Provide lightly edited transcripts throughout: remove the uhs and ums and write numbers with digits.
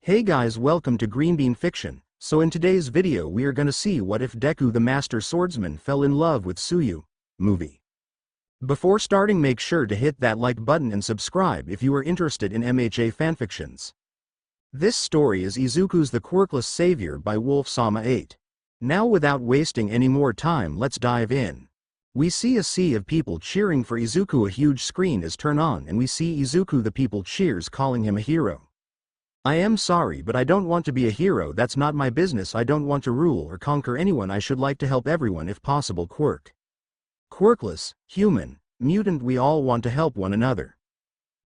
Hey guys, welcome to Green Bean Fiction. So in today's video we are gonna see what if Deku the Master Swordsman fell in love with Tsuyu movie. Before starting, make sure to hit that like button and subscribe if you are interested in MHA fanfictions. This story is Izuku's The Quirkless Savior by Wolf-sama 8. Now without wasting any more time, let's dive in. We see a sea of people cheering for Izuku. A huge screen is turned on and we see Izuku. The people cheers, calling him a hero. I am sorry, but I don't want to be a hero. That's not my business. I don't want to rule or conquer anyone. I should like to help everyone if possible. Quirkless, human, mutant, we all want to help one another.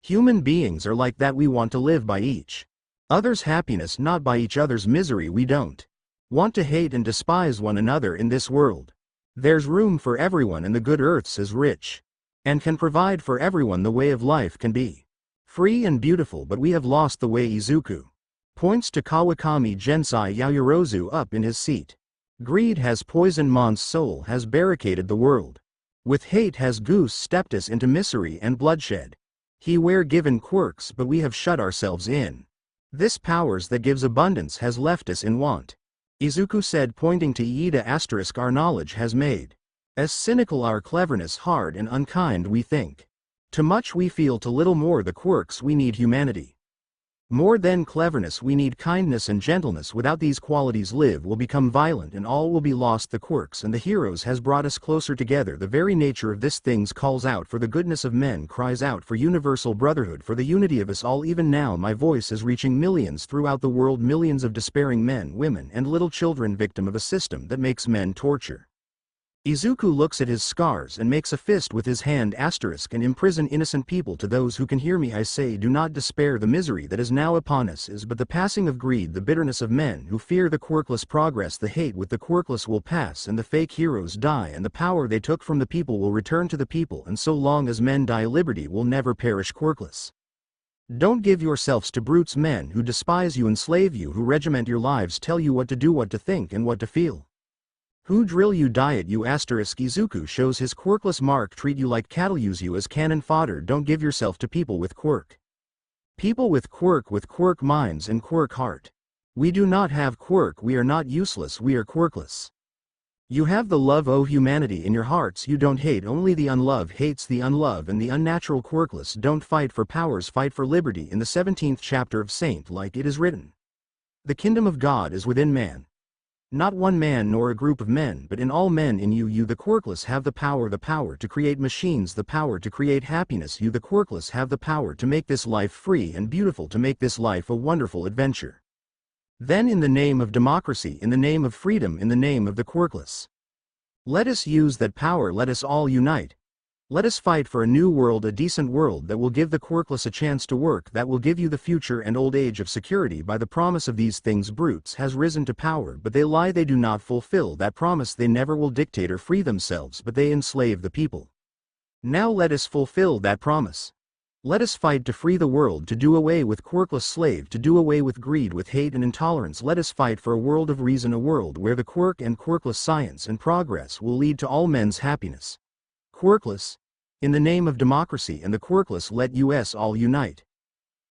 Human beings are like that. We want to live by each other's happiness, not by each other's misery. We don't want to hate and despise one another in this world. There's room for everyone, and the good earth is rich and can provide for everyone. The way of life can be free and beautiful, but we have lost the way. Izuku points to Kawakami Gensai Yaoyorozu up in his seat. Greed has poisoned Mon's soul, has barricaded the world. With hate has goose stepped us into misery and bloodshed. He were given quirks, but we have shut ourselves in. This powers that gives abundance has left us in want. Izuku said, pointing to Iida*. Our knowledge has made as cynical, our cleverness hard and unkind. We think too much, we feel too little. More the quirks, we need humanity. More than cleverness, we need kindness and gentleness. Without these qualities, live will become violent and all will be lost. The quirks and the heroes has brought us closer together. The very nature of this things calls out for the goodness of men, cries out for universal brotherhood, for the unity of us all. Even now my voice is reaching millions throughout the world, millions of despairing men, women and little children, victim of a system that makes men torture. Izuku looks at his scars and makes a fist with his hand *, and imprison innocent people. To those who can hear me I say, do not despair. The misery that is now upon us is but the passing of greed, the bitterness of men who fear the quirkless progress. The hate with the quirkless will pass and the fake heroes die, and the power they took from the people will return to the people, and so long as men die, liberty will never perish. Quirkless, don't give yourselves to brutes, men who despise you, enslave you, who regiment your lives, tell you what to do, what to think and what to feel, who drill you, diet you *. Izuku shows his quirkless mark, treat you like cattle, use you as cannon fodder. Don't give yourself to people with quirk. People with quirk minds and quirk heart. We do not have quirk, we are not useless, we are quirkless. You have the love o humanity in your hearts, you don't hate, only the unlove hates the unlove and the unnatural. Quirkless, don't fight for powers, fight for liberty. In the 17th chapter of Saint, like it is written, the kingdom of God is within man. Not one man nor a group of men, but in all men. In you the quirkless have the power to create machines, the power to create happiness. You the quirkless have the power to make this life free and beautiful, to make this life a wonderful adventure. Then in the name of democracy, in the name of freedom, in the name of the quirkless, let us use that power, let us all unite. Let us fight for a new world, a decent world that will give the quirkless a chance to work, that will give you the future and old age of security. By the promise of these things brutes has risen to power, but they lie, they do not fulfill that promise. They never will dictate or free themselves, but they enslave the people. Now let us fulfill that promise. Let us fight to free the world, to do away with quirkless slave, to do away with greed, with hate and intolerance. Let us fight for a world of reason, a world where the quirk and quirkless science and progress will lead to all men's happiness. Quirkless, in the name of democracy and the quirkless, let us all unite.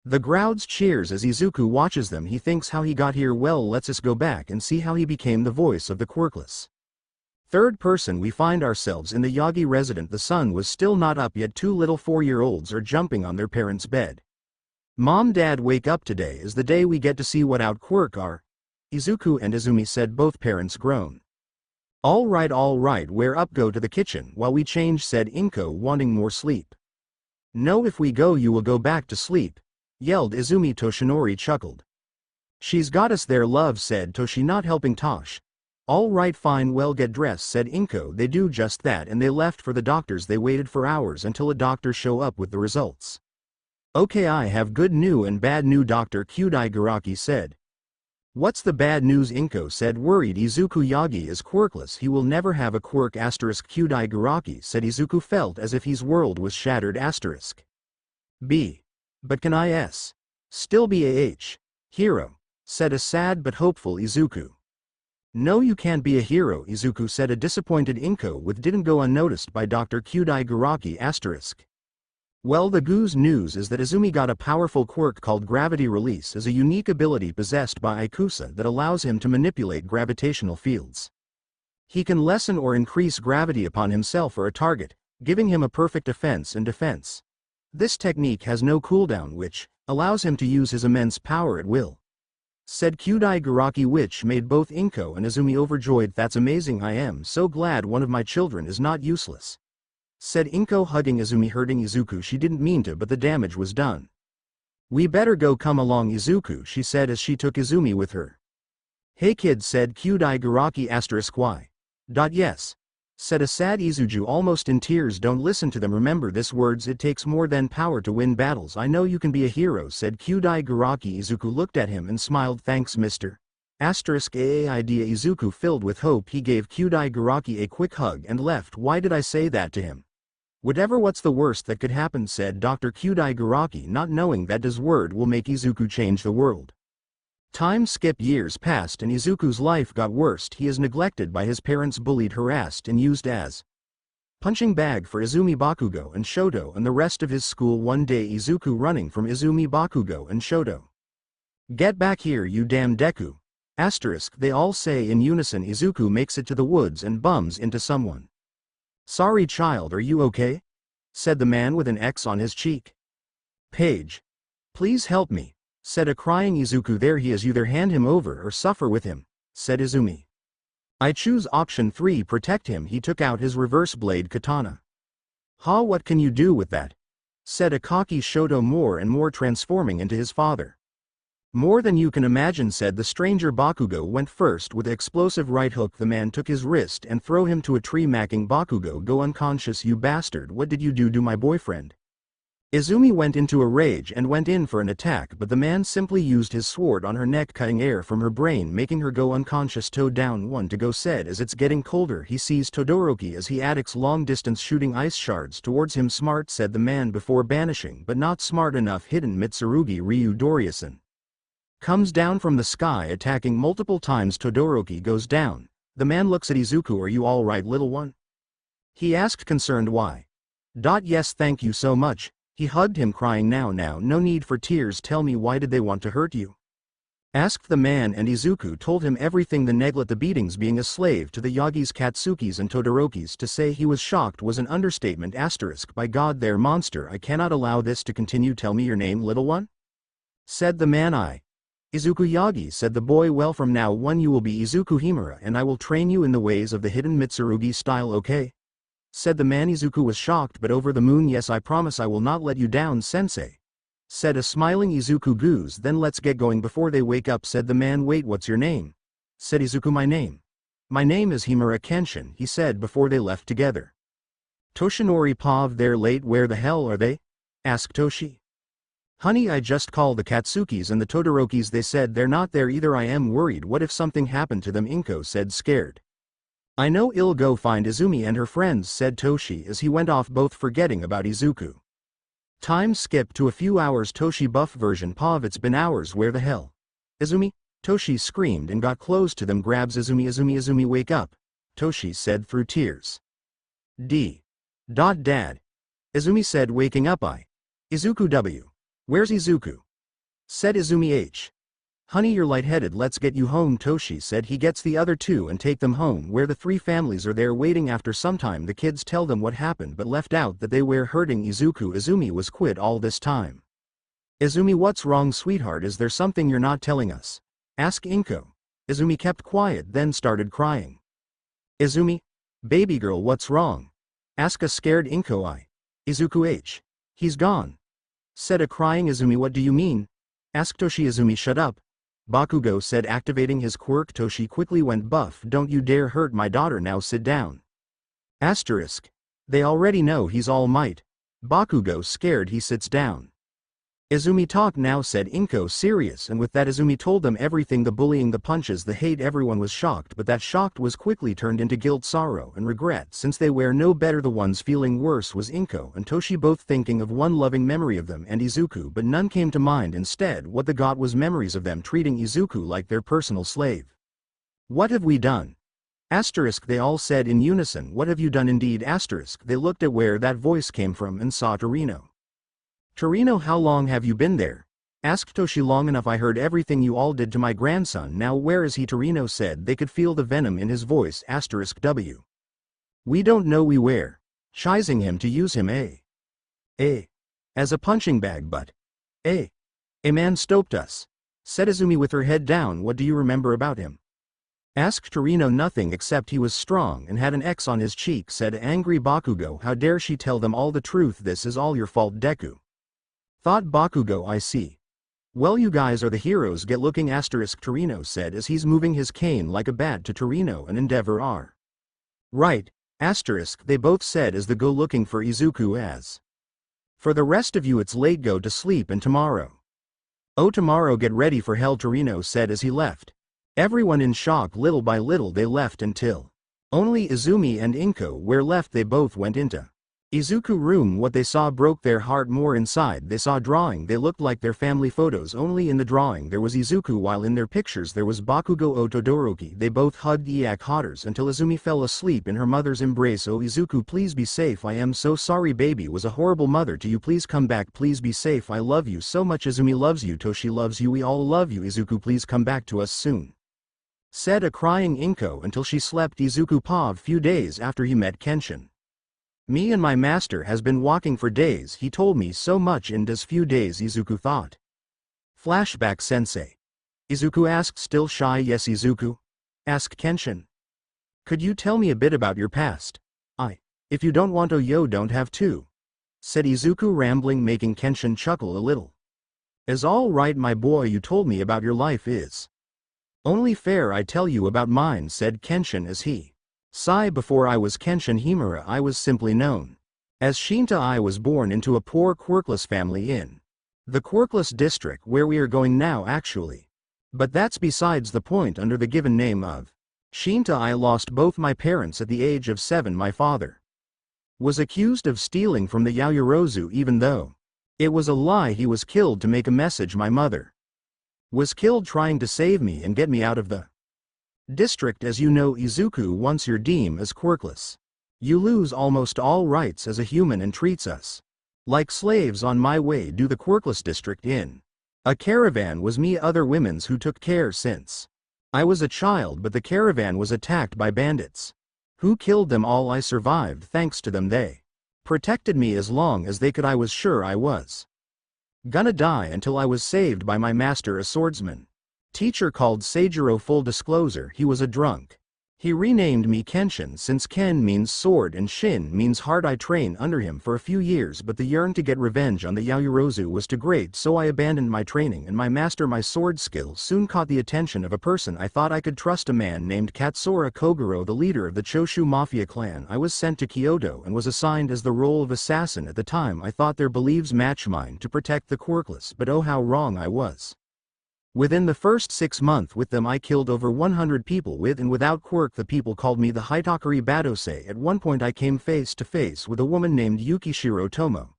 The crowds cheers as Izuku watches them. He thinks how he got here. Well, let's us go back and see how he became the voice of the quirkless. Third person, we find ourselves in the Yagi residence. The sun was still not up yet. Two little 4-year-olds are jumping on their parents' bed. Mom, Dad, wake up, today is the day we get to see what out quirk are. Izuku and Izumi said. Both parents groan. All right, we're up, go to the kitchen while we change, said Inko, wanting more sleep. No, if we go you will go back to sleep, yelled Izumi. Toshinori chuckled. She's got us there, love, said Toshi, not helping Tosh. All right, fine, well, get dressed, said Inko. They do just that and they left for the doctors. They waited for hours until a doctor show up with the results. Okay, I have good new and bad new, Dr. Kudaiguraki said. What's the bad news? Inko said, worried. Izuku Yagi is quirkless, he will never have a quirk. Kudaiguraki said. Izuku felt as if his world was shattered. B. But can I still be a hero? Said a sad but hopeful Izuku. No, you can't be a hero, Izuku said. A disappointed Inko with didn't go unnoticed by Dr. Kudaiguraki *. Well, the goose news is that Izumi got a powerful quirk called gravity release as a unique ability possessed by Ikusa that allows him to manipulate gravitational fields. He can lessen or increase gravity upon himself or a target, giving him a perfect offense and defense. This technique has no cooldown which allows him to use his immense power at will. Said Kyudai Garaki, which made both Inko and Izumi overjoyed. That's amazing, I am so glad one of my children is not useless. Said Inko, hugging Izumi. Hurting Izuku, she didn't mean to, but the damage was done. We better go, come along Izuku, she said as she took Izumi with her. Hey kid, said Kyudai Garaki *y. Yes. Said a sad Izuju, almost in tears. Don't listen to them, remember this words, it takes more than power to win battles. I know you can be a hero, said Kyudai Garaki. Izuku looked at him and smiled. Thanks Mr. Idea. Izuku, filled with hope, he gave Kyudai Garaki a quick hug and left. Why did I say that to him? Whatever, what's the worst that could happen, said Dr. Kyudai Garaki, not knowing that his word will make Izuku change the world. Time skip. Years passed and Izuku's life got worse. He is neglected by his parents, bullied, harassed and used as punching bag for Izumi, Bakugo and Shoto and the rest of his school. One day Izuku running from Izumi, Bakugo and Shoto. Get back here, you damn Deku! They all say in unison. Izuku makes it to the woods and bumps into someone. Sorry child, are you okay? Said the man with an X on his cheek. Page. Please help me, said a crying Izuku. There he is, either hand him over or suffer with him, said Izumi. I choose option 3, protect him. He took out his reverse blade katana. Ha, what can you do with that? Said a cocky Shoto, more and more transforming into his father. More than you can imagine, said the stranger. Bakugo went first with the explosive right hook. The man took his wrist and threw him to a tree, macking Bakugo. Go unconscious, you bastard, what did you do to my boyfriend? Izumi went into a rage and went in for an attack, but the man simply used his sword on her neck, cutting air from her brain, making her go unconscious. Toe down, 1 to go, said as it's getting colder. He sees Todoroki as he attacks long distance, shooting ice shards towards him. Smart, said the man before banishing, but not smart enough. Hidden Mitsurugi Ryu Doriasan comes down from the sky, attacking multiple times. Todoroki goes down. The man looks at Izuku. Are you all right, little one? He asked, concerned. Why? Yes, thank you so much. He hugged him, crying. Now, no need for tears. Tell me, why did they want to hurt you? Asked the man, and Izuku told him everything. The neglect, the beatings, being a slave to the Yagis, Katsukis and Todorokis. To say he was shocked was an understatement. By God, they're monster. I cannot allow this to continue. Tell me your name, little one? Said the man. Izuku Yagi, said the boy. Well, from now on you will be Izuku Himura, and I will train you in the ways of the hidden Mitsurugi style, okay? Said the man. Izuku was shocked but over the moon. Yes, I promise I will not let you down, sensei. Said a smiling Izuku. Goose, then let's get going before they wake up, said the man. Wait, what's your name? Said Izuku. My name is Himura Kenshin, he said before they left together. Toshinori Pav, they're late. Where the hell are they? Asked Toshi. Honey, I just called the Katsukis and the Todorokis. They said they're not there either. I am worried. What if something happened to them? Inko said, scared. I know, I'll go find Izumi and her friends, said Toshi as he went off, both forgetting about Izuku. Time skip to a few hours. Toshi buff version. Pav, it's been hours. Where the hell? Izumi? Toshi screamed and got close to them. Grabs Izumi. Izumi, wake up, Toshi said through tears. Dad. Izumi said, waking up. Izuku W. Where's Izuku? Said Izumi. Honey, you're lightheaded. Let's get you home, Toshi said. He gets the other two and take them home, where the 3 families are there waiting. After some time the kids tell them what happened, but left out that they were hurting Izuku. Izumi was quit all this time. Izumi, what's wrong, sweetheart? Is there something you're not telling us? Asked Inko. Izumi kept quiet, then started crying. Izumi? Baby girl, what's wrong? Asked a scared Inko. Izuku. He's gone. Said a crying Izumi. What do you mean? Asked Toshi. Izumi, shut up, Bakugo said, activating his quirk. Toshi quickly went buff. Don't you dare hurt my daughter. Now sit down. They already know he's All Might. Bakugo scared. He sits down. Izumi, talk now, said Inko, serious, and with that Izumi told them everything, the bullying, the punches, the hate. Everyone was shocked, but that shocked was quickly turned into guilt, sorrow and regret, since they were no better. The ones feeling worse was Inko and Toshi, both thinking of one loving memory of them and Izuku, but none came to mind. Instead, what they got was memories of them treating Izuku like their personal slave. What have we done? They all said in unison. What have you done indeed? They looked at where that voice came from and saw Torino. Torino, how long have you been there? Asked Toshi. Long enough. I heard everything you all did to my grandson. Now where is he? Torino said. They could feel the venom in his voice. *W. We don't know where. Chizing him to use him as a punching bag, but a man stopped us. Said Izumi with her head down. What do you remember about him? Asked Torino. Nothing except he was strong and had an X on his cheek. Said angry Bakugo. How dare she tell them all the truth? This is all your fault, Deku. Thought Bakugo. I see. Well, you guys are the heroes. Get looking. Torino said as he's moving his cane like a bat to Torino and Endeavor are. Right. They both said as they go looking for Izuku. As for the rest of you, it's late. Go to sleep and tomorrow. Oh, tomorrow get ready for hell, Torino said as he left. Everyone in shock. Little by little they left until only Izumi and Inko were left. They both went into Izuku room. What they saw broke their heart more. Inside they saw drawing. They looked like their family photos, only in the drawing there was Izuku while in their pictures there was Bakugo. Todoroki. They both hugged hotters until Izumi fell asleep in her mother's embrace. Oh Izuku, please be safe. I am so sorry. Baby was a horrible mother to you. Please come back. Please be safe. I love you so much. Izumi loves you. Toshi loves you. We all love you. Izuku, please come back to us soon. Said a crying Inko until she slept. Izuku paused few days after he met Kenshin. Me and my master has been walking for days. He told me so much in those few days. Izuku thought. Flashback. Sensei. Izuku asked, still shy. Yes, Izuku? Asked Kenshin. Could you tell me a bit about your past? If you don't want to, you don't have to. Said Izuku rambling, making Kenshin chuckle a little. Is all right, my boy. You told me about your life is only fair I tell you about mine, said Kenshin as he sighed. Before I was Kenshin Himura, I was simply known as Shinta. I was born into a poor Quirkless family in the Quirkless district where we are going now actually. But that's besides the point. Under the given name of Shinta, I lost both my parents at the age of 7. My father was accused of stealing from the Yaoyorozu, even though it was a lie. He was killed to make a message. My mother was killed trying to save me and get me out of the district. As you know, Izuku, once you're deemed as Quirkless, you lose almost all rights as a human and treats us like slaves. On my way to the Quirkless district in a caravan was me other women's who took care since I was a child, but the caravan was attacked by bandits who killed them all. I survived thanks to them. They protected me as long as they could. I was sure I was gonna die until I was saved by my master, a swordsman teacher called Seijiro. Full disclosure, he was a drunk. He renamed me Kenshin since Ken means sword and Shin means heart. I trained under him for a few years, but the yearn to get revenge on the Yaoyorozu was too great, so I abandoned my training and my master. My sword skill soon caught the attention of a person I thought I could trust, a man named Katsura Kogoro, the leader of the Choshu Mafia clan. I was sent to Kyoto and was assigned as the role of assassin. At the time I thought their beliefs matched mine to protect the Quirkless, but oh how wrong I was. Within the first 6 months with them I killed over 100 people with and without quirk. The people called me the Hitakari Badose. At one point I came face to face with a woman named Yukishiro Tomo.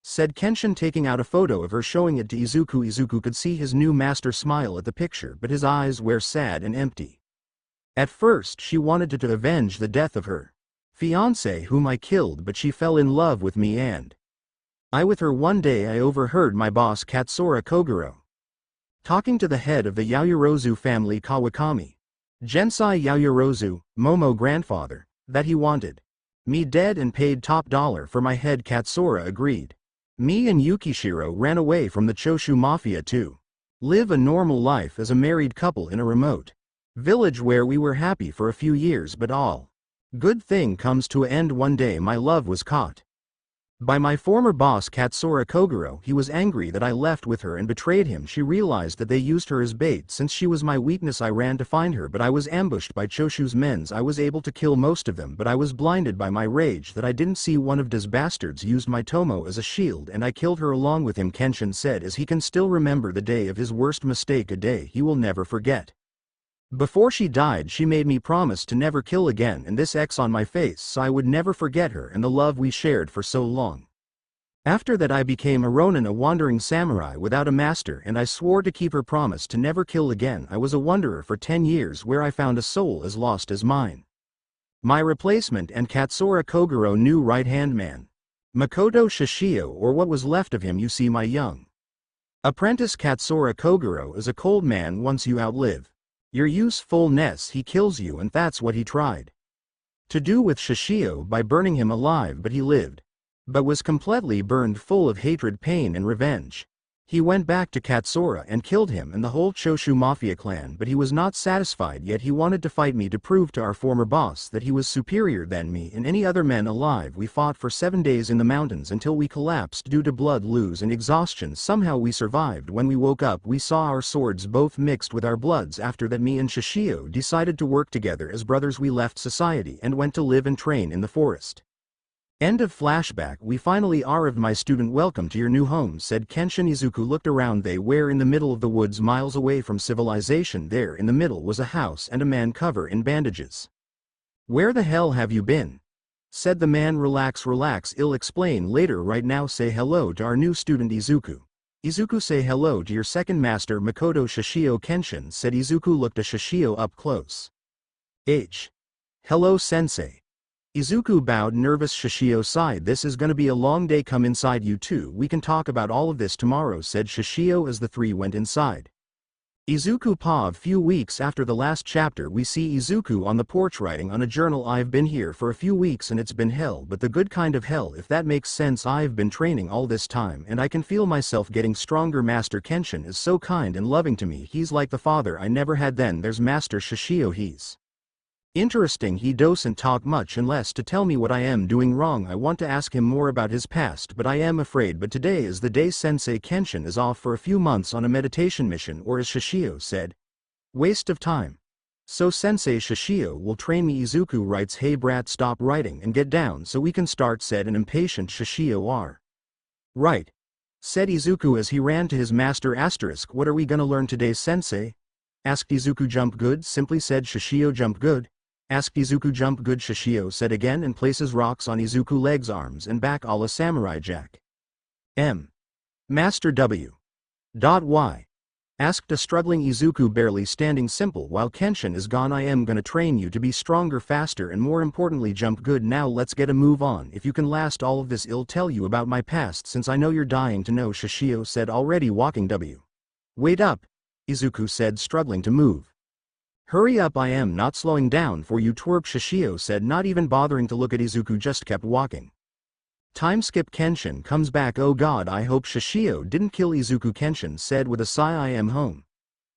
Said Kenshin, taking out a photo of her, showing it to Izuku. Izuku could see his new master smile at the picture, but his eyes were sad and empty. At first she wanted to avenge the death of her fiancé whom I killed, but she fell in love with me and I with her. One day I overheard my boss Katsura Kogoro talking to the head of the Yaoyorozu family, Kawakami Gensai Yaoyorozu, Momo grandfather, that he wanted me dead and paid top dollar for my head. Katsura agreed. Me and Yukishiro ran away from the Choshu Mafia to live a normal life as a married couple in a remote village where we were happy for a few years, but all good thing comes to an end. One day my love was caught by my former boss Katsura Kogoro. He was angry that I left with her and betrayed him. She realized that they used her as bait. Since she was my weakness I ran to find her, but I was ambushed by Choshu's men. I was able to kill most of them, but I was blinded by my rage that I didn't see one of these bastards used my Tomo as a shield and I killed her along with him. Kenshin said as he can still remember the day of his worst mistake, a day he will never forget. Before she died she made me promise to never kill again, and this X on my face so I would never forget her and the love we shared for so long. After that I became a ronin, a wandering samurai without a master, and I swore to keep her promise to never kill again. I was a wanderer for 10 years where I found a soul as lost as mine. My replacement and Katsura Kogoro new right-hand man. Makoto Shishio, or what was left of him. You see, my young apprentice Katsura Kogoro is a cold man. Once you outlive your usefulness, he kills you, and that's what he tried to do with Shishio by burning him alive, but he lived, but was completely burned, full of hatred, pain, and revenge. He went back to Katsura and killed him and the whole Choshu Mafia clan, but he was not satisfied yet. He wanted to fight me to prove to our former boss that he was superior than me and any other men alive. We fought for 7 days in the mountains until we collapsed due to blood loss and exhaustion. Somehow we survived. When we woke up, we saw our swords both mixed with our bloods. After that, me and Shishio decided to work together as brothers. We left society and went to live and train in the forest. End of flashback. We finally arrived, my student. Welcome to your new home, said Kenshin. Izuku looked around. They were in the middle of the woods, miles away from civilization. There in the middle was a house and a man covered in bandages. Where the hell have you been? Said the man. Relax, relax, I'll explain later. Right now say hello to our new student Izuku. Izuku, say hello to your second master Makoto Shishio. Kenshin said. Izuku looked at Shishio up close. Hello sensei. Izuku bowed. Nervous. Shishio sighed. This is gonna be a long day. Come inside, you two. We can talk about all of this tomorrow, said Shishio as the three went inside. Izuku paused. Few weeks after the last chapter, we see Izuku on the porch writing on a journal. I've been here for a few weeks and it's been hell, but the good kind of hell, if that makes sense. I've been training all this time and I can feel myself getting stronger. Master Kenshin is so kind and loving to me. He's like the father I never had. Then there's Master Shishio. He's interesting. He doesn't talk much unless to tell me what I am doing wrong. I want to ask him more about his past, but I am afraid. But today is the day. Sensei Kenshin is off for a few months on a meditation mission, or as Shishio said, waste of time. So Sensei Shishio will train me. Izuku writes. Hey brat, stop writing and get down so we can start, said an impatient Shishio. Right, said Izuku as he ran to his master. What are we gonna learn today, sensei? Asked Izuku. Jump good, simply said Shishio. Jump good? Asked Izuku. Jump good, Shishio said again and places rocks on Izuku legs, arms and back a la Samurai Jack. Master W. Y. Asked a struggling Izuku, barely standing. Simple. While Kenshin is gone, I am gonna train you to be stronger, faster, and more importantly jump good. Now let's get a move on. If you can last all of this, I'll tell you about my past, since I know you're dying to know, Shishio said, already walking. Wait up, Izuku said, struggling to move. Hurry up, I am not slowing down for you, twerp, Shishio said, not even bothering to look at Izuku, just kept walking. Time skip. Kenshin comes back. Oh god, I hope Shishio didn't kill Izuku, Kenshin said with a sigh. I am home.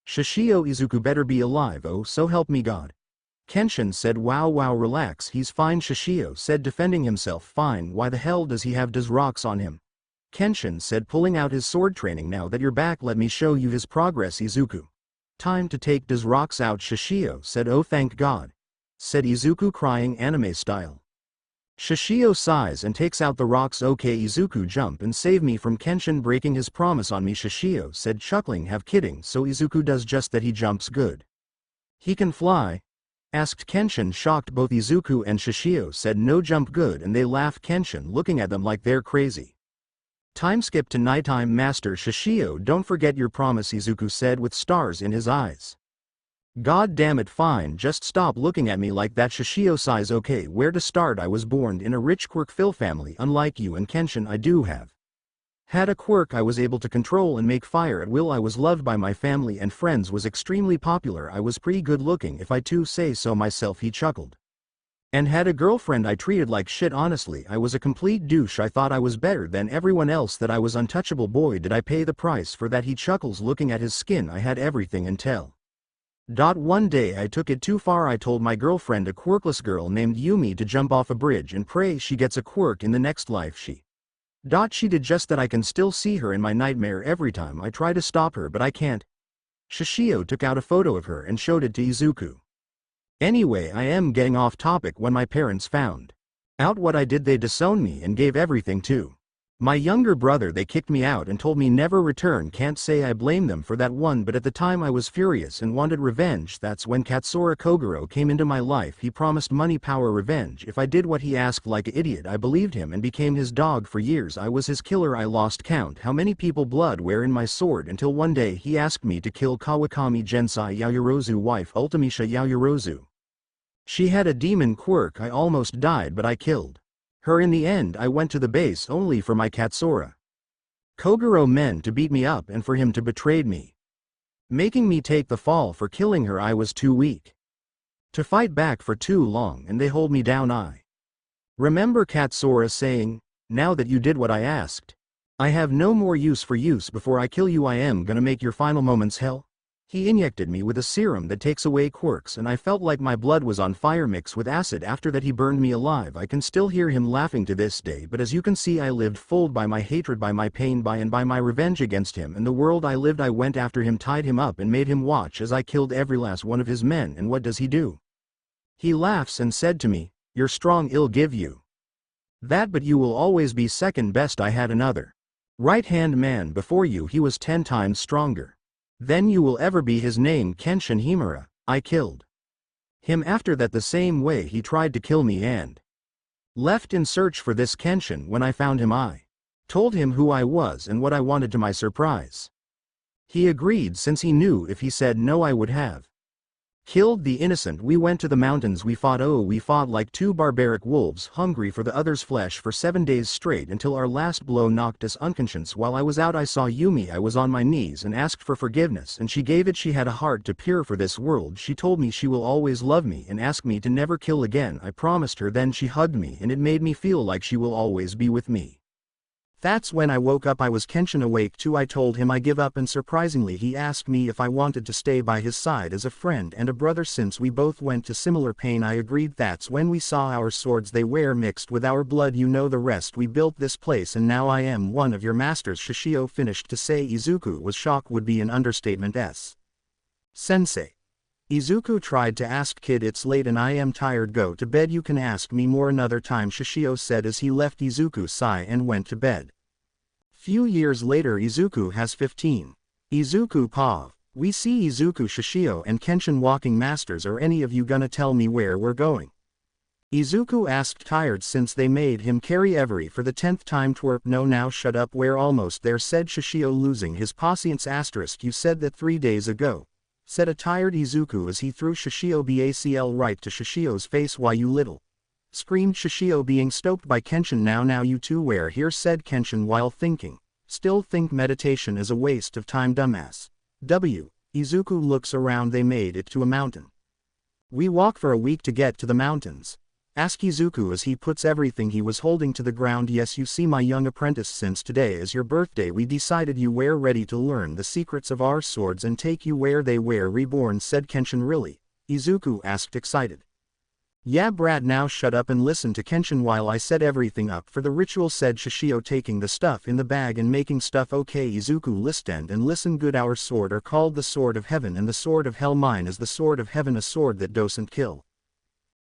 Shishio, Izuku better be alive, oh so help me god. Kenshin said. Wow, relax, he's fine, Shishio said, defending himself. Fine, why the hell does he have those rocks on him? Kenshin said, pulling out his sword. Training. Now that you're back, let me show you his progress. Izuku. Time to take those rocks out, Shishio said. Oh thank god, said Izuku, crying anime style. Shishio sighs and takes out the rocks. Okay Izuku, jump and save me from Kenshin breaking his promise on me, Shishio said, chuckling. Have kidding. So Izuku does just that. He jumps good. He can fly? Asked Kenshin, shocked. Both Izuku and Shishio said no, jump good, and they laugh, Kenshin looking at them like they're crazy. Time skip to nighttime. Master Shishio, don't forget your promise, Izuku said with stars in his eyes. God damn it, fine, just stop looking at me like that, Shishio sighs. Okay, where to start? I was born in a rich quirk-filled family. Unlike you and Kenshin, I do have had a quirk. I was able to control and make fire at will. I was loved by my family and friends, was extremely popular. I was pretty good looking, if I too say so myself, he chuckled. And had a girlfriend I treated like shit. Honestly, I was a complete douche. I thought I was better than everyone else, that I was untouchable. Boy did I pay the price for that, he chuckles looking at his skin. I had everything until one day I took it too far. I told my girlfriend, a quirkless girl named Yumi, to jump off a bridge and pray she gets a quirk in the next life. She did just that. I can still see her in my nightmare every time I try to stop her, but I can't. Shishio took out a photo of her and showed it to Izuku. Anyway, I am getting off topic. When my parents found out what I did, they disowned me and gave everything to my younger brother. They kicked me out and told me never return. Can't say I blame them for that one, but at the time I was furious and wanted revenge. That's when Katsura Kogoro came into my life. He promised money, power, revenge if I did what he asked. Like an idiot, I believed him and became his dog. For years I was his killer. I lost count how many people blood were in my sword, until one day he asked me to kill Kawakami Gensai Yaoyorozu wife Ultimisha Yaoyorozu. She had a demon quirk. I almost died, but I killed her. In the end I went to the base only for my Katsura Kogoro men to beat me up and for him to betray me, making me take the fall for killing her. I was too weak to fight back for too long and they hold me down. I remember Katsura saying, "Now that you did what I asked, I have no more use for use. Before I kill you I am gonna make your final moments hell." He injected me with a serum that takes away quirks and I felt like my blood was on fire mixed with acid. After that he burned me alive. I can still hear him laughing to this day, but as you can see I lived fooled by my hatred, by my pain, by my revenge against him and the world I lived. I went after him, tied him up and made him watch as I killed every last one of his men. And what does he do? He laughs and said to me, "You're strong, I'll give you that, but you will always be second best. I had another right-hand man before you, he was 10 times stronger than you will ever be. His name Kenshin Himura. I killed him after that the same way he tried to kill me and left in search for this Kenshin. When I found him I told him who I was and what I wanted. To my surprise, he agreed, since he knew if he said no I would have killed the innocent. We went to the mountains. We fought like two barbaric wolves, hungry for the other's flesh, for 7 days straight until our last blow knocked us unconscious. While I was out I saw Yumi. I was on my knees and asked for forgiveness and she gave it. She had a heart to pure for this world. She told me she will always love me and ask me to never kill again. I promised her. Then she hugged me and it made me feel like she will always be with me. That's when I woke up. I was Kenshin awake too. I told him I give up and surprisingly he asked me if I wanted to stay by his side as a friend and a brother since we both went to similar pain. I agreed. That's when we saw our swords they wear mixed with our blood. You know the rest. We built this place and now I am one of your masters. Shishio finished. To say Izuku was shocked would be an understatement. Sensei. Izuku tried to ask, "Kid, it's late and I am tired. Go to bed. You can ask me more another time," Shishio said as he left Izuku's side and went to bed. Few years later Izuku has 15. Izuku Pav. We see Izuku, Shishio and Kenshin walking. "Masters, are any of you gonna tell me where we're going?" Izuku asked, tired since they made him carry every for the 10th time. Twerp. "No, now shut up, we're almost there," said Shishio, losing his patience. "You said that 3 days ago," said a tired Izuku as he threw Shishio Bacl right to Shishio's face. "Why, you little," screamed Shishio, being stoked by Kenshin. Now you two were here," said Kenshin while thinking. "Still think meditation is a waste of time, dumbass." Izuku looks around. They made it to a mountain. "We walk for a week to get to the mountains?" asked Izuku as he puts everything he was holding to the ground. "Yes, you see, my young apprentice, since today is your birthday we decided you were ready to learn the secrets of our swords and take you where they were reborn," said Kenshin. "Really?" Izuku asked, excited. "Yeah, Brad, now shut up and listen to Kenshin while I set everything up for the ritual," said Shishio, taking the stuff in the bag and making stuff. "Okay, Izuku, listen and listen good. Our sword are called the Sword of Heaven and the Sword of Hell. Mine is the Sword of Heaven, a sword that doesn't kill.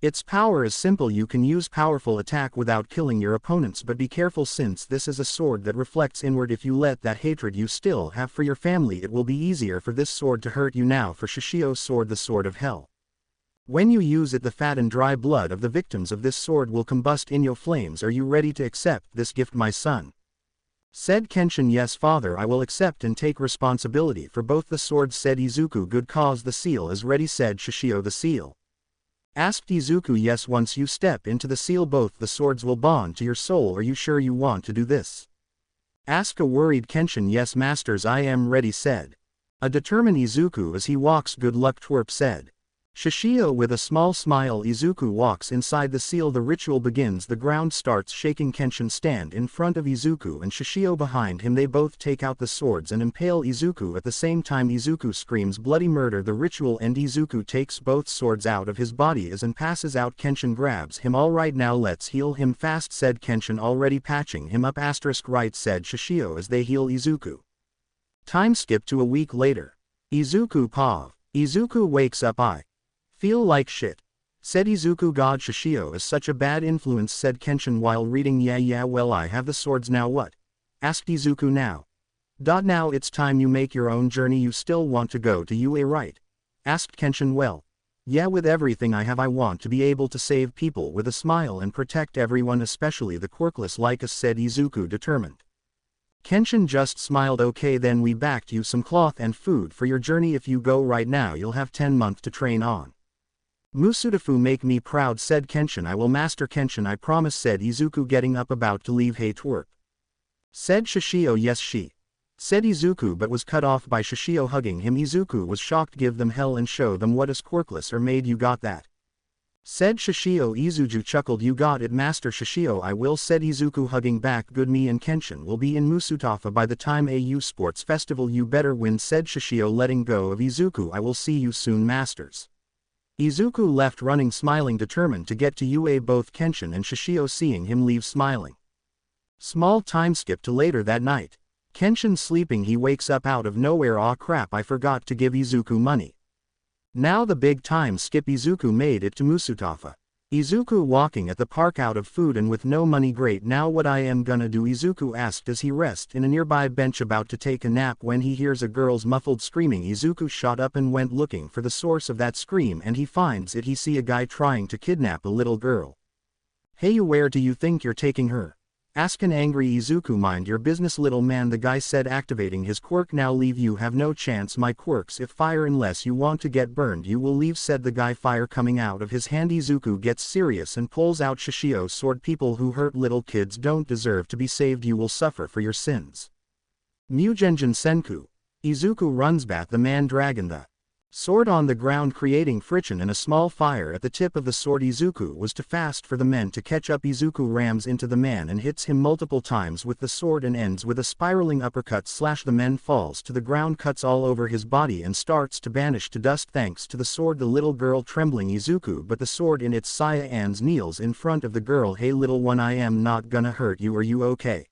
Its power is simple. You can use powerful attack without killing your opponents, but be careful since this is a sword that reflects inward. If you let that hatred you still have for your family, it will be easier for this sword to hurt you." Now for Shishio's sword, the Sword of Hell. When you use it, the fat and dry blood of the victims of this sword will combust in your flames. "Are you ready to accept this gift, my son?" said Kenshin. "Yes, father, I will accept and take responsibility for both the swords," said Izuku. "Good cause. The seal is ready," said Shishio. "The seal?" asked Izuku. "Yes, once you step into the seal both the swords will bond to your soul. Are you sure you want to do this?" asked a worried Kenshin. "Yes, masters, I am ready," said a determined Izuku as he walks. "Good luck, Twerp," said Shishio with a small smile. Izuku walks inside the seal. The ritual begins. The ground starts shaking. Kenshin stand in front of Izuku and Shishio behind him. They both take out the swords and impale Izuku at the same time. Izuku screams bloody murder. The ritual ends. Izuku takes both swords out of his body and passes out. Kenshin grabs him. "All right, now let's heal him fast," said Kenshin, already patching him up. Right, said Shishio as they heal Izuku. Time skip to a week later. Izuku Pav. Izuku wakes up. "I feel like shit," said Izuku. "God, Shishio is such a bad influence," said Kenshin while reading. Yeah, well, I have the swords now. "What?" asked Izuku. Now it's time you make your own journey. You still want to go to UA, right?" asked Kenshin. "Well, yeah, with everything I have I want to be able to save people with a smile and protect everyone, especially the Quirkless like us," said Izuku, determined. Kenshin just smiled. "Okay, then we backed you some cloth and food for your journey. If you go right now you'll have 10 months to train on Musudafu make me proud said Kenshin I will master Kenshin I promise said Izuku getting up about to leave hey twerk. Said Shishio yes she. Said Izuku but was cut off by Shishio hugging him Izuku was shocked give them hell and show them what is quirkless or made you got that. Said Shishio Izuku chuckled you got it master Shishio I will said Izuku hugging back good me and Kenshin will be in Musutafa by the time AU Sports Festival you better win said Shishio letting go of Izuku I will see you soon masters. Izuku left running smiling determined to get to UA both Kenshin and Shishio seeing him leave smiling. Small time skip to later that night. Kenshin sleeping he wakes up out of nowhere aw crap I forgot to give Izuku money. Now the big time skip Izuku made it to Musutafa. Izuku walking at the park out of food and with no money great now what I am gonna do Izuku asked as he rests in a nearby bench about to take a nap when he hears a girl's muffled screaming Izuku shot up and went looking for the source of that scream and he finds it he see a guy trying to kidnap a little girl. Hey you where do you think you're taking her? Ask an angry Izuku mind your business little man the guy said activating his quirk now leave you have no chance my quirks if fire unless you want to get burned you will leave said the guy fire coming out of his hand Izuku gets serious and pulls out Shishio's sword people who hurt little kids don't deserve to be saved you will suffer for your sins. Mugenjin Senku. Izuku runs bat the man dragon the sword on the ground creating friction and a small fire at the tip of the sword Izuku was too fast for the men to catch up Izuku rams into the man and hits him multiple times with the sword and ends with a spiraling uppercut slash the man falls to the ground cuts all over his body and starts to vanish to dust thanks to the sword the little girl trembling Izuku but the sword in its saya ends kneels in front of the girl hey little one I am not gonna hurt you are you okay?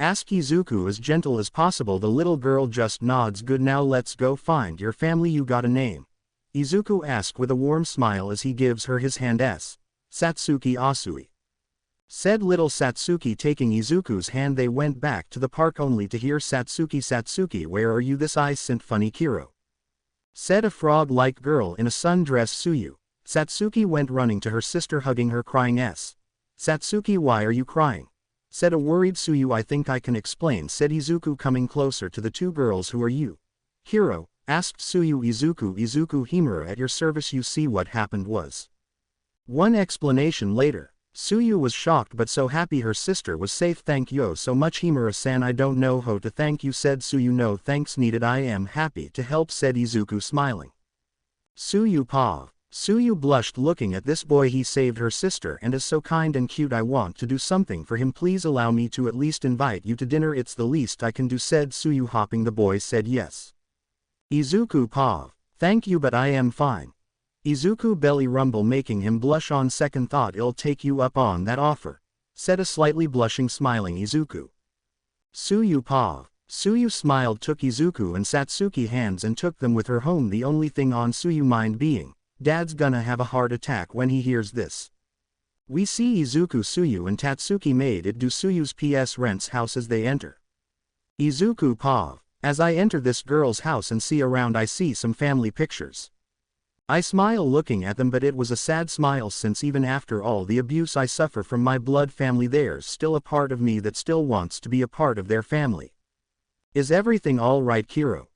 Ask Izuku as gentle as possible the little girl just nods good now let's go find your family you got a name? Izuku asked with a warm smile as he gives her his hand Satsuki Asui. Said little Satsuki taking Izuku's hand they went back to the park only to hear Satsuki where are you this I sent funny Kiro. Said a frog-like girl in a sundress Tsuyu. Satsuki went running to her sister hugging her crying Satsuki why are you crying? Said a worried Tsuyu I think I can explain said Izuku coming closer to the two girls who are you? Hiro, asked Tsuyu Izuku Himura at your service you see what happened was. One explanation later. Tsuyu was shocked but so happy her sister was safe thank you so much Himura-san I don't know how to thank you said Tsuyu no thanks needed I am happy to help said Izuku smiling. Tsuyu paw. Tsuyu blushed looking at this boy he saved her sister and is so kind and cute I want to do something for him please allow me to at least invite you to dinner it's the least I can do said Tsuyu hopping the boy said yes. Izuku paw. Thank you but I am fine. Izuku belly rumble making him blush on second thought I'll take you up on that offer. Said a slightly blushing smiling Izuku. Tsuyu paw. Tsuyu smiled took Izuku and Satsuki hands and took them with her home the only thing on Tsuyu mind being. Dad's gonna have a heart attack when he hears this. We see Izuku Tsuyu and Tatsuki made it do Tsuyu's PS rent's house as they enter. Izuku paw. As I enter this girl's house and see around I see some family pictures. I smile looking at them but it was a sad smile since even after all the abuse I suffer from my blood family there's still a part of me that still wants to be a part of their family. Is everything alright Kiro?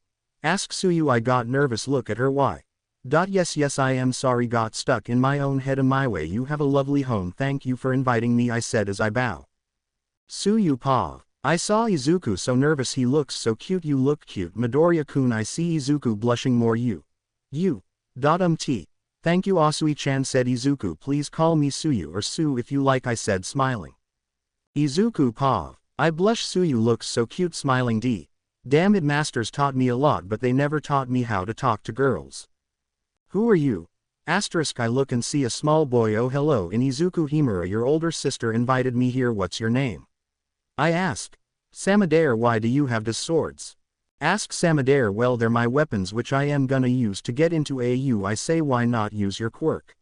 Asked Tsuyu I got nervous look at her why? Yes I am sorry got stuck in my own head my way you have a lovely home thank you for inviting me I said as I bow. Tsuyu paw. I saw Izuku so nervous he looks so cute you look cute Midoriya-kun I see Izuku blushing more you. Thank you Asui-chan said Izuku please call me Tsuyu or Sue if you like I said smiling. Izuku paw. I blush Tsuyu looks so cute smiling Damn it masters taught me a lot but they never taught me how to talk to girls. Who are you? Asterisk I look and see a small boy oh hello in Izuku Himura your older sister invited me here what's your name? I ask. Samadare why do you have the swords? Ask Samadare well they're my weapons which I am gonna use to get into AU I say why not use your quirk?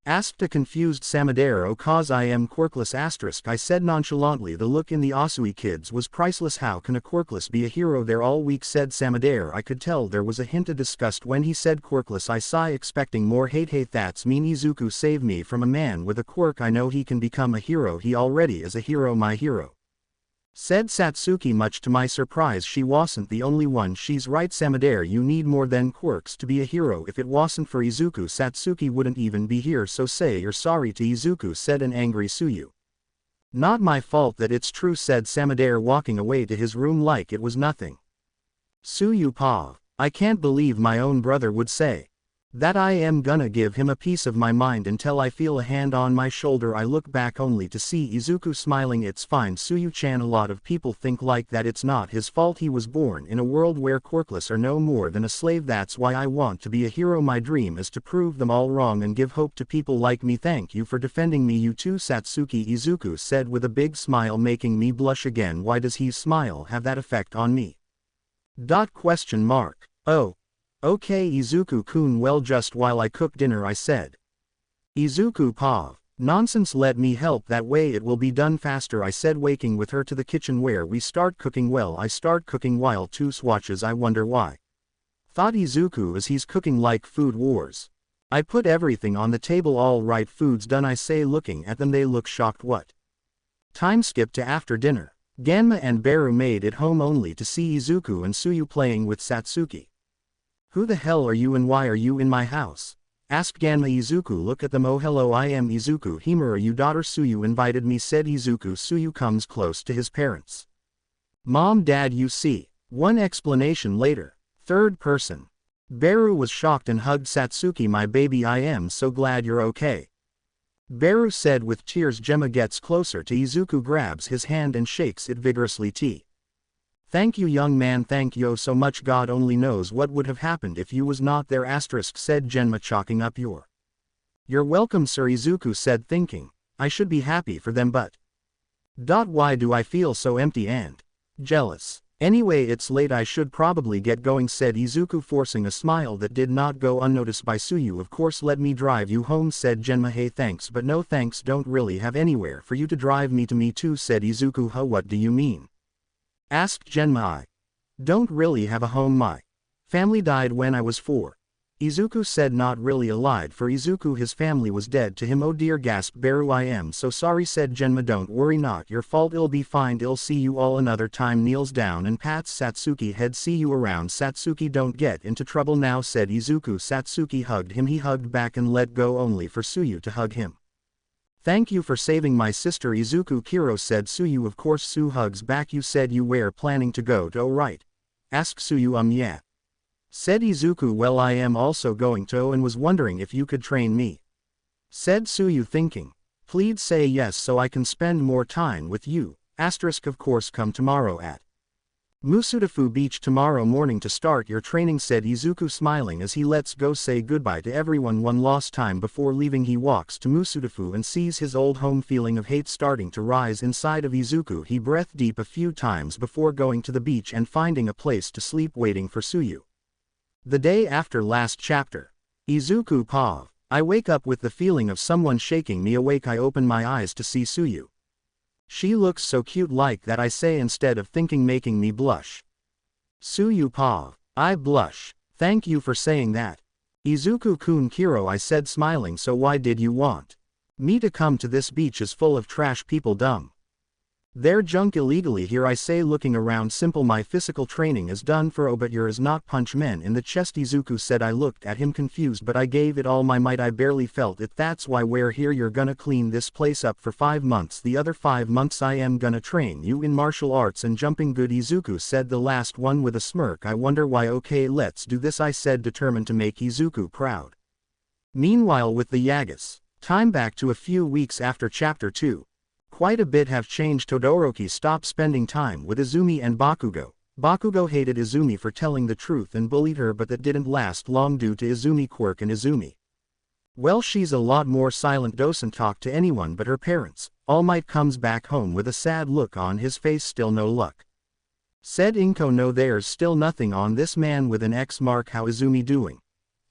Asked a confused Samadare oh cause I am quirkless asterisk I said nonchalantly the look in the Asui kids was priceless how can a quirkless be a hero they're all weak said Samadare I could tell there was a hint of disgust when he said quirkless I sigh expecting more hate that's mean Izuku save me from a man with a quirk I know he can become a hero he already is a hero my hero. Said Satsuki. Much to my surprise she wasn't the only one. She's right Samadare, you need more than quirks to be a hero. If it wasn't for Izuku Satsuki wouldn't even be here, so say you're sorry to Izuku, said an angry Tsuyu. Not my fault that it's true, said Samadare, walking away to his room like it was nothing. Tsuyu pav. I can't believe my own brother would say that. I am gonna give him a piece of my mind until I feel a hand on my shoulder. I look back only to see Izuku smiling. It's fine Tsuyu-chan, a lot of people think like that. It's not his fault. He was born in a world where Quirkless are no more than a slave. That's why I want to be a hero. My dream is to prove them all wrong and give hope to people like me. Thank you for defending me. You too Satsuki, Izuku said with a big smile, making me blush again. Why does his smile have that effect on me? Oh. Okay Izuku-kun, well just while I cook dinner I said. Izuku pav. Nonsense, let me help, that way it will be done faster I said, waking with her to the kitchen where we start cooking. Well, I start cooking while Toos watches. I wonder why. Thought Izuku as he's cooking like Food Wars. I put everything on the table. All right, food's done I say, looking at them they look shocked. What? Time skip to after dinner. Ganma and Baru made it home only to see Izuku and Tsuyu playing with Satsuki. Who the hell are you and why are you in my house? Asked Ganma. Izuku look at them. Oh hello, I am Izuku. Himura, you daughter Tsuyu invited me, said Izuku. Tsuyu comes close to his parents. Mom, Dad, you see. One explanation later. Third person. Baru was shocked and hugged Satsuki. My baby, I am so glad you're okay. Baru said with tears. Gemma gets closer to Izuku, grabs his hand and shakes it vigorously. Thank you young man, thank you so much. God only knows what would have happened if you was not there said Genma, chalking up. You're welcome sir, Izuku said, thinking, I should be happy for them but why do I feel so empty and jealous? Anyway, it's late, I should probably get going, said Izuku, forcing a smile that did not go unnoticed by Tsuyu. Of course, let me drive you home, said Genma. Hey thanks but no thanks, don't really have anywhere for you to drive me to. Me too, said Izuku. Huh, what do you mean? Asked Genma. I don't really have a home, my family died when I was 4. Izuku said, not really allied for Izuku, his family was dead to him. Oh dear, gasped Baru. I am so sorry, said Genma. Don't worry, not your fault, it'll be fine, I'll see you all another time. Kneels down and pats Satsuki head. See you around Satsuki, don't get into trouble now, said Izuku. Satsuki hugged him, he hugged back and let go only for Tsuyu to hug him. Thank you for saving my sister Izuku, Kiro said. Tsuyu, of course. Tsu hugs back. You said you were planning to go to right? Asked Tsuyu. Yeah. Said Izuku. Well, I am also going to and was wondering if you could train me. Said Tsuyu, thinking. Please say yes so I can spend more time with you. Of course, come tomorrow at Musudafu Beach tomorrow morning to start your training, said Izuku, smiling as he lets go say goodbye to everyone. One last time before leaving he walks to Musudafu and sees his old home. Feeling of hate starting to rise inside of Izuku, he breathed deep a few times before going to the beach and finding a place to sleep, waiting for Tsuyu. The day after last chapter. Izuku pav. I wake up with the feeling of someone shaking me awake. I open my eyes to see Tsuyu. She looks so cute like that, I say instead of thinking, making me blush. Tsuyu pav. I blush. Thank you for saying that. Izuku-kun, Kiro, I said, smiling. So why did you want me to come to this beach? Is full of trash people, dumb. They're junk illegally here, I say, looking around. Simple, my physical training is done for. Oh, but yours not. Punch men in the chest, Izuku said. I looked at him confused, but I gave it all my might. I barely felt it. That's why we're here. You're gonna clean this place up for 5 months. The other 5 months I am gonna train you in martial arts and jumping. Good, Izuku said, the last one with a smirk. I wonder why. Okay, let's do this, I said, determined to make Izuku proud. Meanwhile, with the Yagas. Time back to a few weeks after chapter 2. Quite a bit have changed. Todoroki stopped spending time with Izumi and Bakugo. Bakugo hated Izumi for telling the truth and bullied her, but that didn't last long due to Izumi quirk. And Izumi, well, she's a lot more silent, doesn't talk to anyone but her parents. All Might comes back home with a sad look on his face. Still no luck. Said Inko. No, there's still nothing on this man with an X mark. How Izumi doing?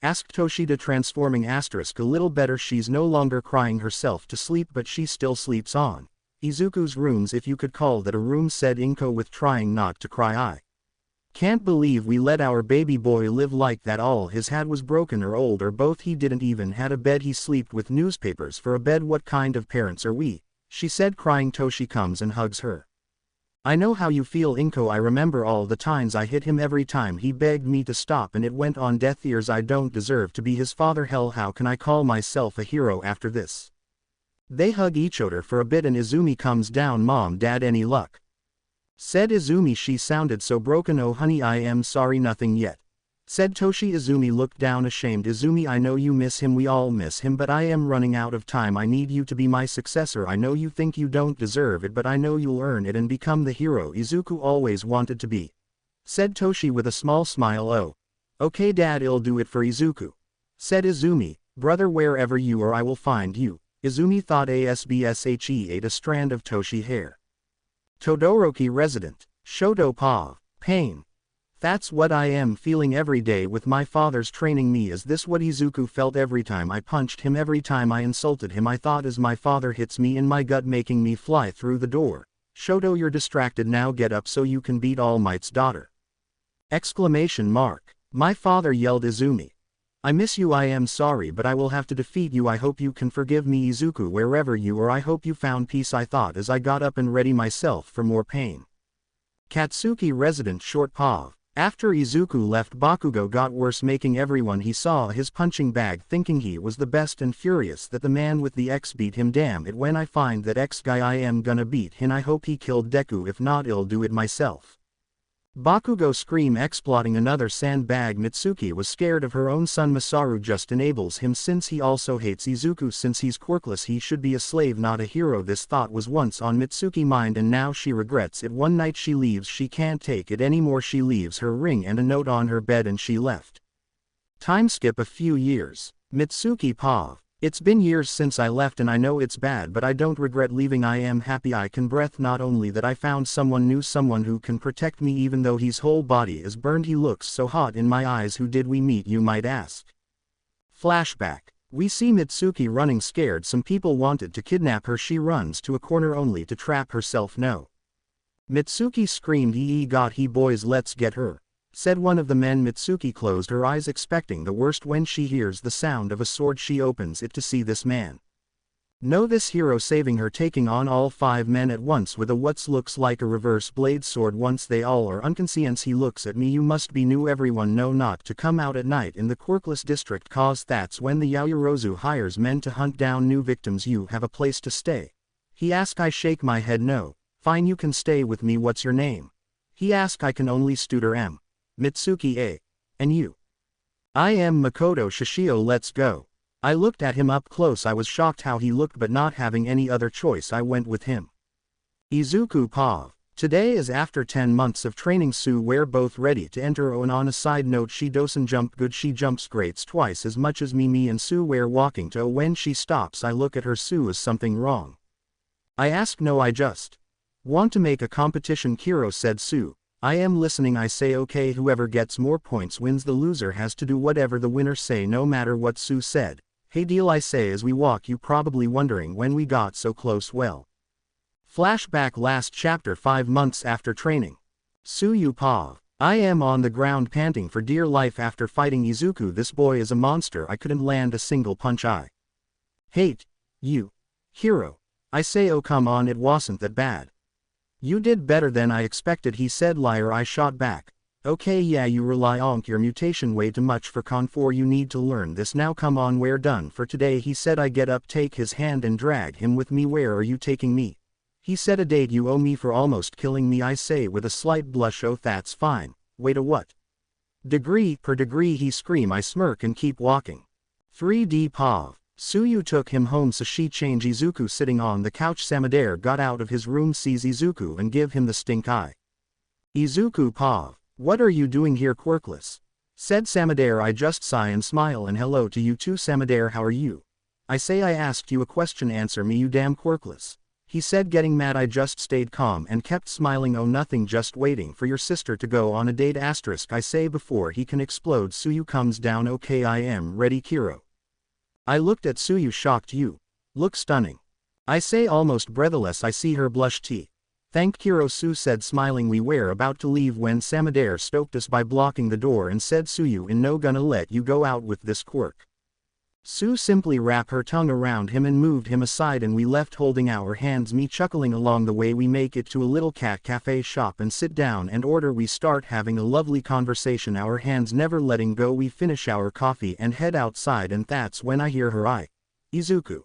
Asked Toshida, transforming. A little better. She's no longer crying herself to sleep, but she still sleeps on Izuku's rooms, if you could call that a room, said Inko with trying not to cry. I can't believe we let our baby boy live like that. All his had was broken or old or both. He didn't even had a bed. He slept with newspapers for a bed. What kind of parents are we? She said, crying. Toshi comes and hugs her. I know how you feel Inko. I remember all the times I hit him every time he begged me to stop and it went on deaf ears. I don't deserve to be his father. Hell, how can I call myself a hero after this? They hug each other for a bit and Izumi comes down. Mom, Dad, any luck? Said Izumi. She sounded so broken. Oh honey, I am sorry, nothing yet. Said Toshi. Izumi looked down ashamed. Izumi, I know you miss him, we all miss him, but I am running out of time. I need you to be my successor. I know you think you don't deserve it, but I know you'll earn it and become the hero Izuku always wanted to be. Said Toshi with a small smile. Oh. Okay Dad, I'll do it for Izuku. Said Izumi. Brother, wherever you are I will find you. Izumi thought. ASBSHE ate a strand of Toshi hair. Todoroki resident. Shoto Pav. Pain. That's what I am feeling every day with my father's training me. Is this what Izuku felt every time I punched him, every time I insulted him? I thought, as my father hits me in my gut, making me fly through the door. Shoto, you're distracted now, get up so you can beat All Might's daughter. Exclamation mark. My father yelled. Izumi. I miss you. I am sorry, but I will have to defeat you. I hope you can forgive me Izuku, wherever you are. I hope you found peace, I thought as I got up and ready myself for more pain. Katsuki resident. Short Pav. After Izuku left, Bakugo got worse, making everyone he saw his punching bag, thinking he was the best and furious that the man with the X beat him. Damn it, when I find that X guy I am gonna beat him. I hope he killed Deku, if not I'll do it myself. Bakugo scream. X plotting another sandbag. Mitsuki was scared of her own son. Masaru just enables him since he also hates Izuku. Since he's quirkless he should be a slave, not a hero. This thought was once on Mitsuki's mind and now she regrets it. One night she leaves, she can't take it anymore. She leaves her ring and a note on her bed and she left. Time skip a few years. Mitsuki Pav. It's been years since I left and I know it's bad, but I don't regret leaving. I am happy I can breathe. Not only that, I found someone new, someone who can protect me even though his whole body is burned. He looks so hot in my eyes. Who did we meet, you might ask? Flashback. We see Mitsuki running scared. Some people wanted to kidnap her. She runs to a corner only to trap herself. No. Mitsuki screamed. Got he boys, let's get her. Said one of the men. Mitsuki closed her eyes expecting the worst. When she hears the sound of a sword she opens it to see this man. No, this hero saving her, taking on all 5 men at once with a what looks like a reverse blade sword. Once they all are unconscious he looks at me. You must be new. Everyone know not to come out at night in the Quirkless district, cause that's when the Yaoyorozu hires men to hunt down new victims. You have a place to stay? He ask. I shake my head. No. Fine, you can stay with me. What's your name? He ask. I can only stutter M. Mitsuki. A. And you? I am Makoto Shishio. Let's go. I looked at him up close. I was shocked how he looked, but not having any other choice I went with him. Izuku Pav. Today is after 10 months of training. Sue, we're both ready to enter. And on a side note, she doesn't jump good. She jumps grades twice as much as me and Sue we're walking to. When she stops I look at her. Sue, is something wrong? I ask. No, I just want to make a competition. Kiro said. Sue. I am listening. I say okay, whoever gets more points wins. The loser has to do whatever the winner say, no matter what. Sue said. Hey, deal, I say as we walk. You probably wondering when we got so close. Well. Flashback. Last chapter. 5 months after training. Tsuyu Pav. I am on the ground panting for dear life after fighting Izuku. This boy is a monster. I couldn't land a single punch. I hate you, hero. I say. Oh come on, it wasn't that bad. You did better than I expected, he said. Liar, I shot back. Okay, yeah, you rely on your mutation way too much for Con 4. You need to learn this now. Come on, we're done for today, he said. I get up, take his hand and drag him with me. Where are you taking me? He said. A date you owe me for almost killing me, I say with a slight blush. Oh, that's fine. Wait, a what? Degree per degree, he scream. I smirk and keep walking. 3D Pav. Tsuyu took him home, so she changed Izuku sitting on the couch. Samadare got out of his room, sees Izuku and give him the stink eye. Izuku Pav. What are you doing here, Quirkless? Said Samadare. I just sigh and smile and hello to you too. Samadare, how are you? I say. I asked you a question, answer me, you damn Quirkless. He said, getting mad. I just stayed calm and kept smiling. Oh, nothing, just waiting for your sister to go on a date. Asterisk, I say before he can explode. Tsuyu comes down. Okay, I am ready, Kiro. I looked at Tsuyu, shocked. You look stunning. I say, almost breathless. I see her blush. Thank Kiro, Sue said, smiling. We were about to leave when Samadare stoked us by blocking the door and said, Tsuyu, in no gonna let you go out with this quirk. Sue simply wrapped her tongue around him and moved him aside, and we left holding our hands, me chuckling along the way. We make it to a little cat cafe shop and sit down and order. We start having a lovely conversation, our hands never letting go. We finish our coffee and head outside, and that's when I hear her Izuku.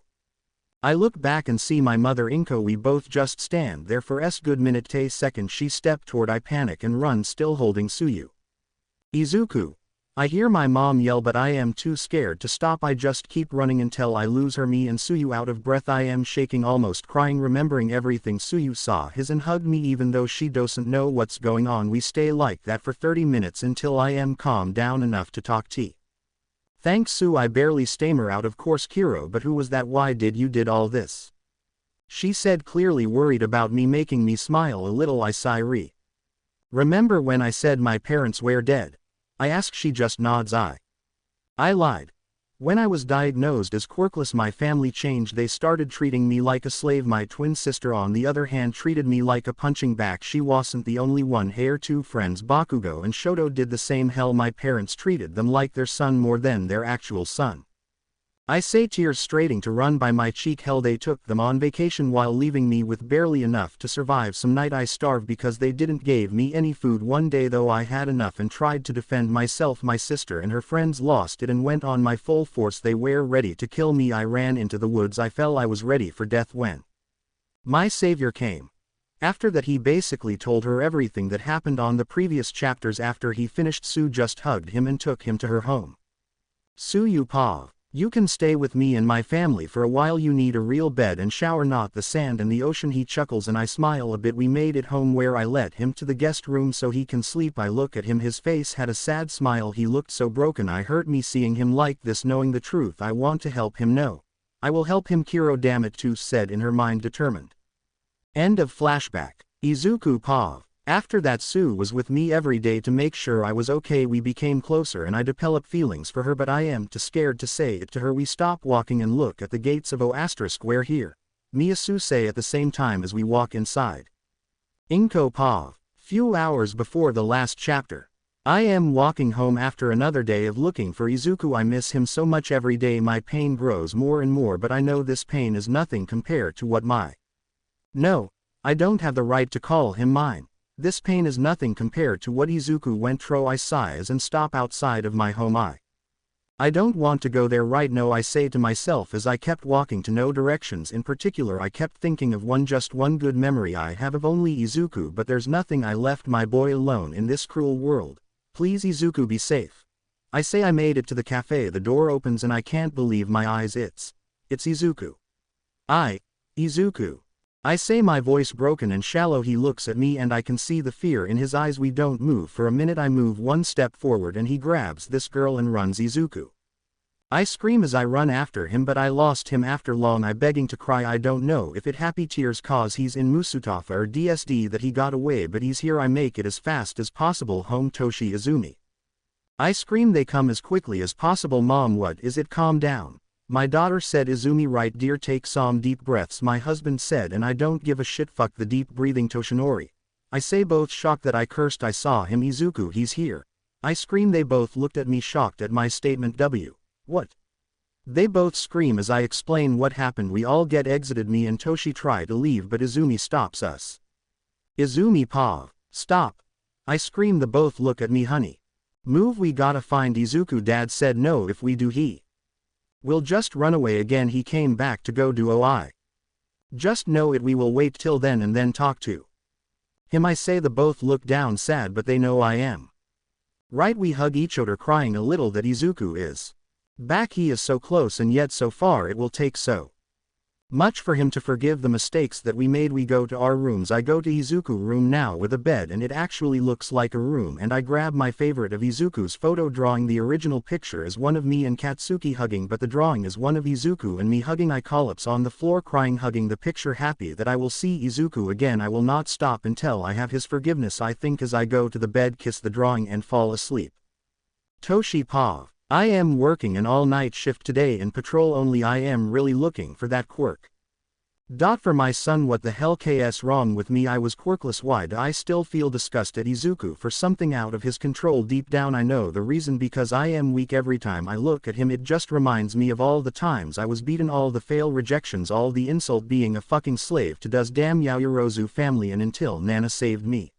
I look back and see my mother Inko. We both just stand there for good minute. Second she step toward, I panic and run, still holding Tsuyu. Izuku. I hear my mom yell, but I am too scared to stop. I just keep running until I lose her, me and Tsuyu out of breath. I am shaking, almost crying, remembering everything. Tsuyu saw his and hugged me even though she doesn't know what's going on. We stay like that for 30 minutes until I am calmed down enough to talk. Thanks Sue, I barely stammer out. Of course Kiro, but who was that? Why did all this? She said, clearly worried about me, making me smile a little. I sigh. Remember when I said my parents were dead? I ask. She just nods. I lied. When I was diagnosed as quirkless, my family changed. They started treating me like a slave. My twin sister on the other hand treated me like a punching bag. She wasn't the only one. Her two friends Bakugo and Shoto did the same. Hell, my parents treated them like their son more than their actual son. I say, tears straining to run by my cheek. Hell, they took them on vacation while leaving me with barely enough to survive. Some night I starved because they didn't give me any food. One day though I had enough and tried to defend myself. My sister and her friends lost it and went on my full force. They were ready to kill me. I ran into the woods. I fell. I was ready for death when my savior came. After that he basically told her everything that happened on the previous chapters. After he finished, Sue just hugged him and took him to her home. Tsuyu Pav. You can stay with me and my family for a while. You need a real bed and shower, not the sand and the ocean. He chuckles and I smile a bit. We made it home where I let him to the guest room so he can sleep. I look at him. His face had a sad smile. He looked so broken. I hurt me seeing him like this. Knowing the truth, I want to help him. No, I will help him. Kiro, damn it, too, said in her mind, determined. End of flashback. Izuku Pav. After that, Sue was with me every day to make sure I was okay. We became closer and I developed feelings for her, but I am too scared to say it to her. We stop walking and look at the gates of we're here. Me and Sue say at the same time as we walk inside. Inko Pav. Few hours before the last chapter. I am walking home after another day of looking for Izuku. I miss him so much. Every day my pain grows more and more, but I know this pain is nothing compared to what No, I don't have the right to call him mine. This pain is nothing compared to what Izuku went through. I sighs and stop outside of my home. I don't want to go there right now, I say to myself as I kept walking to no directions in particular. I kept thinking of just one good memory I have of only Izuku, but there's nothing. I left my boy alone in this cruel world. Please Izuku, be safe. I say. I made it to the cafe. The door opens and I can't believe my eyes. It's Izuku. Izuku. I say, my voice broken and shallow. He looks at me and I can see the fear in his eyes. We don't move for a minute. I move one step forward and he grabs this girl and runs. Izuku. I scream as I run after him, but I lost him after long. I begging to cry. I don't know if it happy tears cause he's in Musutafa or DSD that he got away, but he's here. I make it as fast as possible home. Toshi Izumi. I scream. They come as quickly as possible. Mom, what is it? Calm down. My daughter said. Izumi, right dear, take some deep breaths. My husband said, and I don't give a shit. Fuck the deep breathing, Toshinori. I say, both shocked that I cursed. I saw him. Izuku, he's here. I scream. They both looked at me shocked at my statement. What? They both scream as I explain what happened. We all get exited. Me and Toshi try to leave, but Izumi stops us. Izumi Pav. Stop. I scream. The both look at me. Honey. Move, we gotta find Izuku. Dad said no, if we do we'll just run away again. He came back to go do I just know it. We will wait till then and then talk to him. I say. The both look down sad, but they know I am right. We hug each other, crying a little that Izuku is back. He is so close and yet so far. It will take so much for him to forgive the mistakes that we made. We go to our rooms. I go to Izuku room now with a bed, and it actually looks like a room, and I grab my favorite of Izuku's photo drawing. The original picture is one of me and Katsuki hugging, but the drawing is one of Izuku and me hugging. I collapse on the floor crying, hugging the picture, happy that I will see Izuku again. I will not stop until I have his forgiveness, I think as I go to the bed, kiss the drawing and fall asleep. Toshi Pav. I am working an all-night shift today in patrol only. I am really looking for that quirk. For my son, what the hell KS wrong with me? I was quirkless. Why do I still feel disgust at Izuku for something out of his control? Deep down I know the reason, because I am weak. Every time I look at him it just reminds me of all the times I was beaten, all the fail rejections, all the insult, being a fucking slave to does damn Yaoyorozu family, and until Nana saved me.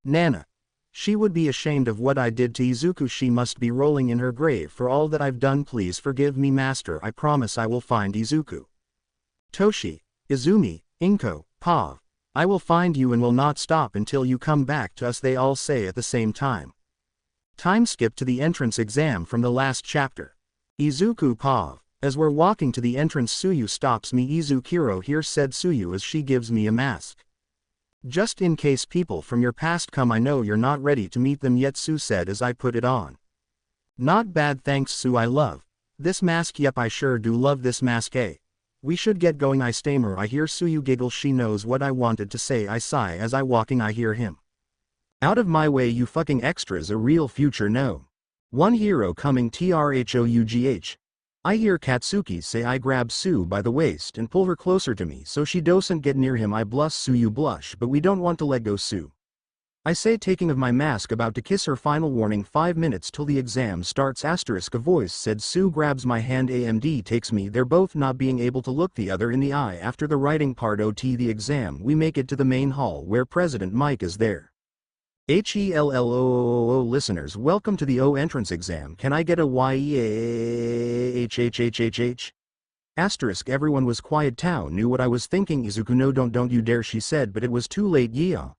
Nana. She would be ashamed of what I did to Izuku. She must be rolling in her grave for all that I've done. Please forgive me, master. I promise I will find Izuku. Toshi, Izumi, Inko, Pav. I will find you and will not stop until you come back to us, they all say at the same time. Time skip to the entrance exam from the last chapter. Izuku, Pav. As we're walking to the entrance, Tsuyu stops me. Izukiro here, said Tsuyu as she gives me a mask. Just in case people from your past come, I know you're not ready to meet them yet, Tsu said as I put it on. Not bad, thanks, Tsu. I love this mask. Yep, I sure do love this mask. We should get going, I stammer. I hear Tsuyu giggle. She knows what I wanted to say. I sigh as I walking. I hear him. Out of my way, you fucking extras. A real future, no. One hero coming. TRHOUGH. I hear Katsuki say. I grab Tsu by the waist and pull her closer to me so she doesn't get near him. I blush. Tsuyu blush, but we don't want to let go, Tsu. I say, taking of my mask, about to kiss her. Final warning, 5 minutes till the exam starts. Asterisk, a voice said. Tsu grabs my hand. AMD takes me. They're both not being able to look the other in the eye after the writing part. OT the exam. We make it to the main hall where President Mike is there. HELLOOO listeners, welcome to the O entrance exam. Can I get a YEAHHHHH? Asterisk, everyone was quiet. Tao knew what I was thinking. Izuku, no, don't you dare, she said, but it was too late. Yeah.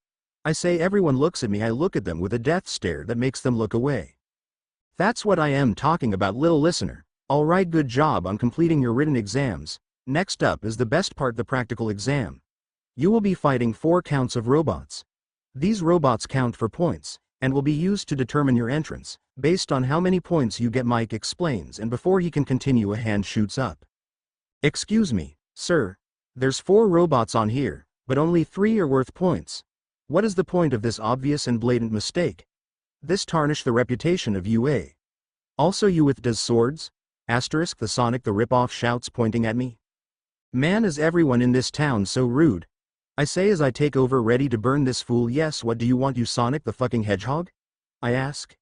I say. Everyone looks at me. I look at them with a death stare that makes them look away. That's what I am talking about, little listener. Alright, good job on completing your written exams. Next up is the best part, the practical exam. You will be fighting 4 counts of robots. These robots count for points, and will be used to determine your entrance, based on how many points you get, Mike explains, and before he can continue a hand shoots up. Excuse me, sir. There's 4 robots on here, but only 3 are worth points. What is the point of this obvious and blatant mistake? This tarnish the reputation of UA. Also, you with does swords? Asterisk, the Sonic the Ripoff shouts, pointing at me. Man, is everyone in this town so rude? I say as I take over, ready to burn this fool. Yes, what do you want, you Sonic the fucking Hedgehog? I ask.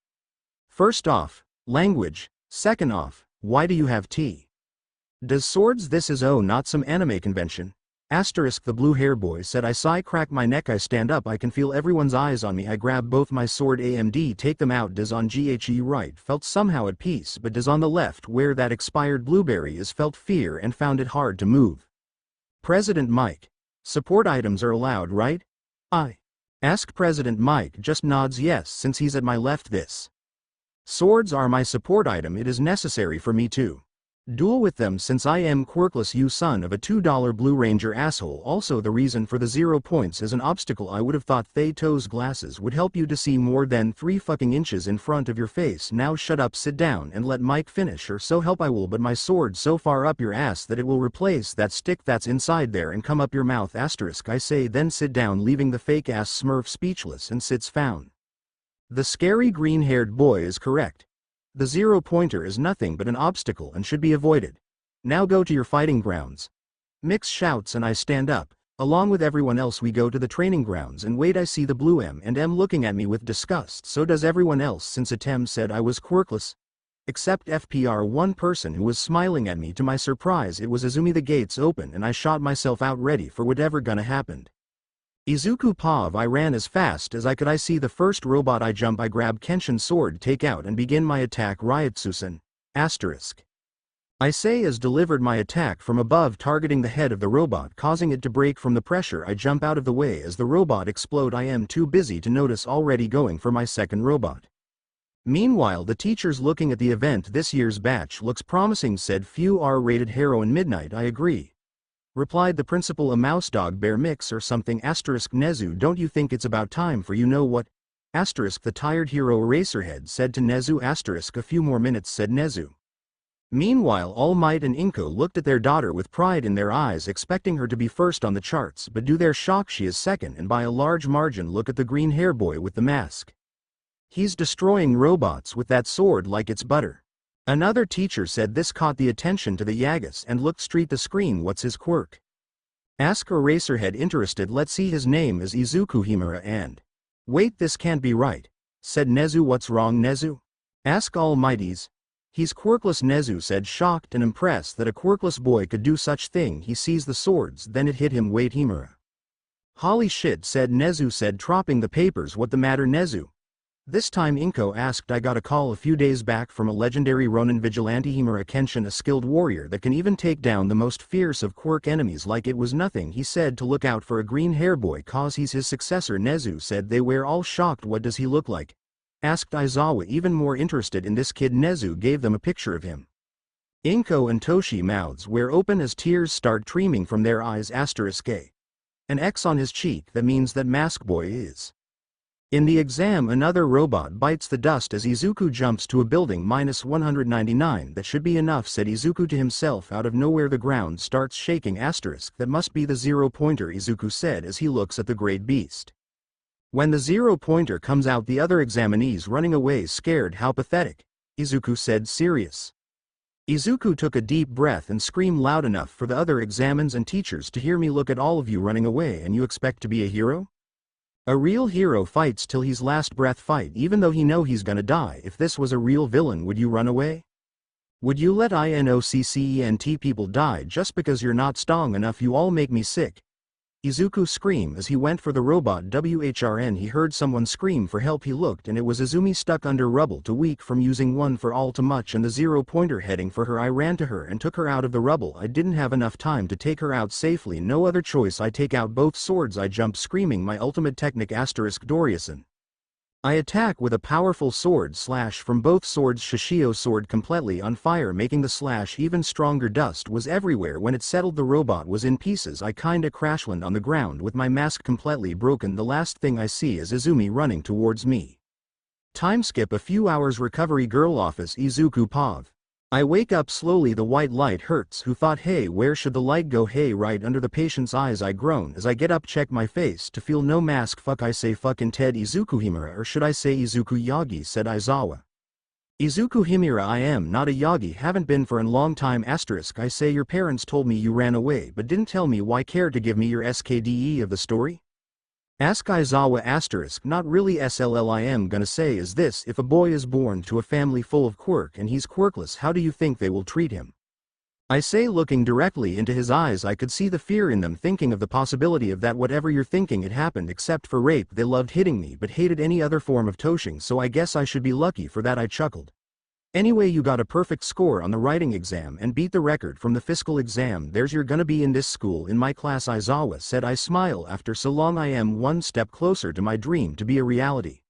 First off, language. Second off, why do you have tea? Does swords? This is not some anime convention. Asterisk, the blue hair boy said. I sigh, crack my neck. I stand up. I can feel everyone's eyes on me. I grab both my sword. AMD take them out. Does on GHE right felt somehow at peace, but does on the left where that expired blueberry is felt fear and found it hard to move. President Mike. Support items are allowed, right? I ask. President Mike just nods yes, since he's at my left. This swords are my support item. It is necessary for me to duel with them since I am Quirkless, you son of a $2 Blue Ranger asshole. Also, the reason for the 0 points is an obstacle. I would have thought Theto's glasses would help you to see more than 3 fucking inches in front of your face. Now shut up, sit down, and let Mike finish, or so help I will. But my sword so far up your ass that it will replace that stick that's inside there and come up your mouth. Asterisk, I say, then sit down, leaving the fake ass Smurf speechless, and sits down. The scary green-haired boy is correct. The 0-pointer is nothing but an obstacle and should be avoided. Now go to your fighting grounds. Mix shouts and I stand up. Along with everyone else we go to the training grounds and wait. I see the blue M&M looking at me with disgust. So does everyone else, since Atem said I was quirkless. Except FPR, one person who was smiling at me. To my surprise, it was Izumi. The gates open and I shot myself out, ready for whatever gonna happen. Izuku, Pav. I ran as fast as I could. I see the first robot. I jump. I grab Kenshin's sword, take out and begin my attack. Ryutsusen. Asterisk. I say as delivered my attack from above, targeting the head of the robot, causing it to break from the pressure. I jump out of the way as the robot explode. I am too busy to notice, already going for my second robot. Meanwhile, the teachers looking at the event. This year's batch looks promising, said few R-rated heroine. Midnight. I agree. Replied the principal, a mouse dog bear mix or something. Asterisk, Nezu, don't you think it's about time for you know what? Asterisk, the tired hero Eraserhead said to Nezu. Asterisk, a few more minutes, said Nezu. Meanwhile, All Might and Inko looked at their daughter with pride in their eyes, expecting her to be first on the charts, but to their shock she is second, and by a large margin. Look at the green hair boy with the mask. He's destroying robots with that sword like it's butter. Another teacher said this caught the attention to the Yagas and looked straight the screen. What's his quirk? Ask Eraserhead interested. Let's see, his name is Izuku Himura and... Wait, this can't be right, said Nezu. What's wrong, Nezu? Ask Almighties. He's Quirkless, Nezu said, shocked and impressed that a Quirkless boy could do such thing. He sees the swords, then it hit him. Wait, Himura. Holy shit, said Nezu, said, dropping the papers. What the matter, Nezu? This time Inko asked. I got a call a few days back from a legendary Ronin vigilante, Himura Kenshin, a skilled warrior that can even take down the most fierce of quirk enemies like it was nothing. He said to look out for a green hair boy cause he's his successor. Nezu said. They were all shocked. What does he look like? Asked Aizawa, even more interested in this kid. Nezu gave them a picture of him. Inko and Toshi mouths were open as tears start streaming from their eyes. *A. An X on his cheek, that means that Mask Boy is in the exam. Another robot bites the dust as Izuku jumps to a building. -199. That should be enough, said Izuku to himself. Out of nowhere the ground starts shaking. That must be the 0-pointer, Izuku said as he looks at the great beast. When the 0-pointer comes out, the other examinees running away scared. How pathetic, Izuku said, serious. Izuku took a deep breath and screamed loud enough for the other examines and teachers to hear me. Look at all of you running away, and you expect to be a hero? A real hero fights till his last breath. Fight even though he know he's gonna die. If this was a real villain, would you run away? Would you let innocent people die just because you're not strong enough? You all make me sick, Izuku screamed as he went for the robot. He heard someone scream for help. He looked and it was Izumi, stuck under rubble, too weak from using one for all too much, and the 0-pointer heading for her. I ran to her and took her out of the rubble. I didn't have enough time to take her out safely. No other choice. I take out both swords. I jump screaming my ultimate technique *Doriasan. I attack with a powerful sword slash from both swords. Shishio sword completely on fire, making the slash even stronger. Dust was everywhere. When it settled, the robot was in pieces. I kinda crashland on the ground with my mask completely broken. The last thing I see is Izumi running towards me. Time skip a few hours. Recovery girl office. Izuku Pav. I wake up slowly. The white light hurts. Who thought? Hey, where should the light go? Hey, right under the patient's eyes. I groan as I get up, check my face to feel no mask. Fuck, I say fucking Ted Izuku Himura, or should I say Izuku Yagi, said Aizawa. Izuku Himura, I am not a Yagi, haven't been for a long time. I say your parents told me you ran away but didn't tell me why. Care to give me your SKDE of the story? Ask Aizawa *, not really SLL. I am gonna say is this: if a boy is born to a family full of quirk and he's quirkless, how do you think they will treat him? I say, looking directly into his eyes. I could see the fear in them, thinking of the possibility of that. Whatever you're thinking, it happened except for rape. They loved hitting me but hated any other form of touching, so I guess I should be lucky for that. I chuckled. Anyway, you got a perfect score on the writing exam and beat the record from the physical exam. There's you're gonna be in this school in my class, Aizawa said. I smile. After so long I am one step closer to my dream to be a reality.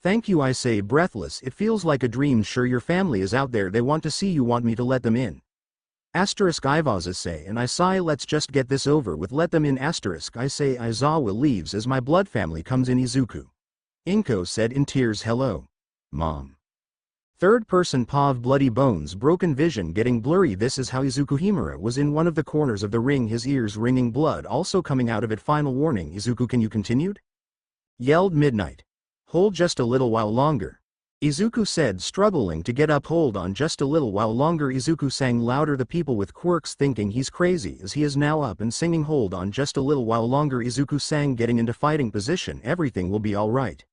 Thank you, I say, breathless. It feels like a dream. Sure, your family is out there. They want to see you. Want me to let them in? Ivaza say, and I sigh. Let's just get this over with. Let them in. I say. Aizawa leaves as my blood family comes in. Izuku. Inko said in tears, hello, Mom. Third person Pav. Bloody bones, broken vision getting blurry. This is how Izuku Himura was in one of the corners of the ring, his ears ringing, blood also coming out of it. Final warning, Izuku, can you continued? Yelled Midnight. Hold just a little while longer, Izuku said, struggling to get up. Hold on just a little while longer, Izuku sang louder. The people with quirks thinking he's crazy as he is now up and singing hold on just a little while longer. Izuku sang, getting into fighting position. Everything will be alright.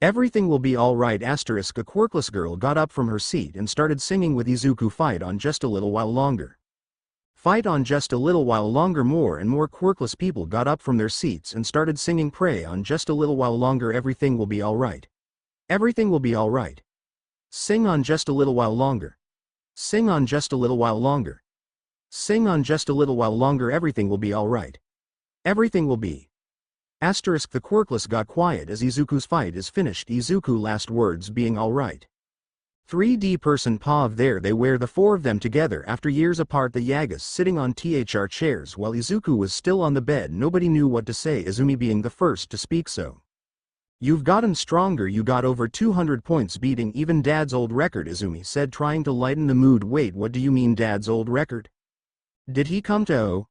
Everything will be alright. A quirkless girl got up from her seat and started singing with Izuku. Fight on just a little while longer. Fight on just a little while longer. More and more quirkless people got up from their seats and started singing pray on just a little while longer. Everything will be alright. Everything will be alright. Sing on just a little while longer. Sing on just a little while longer. Sing on just a little while longer. Everything will be alright. Everything will be. The quirkless got quiet as Izuku's fight is finished. Izuku last words being alright. 3D person Pav. There they were, the four of them together after years apart. The Yagas sitting on THR chairs while Izuku was still on the bed. Nobody knew what to say, Izumi being the first to speak. So, you've gotten stronger. You got over 200 points, beating even Dad's old record, Izumi said, trying to lighten the mood. Wait, what do you mean Dad's old record? Did he come to O?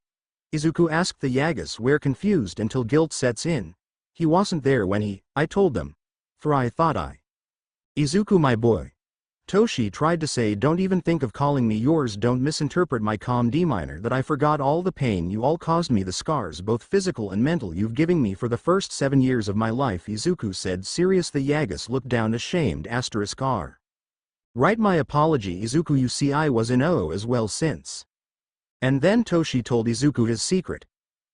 Izuku asked. The Yagas were confused until guilt sets in. He wasn't there when I told them. For I thought Izuku, my boy. Toshi tried to say, don't even think of calling me yours, don't misinterpret my calm demeanor, that I forgot all the pain you all caused me, the scars both physical and mental you've given me for the first 7 years of my life, Izuku said, serious. The Yagas looked down ashamed. R. Write my apology, Izuku, you see I was in OO as well since. And then Toshi told Izuku his secret.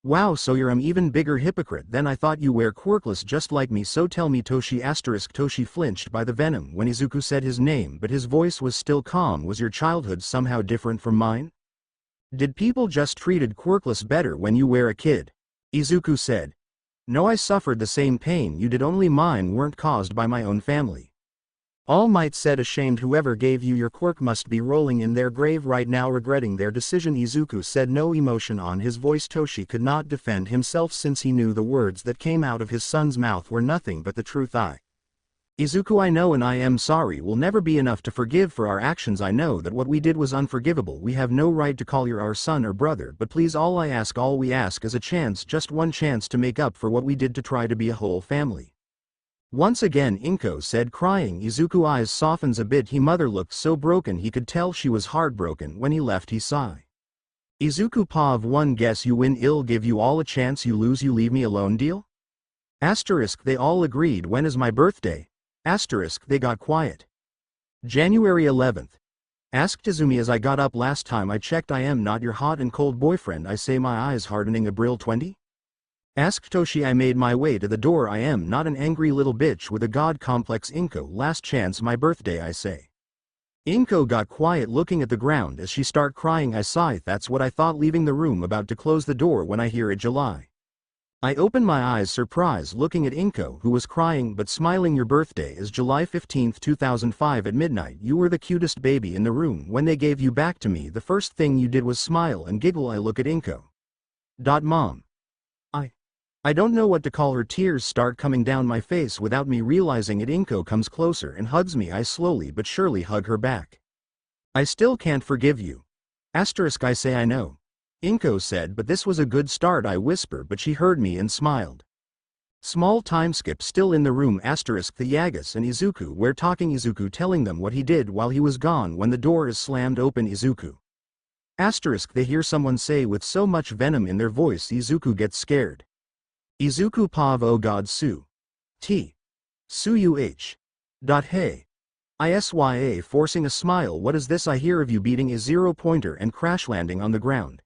Wow, so you're an even bigger hypocrite than I thought. You wear Quirkless just like me, so tell me, Toshi. Toshi flinched by the venom when Izuku said his name, but his voice was still calm. Was your childhood somehow different from mine? Did people just treated Quirkless better when you were a kid? Izuku said. No, I suffered the same pain you did, only mine weren't caused by my own family. All Might said, ashamed. Whoever gave you your quirk must be rolling in their grave right now, regretting their decision, Izuku said, no emotion on his voice. Toshi could not defend himself since he knew the words that came out of his son's mouth were nothing but the truth. Izuku, I know and I am sorry will never be enough to forgive for our actions. I know that what we did was unforgivable. We have no right to call you our son or brother, but please, all we ask is a chance, just one chance to make up for what we did, to try to be a whole family. Once again, Inko said, crying. Izuku's eyes softens a bit. His mother looked so broken he could tell she was heartbroken. When he left, he sighed. Izuku, Pav, one guess you win, I'll give you all a chance, you lose you leave me alone, deal? They all agreed. When is my birthday? They got quiet. January 11th. Asked Izumi, as I got up last time I checked, I am not your hot and cold boyfriend, I say, my eyes hardening. April 20? Asked Toshi, I made my way to the door, I am not an angry little bitch with a god complex. Inko, last chance, my birthday, I say. Inko got quiet, looking at the ground as she start crying. I sigh, that's what I thought, leaving the room, about to close the door when I hear it, July. I open my eyes, surprised, looking at Inko, who was crying but smiling. Your birthday is July 15, 2005 at midnight. You were the cutest baby in the room. When they gave you back to me, the first thing you did was smile and giggle. I look at Inko. Mom. I don't know what to call her. Tears start coming down my face without me realizing it. Inko comes closer and hugs me. I slowly but surely hug her back. I still can't forgive you. I say, I know. Inko said, but this was a good start, I whisper, but she heard me and smiled. Small time skip, still in the room. The Yagas and Izuku were talking. Izuku telling them what he did while he was gone. When the door is slammed open, Izuku. They hear someone say with so much venom in their voice. Izuku gets scared. Izuku, Pav, oh god, Tsuyu H. Hey. Isya, forcing a smile. What is this I hear of you beating a 0-pointer and crash landing on the ground?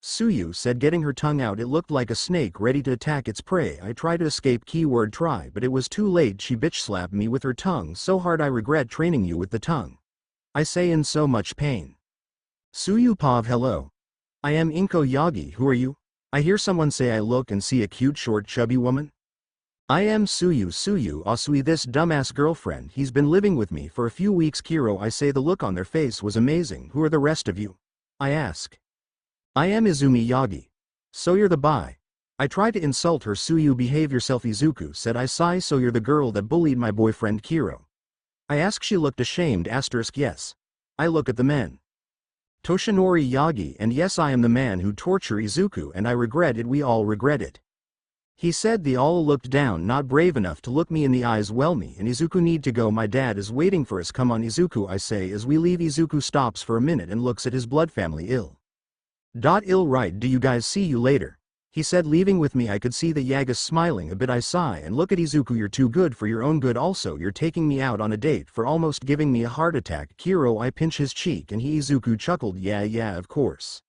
Tsuyu said, getting her tongue out. It looked like a snake ready to attack its prey. I tried to escape, keyword try, but it was too late. She bitch slapped me with her tongue so hard. I regret training you with the tongue. I say, in so much pain. Tsuyu, Pav, hello. I am Inko Yagi, who are you? I hear someone say. I look and see a cute short chubby woman. I am Tsuyu, Asui, this dumbass girlfriend. He's been living with me for a few weeks. Kiro, I say. The look on their face was amazing. Who are the rest of you? I ask. I am Izumi Yagi. So you're the bi. I try to insult her. Tsuyu, behave yourself, Izuku said. I sigh. So you're the girl that bullied my boyfriend Kiro? I ask. She looked ashamed. Yes. I look at the men. Toshinori Yagi, and yes, I am the man who tortured Izuku, and I regret it. We all regret it. He said. They all looked down, not brave enough to look me in the eyes. Well, me and Izuku need to go. My dad is waiting for us. Come on, Izuku, I say as we leave. Izuku stops for a minute and looks at his blood family. Ill, right, do you guys see you later? He said, leaving with me. I could see the Yagas smiling a bit. I sigh and look at Izuku. You're too good for your own good. Also, you're taking me out on a date for almost giving me a heart attack. Kiro, I pinch his cheek and Izuku chuckled. Yeah, of course.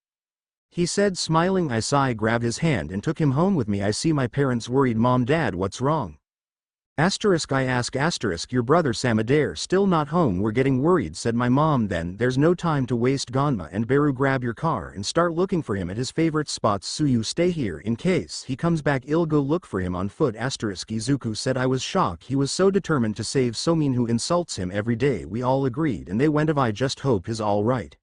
He said, smiling. I sigh, grabbed his hand and took him home with me. I see my parents worried. Mom, Dad, what's wrong? I ask. Your brother Samadare still not home? We're getting worried, said my mom. Then there's no time to waste. Ganma and Beru, grab your car and start looking for him at his favorite spots. Tsuyu, stay here in case he comes back. I'll go look for him on foot. Izuku said. I was shocked. He was so determined to save Somin, who insults him every day. We all agreed and they went of. I just hope he's all right.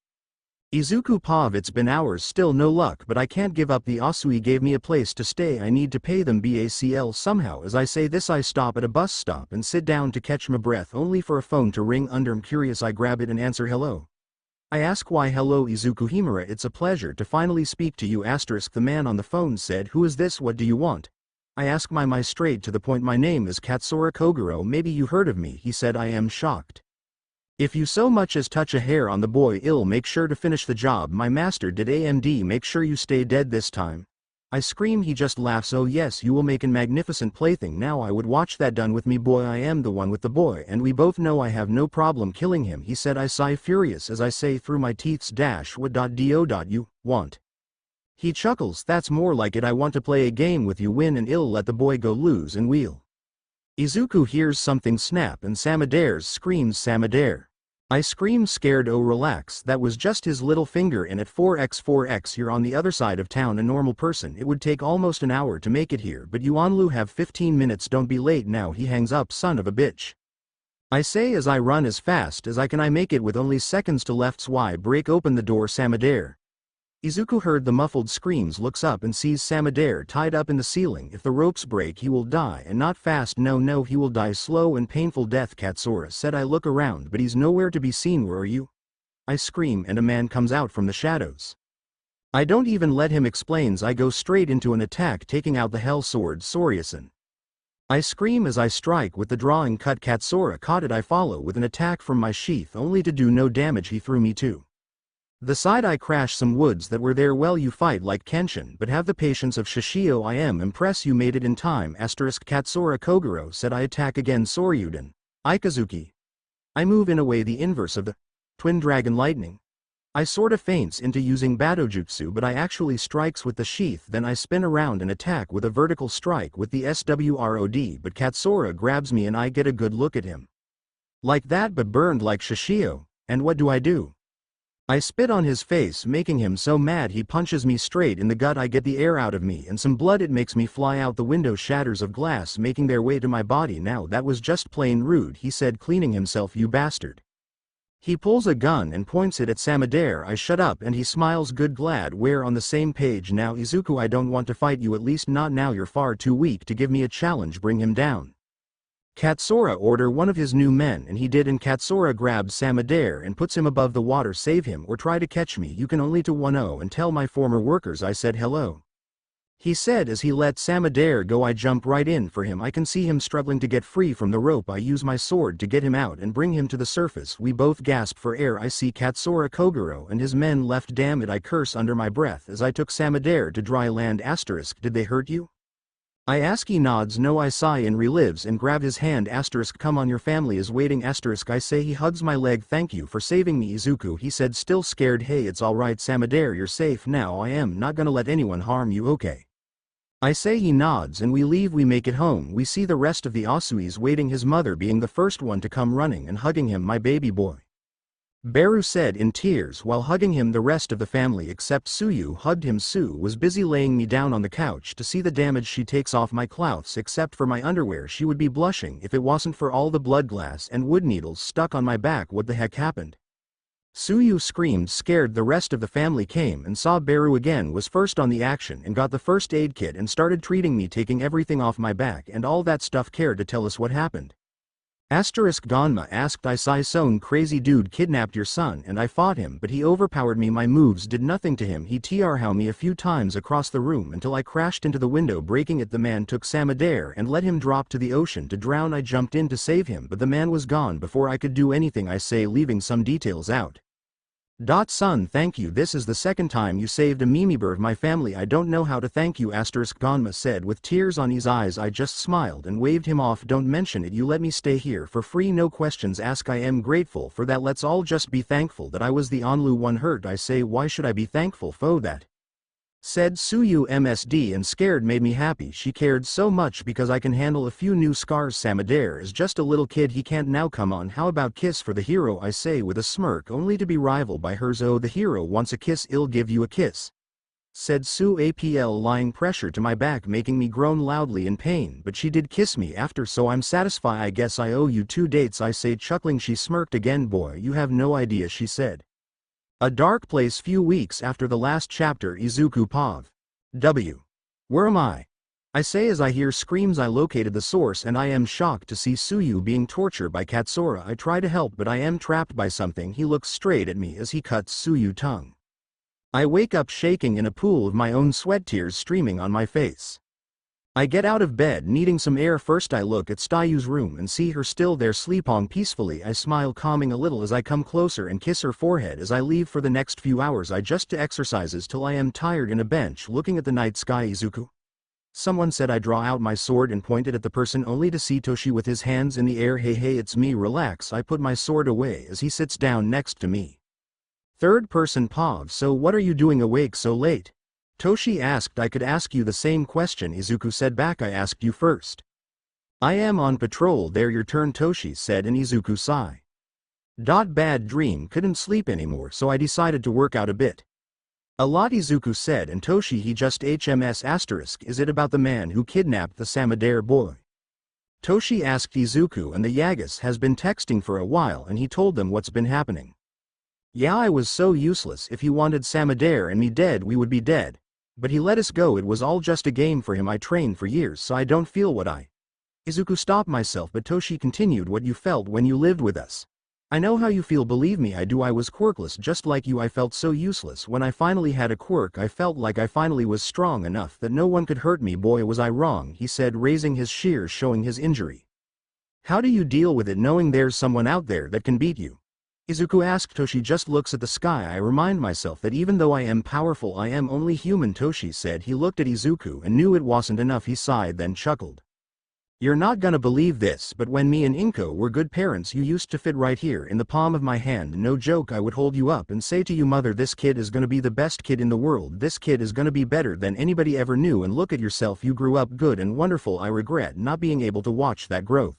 Izuku, Pav, it's been hours, still no luck, but I can't give up. The Asui gave me a place to stay. I need to pay them BACL somehow. As I say this, I stop at a bus stop and sit down to catch my breath, only for a phone to ring. I'm curious. I grab it and answer. Hello. I ask, why hello Izuku. Himura, it's a pleasure to finally speak to you. The man on the phone said, who is this? What do you want? I ask my straight to the point. My name is Katsura Kogoro. Maybe you heard of me, he said. I am shocked. If you so much as touch a hair on the boy, I'll make sure to finish the job my master did. AMD, make sure you stay dead this time. I scream. He just laughs. Oh yes, you will make a magnificent plaything. Now I would watch that. Done with me boy, I am the one with the boy and we both know I have no problem killing him, he said. I sigh furious as I say through my teeths dash what do you want? He chuckles. That's more like it. I want to play a game with you. Win and I'll let the boy go lose and we'll. Izuku hears something snap and Samadare screams. Samadare. I scream scared. Oh relax, that was just his little finger and at 4x you're on the other side of town. A normal person it would take almost an hour to make it here, but you Onlu have 15 minutes. Don't be late now. He hangs up. Son of a bitch, I say as I run as fast as I can. I make it with only seconds to left. Why break open the door? Samadare. Izuku heard the muffled screams, looks up and sees Samadare tied up in the ceiling. If the ropes break he will die, and not fast. No, he will die slow and painful death. Katsura said. I look around but he's nowhere to be seen. Where are you? I scream and a man comes out from the shadows. I don't even let him explains. I go straight into an attack, taking out the hell sword. Swordsman. I scream as I strike with the drawing cut. Katsura caught it. I follow with an attack from my sheath only to do no damage. He threw me to the side. I crash some woods that were there. Well, you fight like Kenshin but have the patience of Shishio. I am impressed you made it in time. Katsura Kogoro said. I attack again. Soryuden. Ikazuki. I move in a way the inverse of the twin dragon lightning. I sorta feints into using Batojutsu but I actually strikes with the sheath. Then I spin around and attack with a vertical strike with the SWROD, but Katsura grabs me and I get a good look at him. Like that but burned like Shishio. And what do? I spit on his face, making him so mad he punches me straight in the gut. I get the air out of me and some blood. It makes me fly out the window. Shatters of glass making their way to my body. Now that was just plain rude, he said, cleaning himself. You bastard. He pulls a gun and points it at Samadare. I shut up and he smiles. Good, glad we're on the same page now. Izuku, I don't want to fight you, at least not now. You're far too weak to give me a challenge. Bring him down. Katsura order one of his new men, and he did, and Katsura grabs Samadare and puts him above the water. Save him or try to catch me. You can only to 1-0 and tell my former workers I said hello. He said as he let Samadare go. I jump right in for him. I can see him struggling to get free from the rope. I use my sword to get him out and bring him to the surface. We both gasp for air. I see Katsura Kogoro and his men left. Damn it, I curse under my breath as I took Samadare to dry land. Did they hurt you? I ask. He nods. No. I sigh and relives and grab his hand. Come on, your family is waiting. I say. He hugs my leg. Thank you for saving me, Izuku, he said, still scared. Hey, it's alright Samadare, you're safe now. I am not gonna let anyone harm you, okay? I say. He nods and we leave. We make it home. We see the rest of the Asuis waiting, his mother being the first one to come running and hugging him. My baby boy, Beru said in tears while hugging him. The rest of the family except Tsuyu hugged him. Sue was busy laying me down on the couch to see the damage she takes off my clothes. Except for my underwear she would be blushing if it wasn't for all the blood, glass and wood needles stuck on my back. What the heck happened? Tsuyu screamed scared. The rest of the family came and saw Beru again, was first on the action and got the first aid kit and started treating me, taking everything off my back and all that stuff. Care to tell us what happened? Ganma asked. I sigh. Son crazy dude kidnapped your son and I fought him but he overpowered me. My moves did nothing to him. He tr'd me a few times across the room until I crashed into the window, breaking it. The man took Samadare and let him drop to the ocean to drown. I jumped in to save him but the man was gone before I could do anything. I say, leaving some details out. Son, thank you. This is the second time you saved a member of my family. I don't know how to thank you. Ganma said with tears on his eyes. I just smiled and waved him off. Don't mention it. You let me stay here for free, no questions asked. I am grateful for that. Let's all just be thankful that I was the only one hurt. I say, why should I be thankful for that? Said Tsuyu. MSD and scared made me happy. She cared so much because I can handle a few new scars. Samadare is just a little kid, he can't now. Come on, how about kiss for the hero? I say with a smirk, only to be rivaled by hers. Oh, the hero wants a kiss, I'll give you a kiss. Said Sue. APL lying pressure to my back making me groan loudly in pain, but she did kiss me after, so I'm satisfied. I guess I owe you 2 dates, I say chuckling. She smirked again. Boy, you have no idea, she said. A dark place. Few weeks after the last chapter. Izuku Pav. W. Where am I? I say as I hear screams. I located the source and I am shocked to see Tsuyu being tortured by Katsura. I try to help but I am trapped by something. He looks straight at me as he cuts Tsuyu's tongue. I wake up shaking in a pool of my own sweat, tears streaming on my face. I get out of bed needing some air. First I look at Tsuyu's room and see her still there sleeping peacefully. I smile, calming a little as I come closer and kiss her forehead. As I leave for the next few hours I just do exercises till I am tired in a bench looking at the night sky. Izuku. Someone said. I draw out my sword and pointed at the person only to see Toshi with his hands in the air. Hey, it's me. Relax. I put my sword away as he sits down next to me. Third person Pav. So what are you doing awake so late? Toshi asked. I could ask you the same question, Izuku said back. I asked you first. I am on patrol there. Your turn, Toshi said, and Izuku sighed. Bad dream, couldn't sleep anymore, so I decided to work out a bit. A lot, Izuku said, and Toshi he just HMS*. Is it about the man who kidnapped the Samadare boy? Toshi asked Izuku, and the Yagas has been texting for a while and he told them what's been happening. Yeah, I was so useless. If he wanted Samadare and me dead we would be dead. But he let us go. It was all just a game for him. I trained for years so I don't feel what I... Izuku stopped myself, but Toshi continued. What you felt when you lived with us. I know how you feel, believe me I do. I was quirkless just like you. I felt so useless. When I finally had a quirk I felt like I finally was strong enough that no one could hurt me. Boy, was I wrong, he said, raising his shears showing his injury. How do you deal with it knowing there's someone out there that can beat you? Izuku asked. Toshi just looks at the sky. I remind myself that even though I am powerful I am only human, Toshi said. He looked at Izuku and knew it wasn't enough. He sighed then chuckled. You're not gonna believe this, but when me and Inko were good parents you used to fit right here in the palm of my hand. No joke, I would hold you up and say to you, mother, this kid is gonna be the best kid in the world. This kid is gonna be better than anybody ever knew, and look at yourself, you grew up good and wonderful. I regret not being able to watch that growth.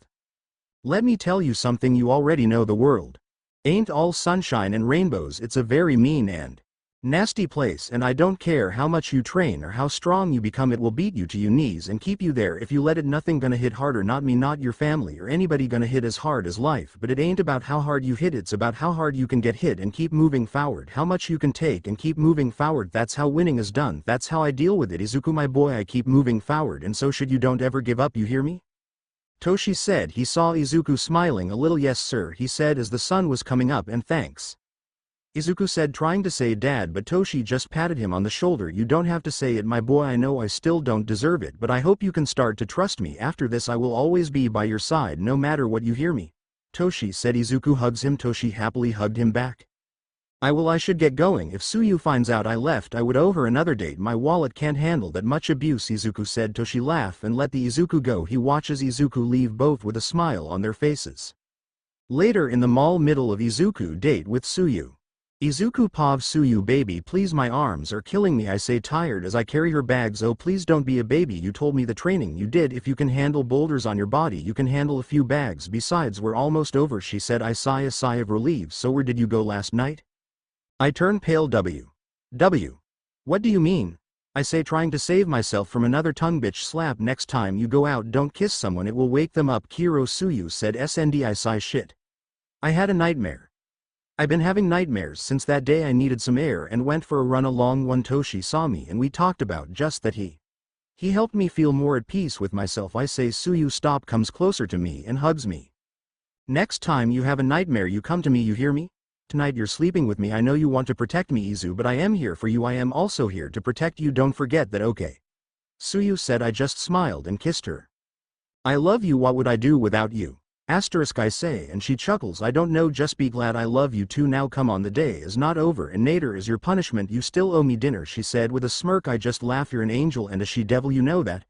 Let me tell you something, you already know the world ain't all sunshine and rainbows. It's a very mean and nasty place, and I don't care how much you train or how strong you become, it will beat you to your knees and keep you there if you let it. Nothing gonna hit harder, not me, not your family or anybody gonna hit as hard as life. But it ain't about how hard you hit, it's about how hard you can get hit and keep moving forward, how much you can take and keep moving forward. That's how winning is done. That's how I deal with it, Izuku my boy. I keep moving forward, and so should you. Don't ever give up, you hear me? Toshi said. He saw Izuku smiling a little. Yes sir, he said as the sun was coming up, and thanks, Izuku said, trying to say dad, but Toshi just patted him on the shoulder. You don't have to say it my boy, I know I still don't deserve it, but I hope you can start to trust me. After this I will always be by your side no matter what, you hear me? Toshi said. Izuku hugs him. Toshi happily hugged him back. I should get going. If Tsuyu finds out I left I would owe her another date. My wallet can't handle that much abuse, Izuku said. Toshi laughed and let the Izuku go. He watches Izuku leave, both with a smile on their faces. Later in the mall, middle of Izuku date with Tsuyu. Izuku Pav. Tsuyu, baby please, my arms are killing me, I say, tired as I carry her bags. Oh please don't be a baby, you told me the training you did if you can handle boulders on your body you can handle a few bags. Besides we're almost over, she said. I sigh a sigh of relief. So where did you go last night? I turn pale. What do you mean? I say, trying to save myself from another tongue bitch slap. Next time you go out don't kiss someone, it will wake them up. Kiro. Tsuyu said. SND. I sigh. Shit. I had a nightmare. I've been having nightmares since that day. I needed some air and went for a run. A long one. Toshi saw me and we talked about just that. He helped me feel more at peace with myself. I say. Tsuyu stop, comes closer to me and hugs me. Next time you have a nightmare you come to me, you hear me? Tonight you're sleeping with me. I know you want to protect me, Izu, but I am here for you. I am also here to protect you. Don't forget that, okay? Tsuyu said. I just smiled and kissed her. I love you. What would I do without you? Asterisk, I say, and she chuckles. I don't know, just be glad. I love you too. Now come on, the day is not over and Nader is your punishment. You still owe me dinner, she said with a smirk. I just laugh. You're an angel and a she-devil, you know that?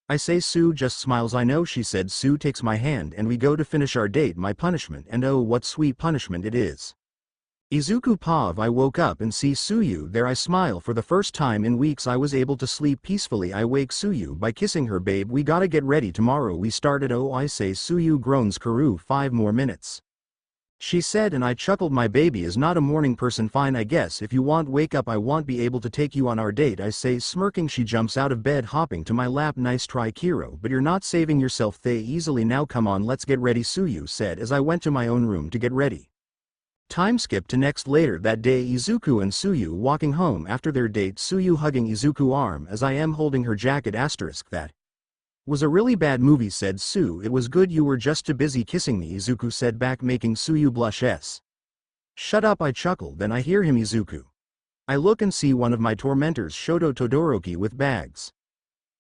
I say. Sue just smiles. I know, she said. Sue takes my hand and we go to finish our date. My punishment, and oh what sweet punishment it is. Izuku Pav. I woke up and see Tsuyu there. I smile. For the first time in weeks I was able to sleep peacefully. I wake Tsuyu by kissing her. Babe, we gotta get ready, tomorrow we started. Oh, I say. Tsuyu groans. Karu, 5 more minutes, she said, and I chuckled. My baby is not a morning person. Fine, I guess if you want, wake up. I won't be able to take you on our date, I say, smirking. She jumps out of bed, hopping to my lap. Nice try, Kiro, but you're not saving yourself that easily. Now come on, let's get ready, Tsuyu said as I went to my own room to get ready. Time skip to next. Later that day, Izuku and Tsuyu walking home after their date. Tsuyu hugging Izuku arm as I am holding her jacket. Asterisk, that was a really bad movie, said Tsu. It was good, you were just too busy kissing me, Izuku said back, making Tsuyu blush. Shut up, I chuckled. Then I hear him. Izuku. I look and see one of my tormentors, Shoto Todoroki, with bags.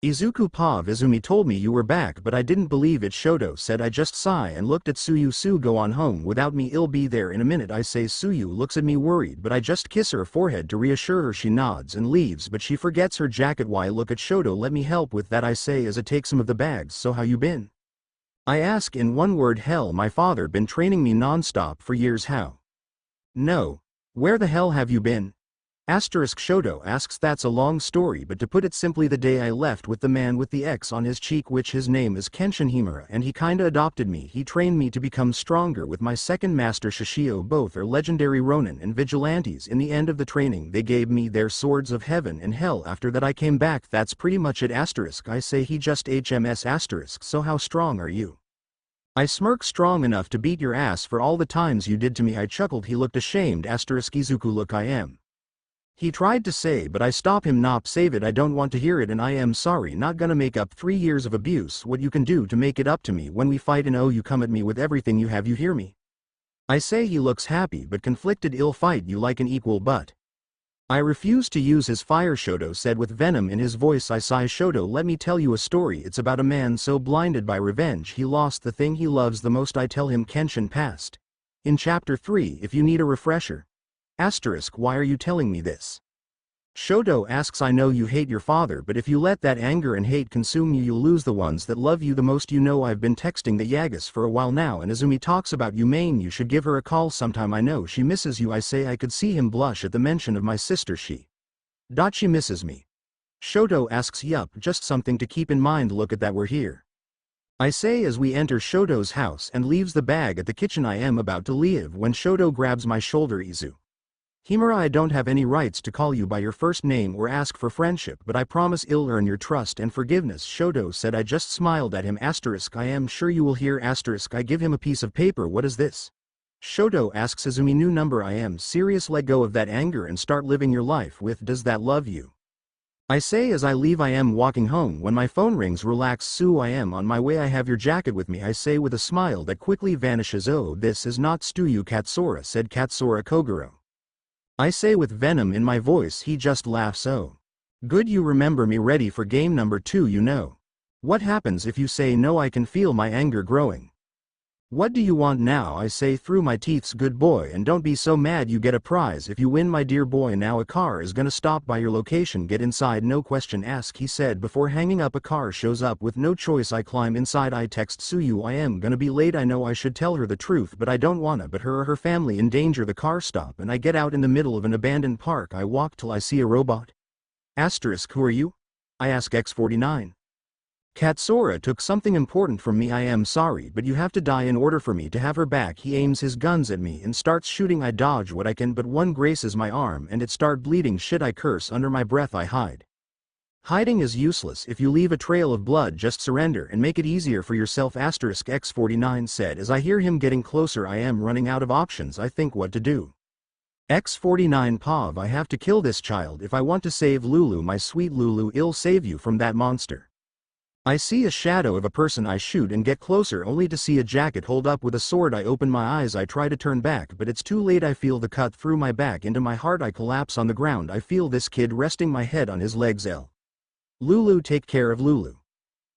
Izuku Pav Izumi told me you were back but I didn't believe it. Shoto said. I just sigh and looked at Tsuyu. Su go on home without me, I'll be there in a minute, I say. Tsuyu looks at me worried but I just kiss her forehead to reassure her. She nods and leaves but she forgets her jacket. Why look at Shoto, let me help with that, I say as I take some of the bags. So how you been? I ask in one word. Hell, my father been training me non-stop for years. How? No. Where the hell have you been? Shoto asks. That's a long story but to put it simply, the day I left with the man with the X on his cheek, which his name is Kenshin Himura, and he kinda adopted me. He trained me to become stronger with my second master Shishio. Both are legendary ronin and vigilantes. In the end of the training they gave me their swords of heaven and hell. After that I came back. That's pretty much it. I say. He just HMS. So how strong are you? I smirk. Strong enough to beat your ass for all the times you did to me. I chuckled. He looked ashamed. Izuku look, I am. He tried to say but I stop him. Nop, save it, I don't want to hear it and I am sorry. Not gonna make up 3 years of abuse. What you can do to make it up to me when we fight, and oh, you come at me with everything you have, you hear me? I say. He looks happy but conflicted. I'll fight you like an equal but I refuse to use his fire, Shoto said with venom in his voice. I sigh. Shoto, let me tell you a story. It's about a man so blinded by revenge he lost the thing he loves the most. I tell him. Kenshin passed in chapter 3 if you need a refresher. Why are you telling me this? Shoto asks. I know you hate your father but if you let that anger and hate consume you, you'll lose the ones that love you the most. You know I've been texting the Yagas for a while now and Izumi talks about you. Main, you should give her a call sometime. I know she misses you. I say. I could see him blush at the mention of my sister. She misses me. Shoto asks. Yup, just something to keep in mind. Look at that, we're here, I say as we enter Shoto's house and leaves the bag at the kitchen. I am about to leave when Shoto grabs my shoulder. Himura, I don't have any rights to call you by your first name or ask for friendship but I promise I'll earn your trust and forgiveness. Shoto said. I just smiled at him. I am sure you will hear. I give him a piece of paper. What is this? Shoto asks. Izumi, new number. I am serious. Let go of that anger and start living your life with does that love you? I say as I leave. I am walking home when my phone rings. Relax, Sue, I am on my way. I have your jacket with me, I say with a smile that quickly vanishes. Oh, this is not Tsuyu Katsura, said Katsura Kogoro. I say with venom in my voice. He just laughs. Oh. Good, you remember me. Ready for game number 2, you know. What happens if you say no? I can feel my anger growing. What do you want now? I say through my teeth. Good boy, and don't be so mad. You get a prize if you win, my dear boy. Now a car is gonna stop by your location. Get inside, no question asked, he said before hanging up. A car shows up. With no choice I climb inside. I text Tsuyu. I am gonna be late. I know I should tell her the truth but I don't wanna put her or her family in danger. The car stop and I get out in the middle of an abandoned park. I walk till I see a robot. Who are you? I ask. X49. Katsura took something important from me. I am sorry but you have to die in order for me to have her back. He aims his guns at me and starts shooting. I dodge what I can but one graces my arm and it start bleeding. Shit, I curse under my breath. I hide. Hiding is useless if you leave a trail of blood. Just surrender and make it easier for yourself. X49 said as I hear him getting closer. I am running out of options. I think what to do. X49 Pav, I have to kill this child if I want to save Lulu, my sweet Lulu. I'll save you from that monster. I see a shadow of a person. I shoot and get closer only to see a jacket hold up with a sword. I open my eyes. I try to turn back but it's too late. I feel the cut through my back into my heart. I collapse on the ground. I feel this kid resting my head on his legs. Lulu, take care of Lulu.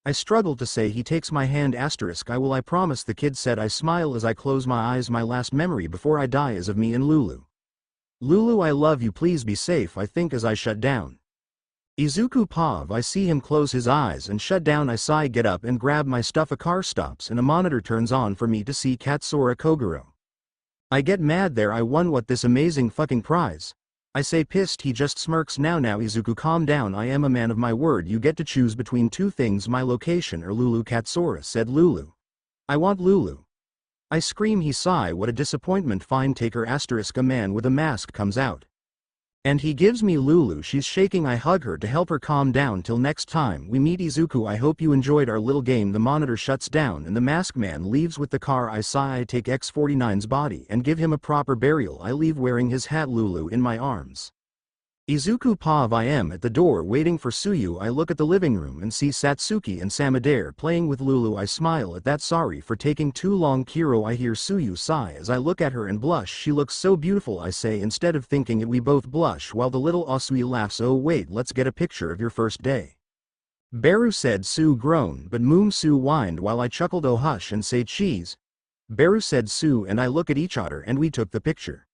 I struggle to say. He takes my hand. I will, I promise, the kid said. I smile as I close my eyes. My last memory before I die is of me and Lulu. Lulu, I love you, please be safe, I think as I shut down. Izuku Pav, I see him close his eyes and shut down. I sigh, get up and grab my stuff. A car stops and a monitor turns on for me to see Katsura Kogoro. I get mad there. I won what, this amazing fucking prize? I say pissed. He just smirks. Now Izuku, calm down. I am a man of my word. You get to choose between 2 things, my location or Lulu. Katsura said. Lulu. I want Lulu. I scream. He sigh. What a disappointment. Fine, take her. A man with a mask comes out. And he gives me Lulu. She's shaking. I hug her to help her calm down. Till next time we meet, Izuku. I hope you enjoyed our little game. The monitor shuts down and the masked man leaves with the car. I sigh. I take X49's body and give him a proper burial. I leave wearing his hat, Lulu in my arms. Izuku Pav, I am at the door waiting for Tsuyu. I look at the living room and see Satsuki and Samadare playing with Lulu. I smile at that. Sorry for taking too long, Kiro. I hear Tsuyu sigh as I look at her and blush. She looks so beautiful, I say. Instead of thinking it, we both blush while the little Osui laughs. Oh wait, let's get a picture of your first day. Beru said. Sue groaned, but Sue whined while I chuckled. Oh hush and say cheese. Beru said. Sue and I look at each other and we took the picture.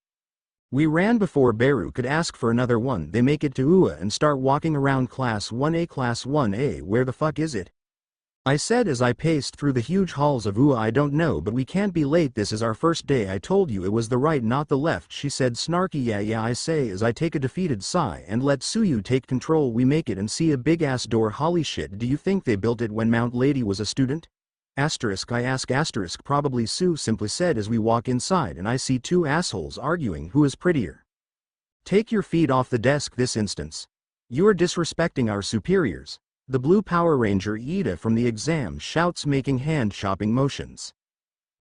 We ran before Beru could ask for another one. They make it to UA and start walking around Class 1A. Class 1A, where the fuck is it? I said as I paced through the huge halls of UA. I don't know, but we can't be late. This is our first day. I told you it was the right not the left, she said snarky. Yeah I say as I take a defeated sigh and let Tsuyu take control. We make it and see a big ass door. Holy shit, do you think they built it when Mount Lady was a student? Asterisk I ask asterisk probably, Sue simply said as we walk inside and I see two assholes arguing who is prettier. Take your feet off the desk this instance. You are disrespecting our superiors. The blue Power Ranger Ida from the exam shouts, making hand-chopping motions.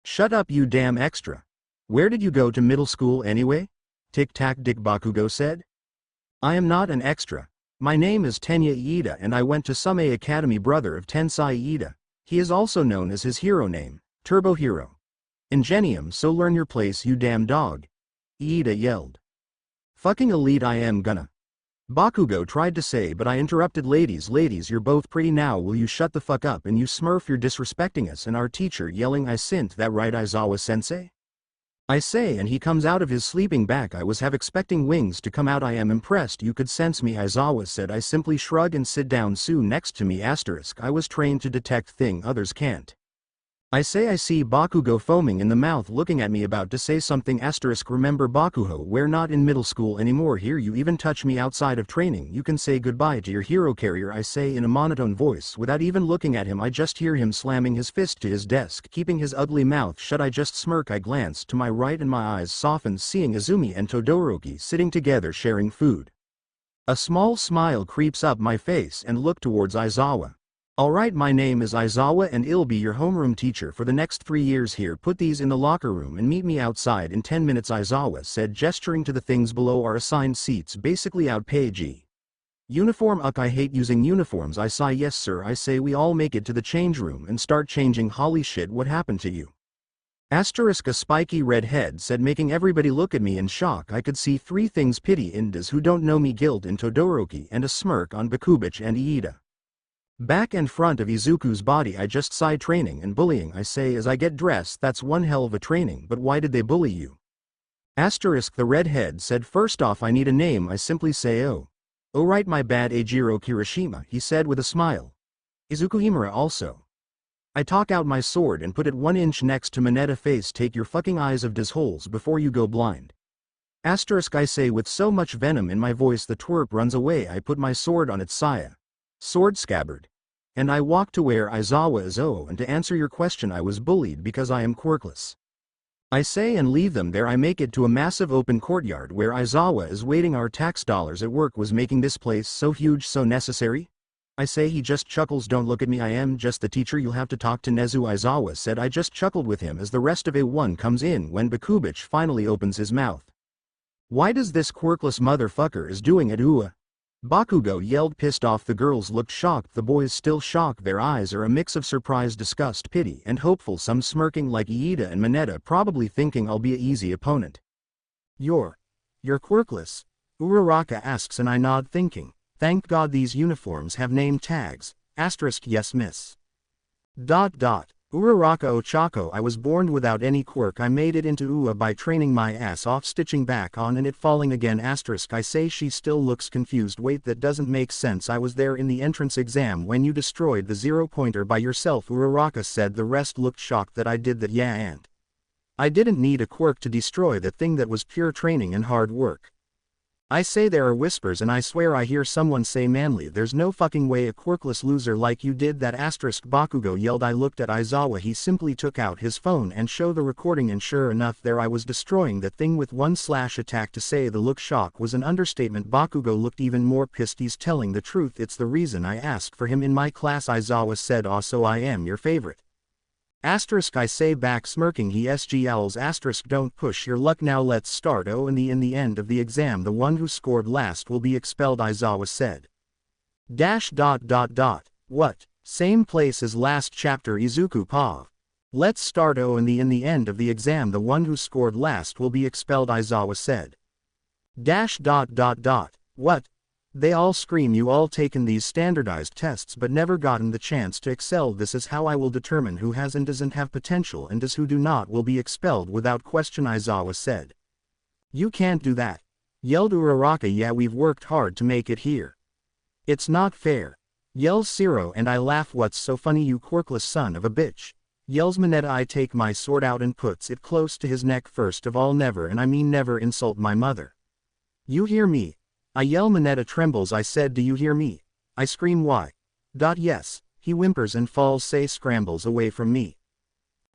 Shut up you damn extra. Where did you go to middle school anyway? Tic-tac Dick, Bakugo said. I am not an extra. My name is Tenya Ida and I went to Sumei Academy. Brother of Tensai Ida. He is also known as his hero name, Turbo Hero. Ingenium, so learn your place you damn dog. Ida yelled. Fucking elite I am gonna. Bakugo tried to say but I interrupted. Ladies, you're both pretty now, will you shut the fuck up and you smurf, you're disrespecting us and our teacher. Yelling I sint that right Aizawa sensei? I say and he comes out of his sleeping bag. I was half expecting wings to come out. I am impressed you could sense me, Aizawa said. I simply shrug and sit down. Sue next to me asterisk I was trained to detect thing others can't. I say I see Bakugo foaming in the mouth looking at me about to say something asterisk remember Bakugo, we're not in middle school anymore here. You even touch me outside of training you can say goodbye to your hero carrier, I say in a monotone voice without even looking at him. I just hear him slamming his fist to his desk, keeping his ugly mouth shut. I just smirk. I glance to my right and my eyes soften seeing Izumi and Todoroki sitting together sharing food. A small smile creeps up my face and look towards Aizawa. Alright, my name is Aizawa and I'll be your homeroom teacher for the next 3 years here. Put these in the locker room and meet me outside in 10 minutes, Aizawa said, gesturing to the things below our assigned seats. Basically out page. Uniform I hate using uniforms. I sigh. Yes sir. I say we all make it to the change room and start changing. Holy shit, what happened to you? Asterisk a spiky red head said, making everybody look at me in shock. I could see three things: pity in Indas who don't know me, guilt in Todoroki, and a smirk on Bakubich and Iida. Back and front of Izuku's body. I just sigh. Training and bullying, I say as I get dressed. That's one hell of a training, but why did they bully you? Asterisk the redhead said, first off I need a name. I simply say oh right, my bad, Eijiro Kirishima, he said with a smile. Izuku Himura also. I talk out my sword and put it 1 inch next to Mineta face. Take your fucking eyes of dis holes before you go blind. Asterisk I say with so much venom in my voice the twerp runs away. I put my sword on its saya. Sword scabbard. And I walk to where Aizawa is. Oh, and to answer your question, I was bullied because I am quirkless. I say and leave them there. I make it to a massive open courtyard where Aizawa is waiting. Our tax dollars at work was making this place so huge, so necessary. I say. He just chuckles. Don't look at me, I am just the teacher, you'll have to talk to Nezu, Aizawa said. I just chuckled with him as the rest of A1 comes in when Bakubich finally opens his mouth. Why does this quirkless motherfucker is doing at UA? Bakugo yelled, pissed off. The girls looked shocked, the boys still shocked. Their eyes are a mix of surprise, disgust, pity, and hopeful, some smirking like Iida and Mineta, probably thinking I'll be an easy opponent. You're quirkless? Uraraka asks and I nod thinking, thank God these uniforms have name tags, asterisk yes miss. Uraraka Ochako. I was born without any quirk. I made it into UA by training my ass off, stitching back on and it falling again, asterisk I say. She still looks confused. Wait, that doesn't make sense. I was there in the entrance exam when you destroyed the 0-pointer by yourself, Uraraka said. The rest looked shocked that I did that. Yeah, and I didn't need a quirk to destroy the thing. That was pure training and hard work. I say. There are whispers and I swear I hear someone say manly. There's no fucking way a quirkless loser like you did that, asterisk Bakugo yelled. I looked at Aizawa. He simply took out his phone and showed the recording, and sure enough there I was destroying the thing with 1/attack. To say the look shock was an understatement. Bakugo looked even more pissed. He's telling the truth. It's the reason I asked for him in my class, Aizawa said. Also I am your favorite. Asterisk I say back smirking. He SGLs, asterisk don't push your luck now, let's start. Oh, in the end of the exam the one who scored last will be expelled, Aizawa said. What? Same place as last chapter, Izuku Pav. Let's start. Oh, in the end of the exam the one who scored last will be expelled, Aizawa said. What? They all scream you all taken these standardized tests but never gotten the chance to excel. This is how I will determine who has and doesn't have potential and who do not will be expelled without question, Aizawa said. You can't do that, yelled Uraraka. Yeah, we've worked hard to make it here. It's not fair, yells Zero, and I laugh. What's so funny, you quirkless son of a bitch, yells Mineta. I take my sword out and puts it close to his neck. First of all, never, and I mean never, insult my mother. You hear me? I yell. Mineta trembles. I said, do you hear me? I scream. Why? Yes, he whimpers and falls. Say scrambles away from me.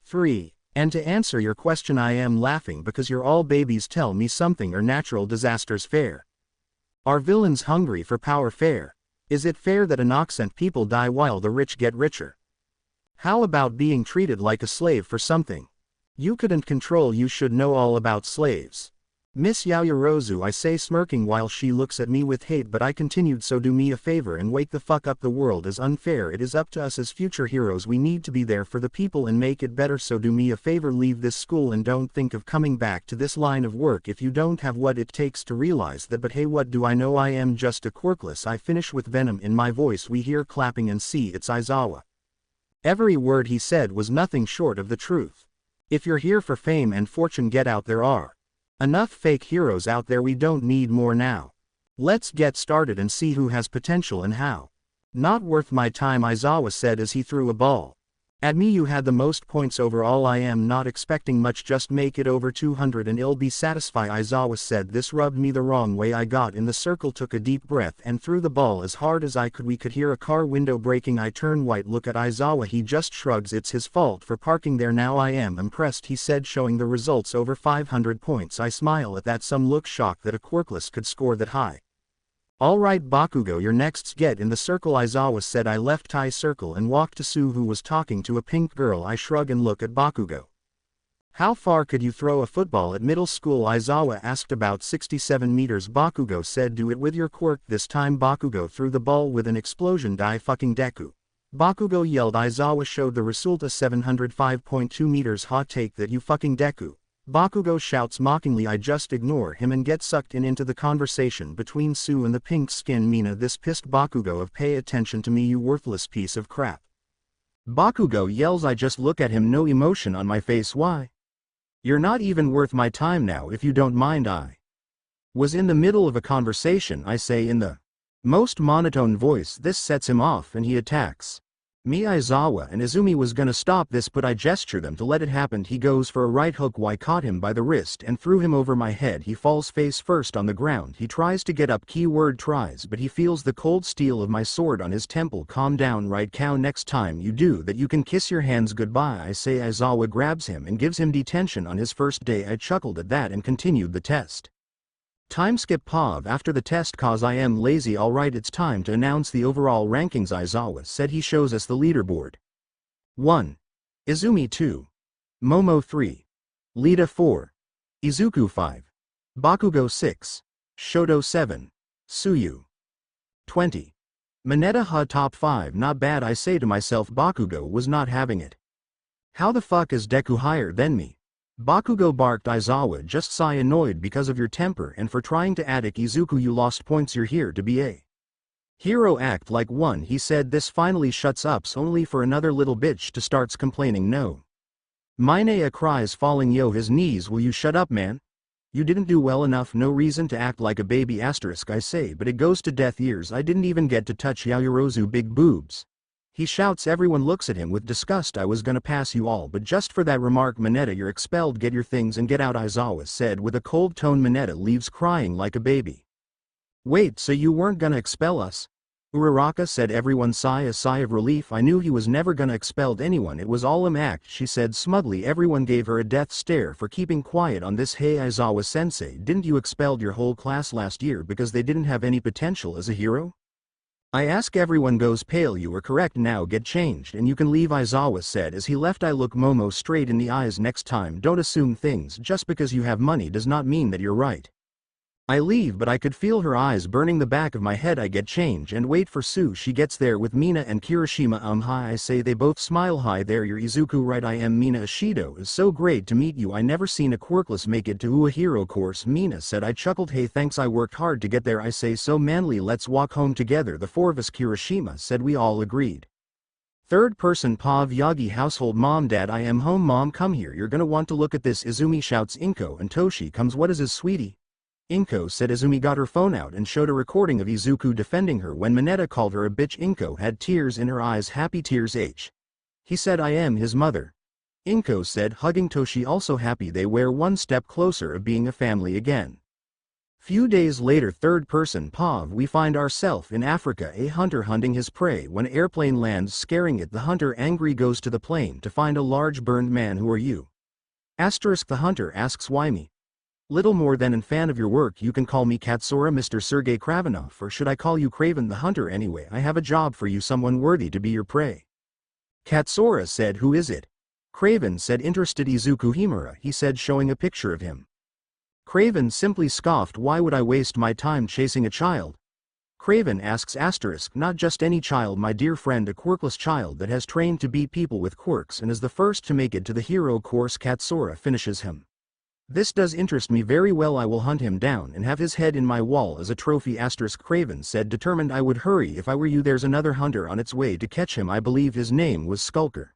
3. And to answer your question, I am laughing because you're all babies. Tell me something. Are natural disasters fair? Are villains hungry for power fair? Is it fair that innocent people die while the rich get richer? How about being treated like a slave for something you couldn't control? You should know all about slaves, Miss Yaoyorozu, I say, smirking while she looks at me with hate, but I continued. So do me a favor and wake the fuck up. The world is unfair. It is up to us as future heroes. We need to be there for the people and make it better. So do me a favor, leave this school and don't think of coming back to this line of work if you don't have what it takes to realize that. But hey, what do I know? I am just a quirkless. I finish with venom in my voice. We hear clapping and see it's Aizawa. Every word he said was nothing short of the truth. If you're here for fame and fortune, get out. There are enough fake heroes out there. We don't need more now. Let's get started and see who has potential and how. Not worth my time, Aizawa said as he threw a ball at me. You had the most points overall. I am not expecting much, just make it over 200 and I'll be satisfied, Aizawa said. This rubbed me the wrong way. I got in the circle, took a deep breath and threw the ball as hard as I could. We could hear a car window breaking. I turn white, look at Aizawa. He just shrugs. It's his fault for parking there. Now I am impressed, he said, showing the results over 500 points. I smile at that, some look shocked that a quirkless could score that high. Alright Bakugo, your next, get in the circle, Aizawa said. I left Tai circle and walked to Sue, who was talking to a pink girl. I shrug and look at Bakugo. How far could you throw a football at middle school? Aizawa asked. About 67 meters, Bakugo said. Do it with your quirk. This time Bakugo threw the ball with an explosion. Deku, Bakugo yelled. Aizawa showed the result, 705.2 meters. Hot take that, you fucking Deku, Bakugo shouts mockingly. I just ignore him and get sucked into the conversation between Sue and the pink-skinned Mina. This pissed Bakugo of, pay attention to me, you worthless piece of crap, Bakugo yells. I just look at him, no emotion on my face. Why? You're not even worth my time now, if you don't mind. I was in the middle of a conversation, I say in the most monotone voice. This sets him off and he attacks me. Aizawa and Izumi was gonna stop this, but I gesture them to let it happen. He goes for a right hook. I caught him by the wrist and threw him over my head. He falls face first on the ground. He tries to get up, keyword tries, but he feels the cold steel of my sword on his temple. Calm down, right cow, next time you do that you can kiss your hands goodbye, I say. Aizawa grabs him and gives him detention on his first day. I chuckled at that and continued the test. Time skip POV after the test cause I am lazy. Alright, it's time to announce the overall rankings, Aizawa said. He shows us the leaderboard. 1. Izumi 2. Momo 3. Lita 4. Izuku 5. Bakugo 6. Shoto 7. Tsuyu 20. Mineta ha top 5. Not bad, I say to myself. Bakugo was not having it. How the fuck is Deku higher than me? Bakugo barked. Aizawa just sigh, annoyed because of your temper and for trying to attack Izuku. You lost points. You're here to be a hero, act like one, he said. This finally shuts up, only for another little bitch to starts complaining. No. Minea cries, falling. Yo, his knees. Will you shut up, man? You didn't do well enough. No reason to act like a baby, asterisk, I say, but it goes to death ears. I didn't even get to touch Yaoyorozu big boobs, he shouts. Everyone looks at him with disgust. I was gonna pass you all, but just for that remark. Mineta, you're expelled. Get your things and get out, Aizawa said with a cold tone. Mineta leaves crying like a baby. Wait, so you weren't gonna expel us? Uraraka said. Everyone sigh a sigh of relief. I knew he was never gonna expel anyone. It was all an act, she said smugly. Everyone gave her a death stare for keeping quiet on this. Hey Aizawa sensei, didn't you expel your whole class last year because they didn't have any potential as a hero? I ask. Everyone goes pale. You were correct, now get changed and you can leave, Aizawa said as he left. I look Momo straight in the eyes. Next time don't assume things. Just because you have money does not mean that you're right. I leave, but I could feel her eyes burning the back of my head. I get change and wait for Sue. She gets there with Mina and Kirishima. Hi, I say. They both smile. Hi there, you're Izuku, right? I am Mina. Ishido, is so great to meet you. I never seen a Quirkless make it to a hero course, Mina said. I chuckled. Hey, thanks, I worked hard to get there. I say, so manly. Let's walk home together. The four of us, Kirishima said. We all agreed. Third person Pav Yagi household. Mom, Dad, I am home. Mom, come here, you're gonna want to look at this. Izumi shouts. Inko and Toshi comes. What is this, sweetie? Inko said. Izumi got her phone out and showed a recording of Izuku defending her when Mineta called her a bitch. Inko had tears in her eyes. Happy tears. He said, I am his mother. Inko said, hugging Toshi. Also happy they were one step closer of being a family again. Few days later, third person Pav, we find ourselves in Africa. A hunter hunting his prey when airplane lands, scaring it. The hunter angry goes to the plane to find a large burned man. Who are you? Asterisk. The hunter asks, why me? Little more than a fan of your work. You can call me Katsura, Mr. Sergei Kravenov, or should I call you Craven the Hunter? Anyway, I have a job for you, someone worthy to be your prey. Katsura said, who is it? Craven said, interested Izuku Himura, he said, showing a picture of him. Craven simply scoffed. Why would I waste my time chasing a child? Craven asks, asterisk, not just any child, my dear friend, a quirkless child that has trained to beat people with quirks and is the first to make it to the hero course. Katsura finishes him. This does interest me very well. I will hunt him down and have his head in my wall as a trophy. Asterisk. Craven said, determined. I would hurry if I were you. There's another hunter on its way to catch him. I believe his name was Skulker.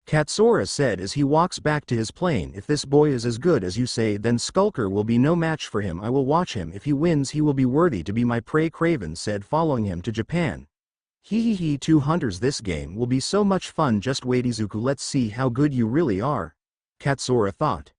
Katsura said as he walks back to his plane, if this boy is as good as you say, then Skulker will be no match for him. I will watch him. If he wins, he will be worthy to be my prey. Craven said, following him to Japan. He, two hunters. This game will be so much fun. Just wait, Izuku, let's see how good you really are. Katsura thought.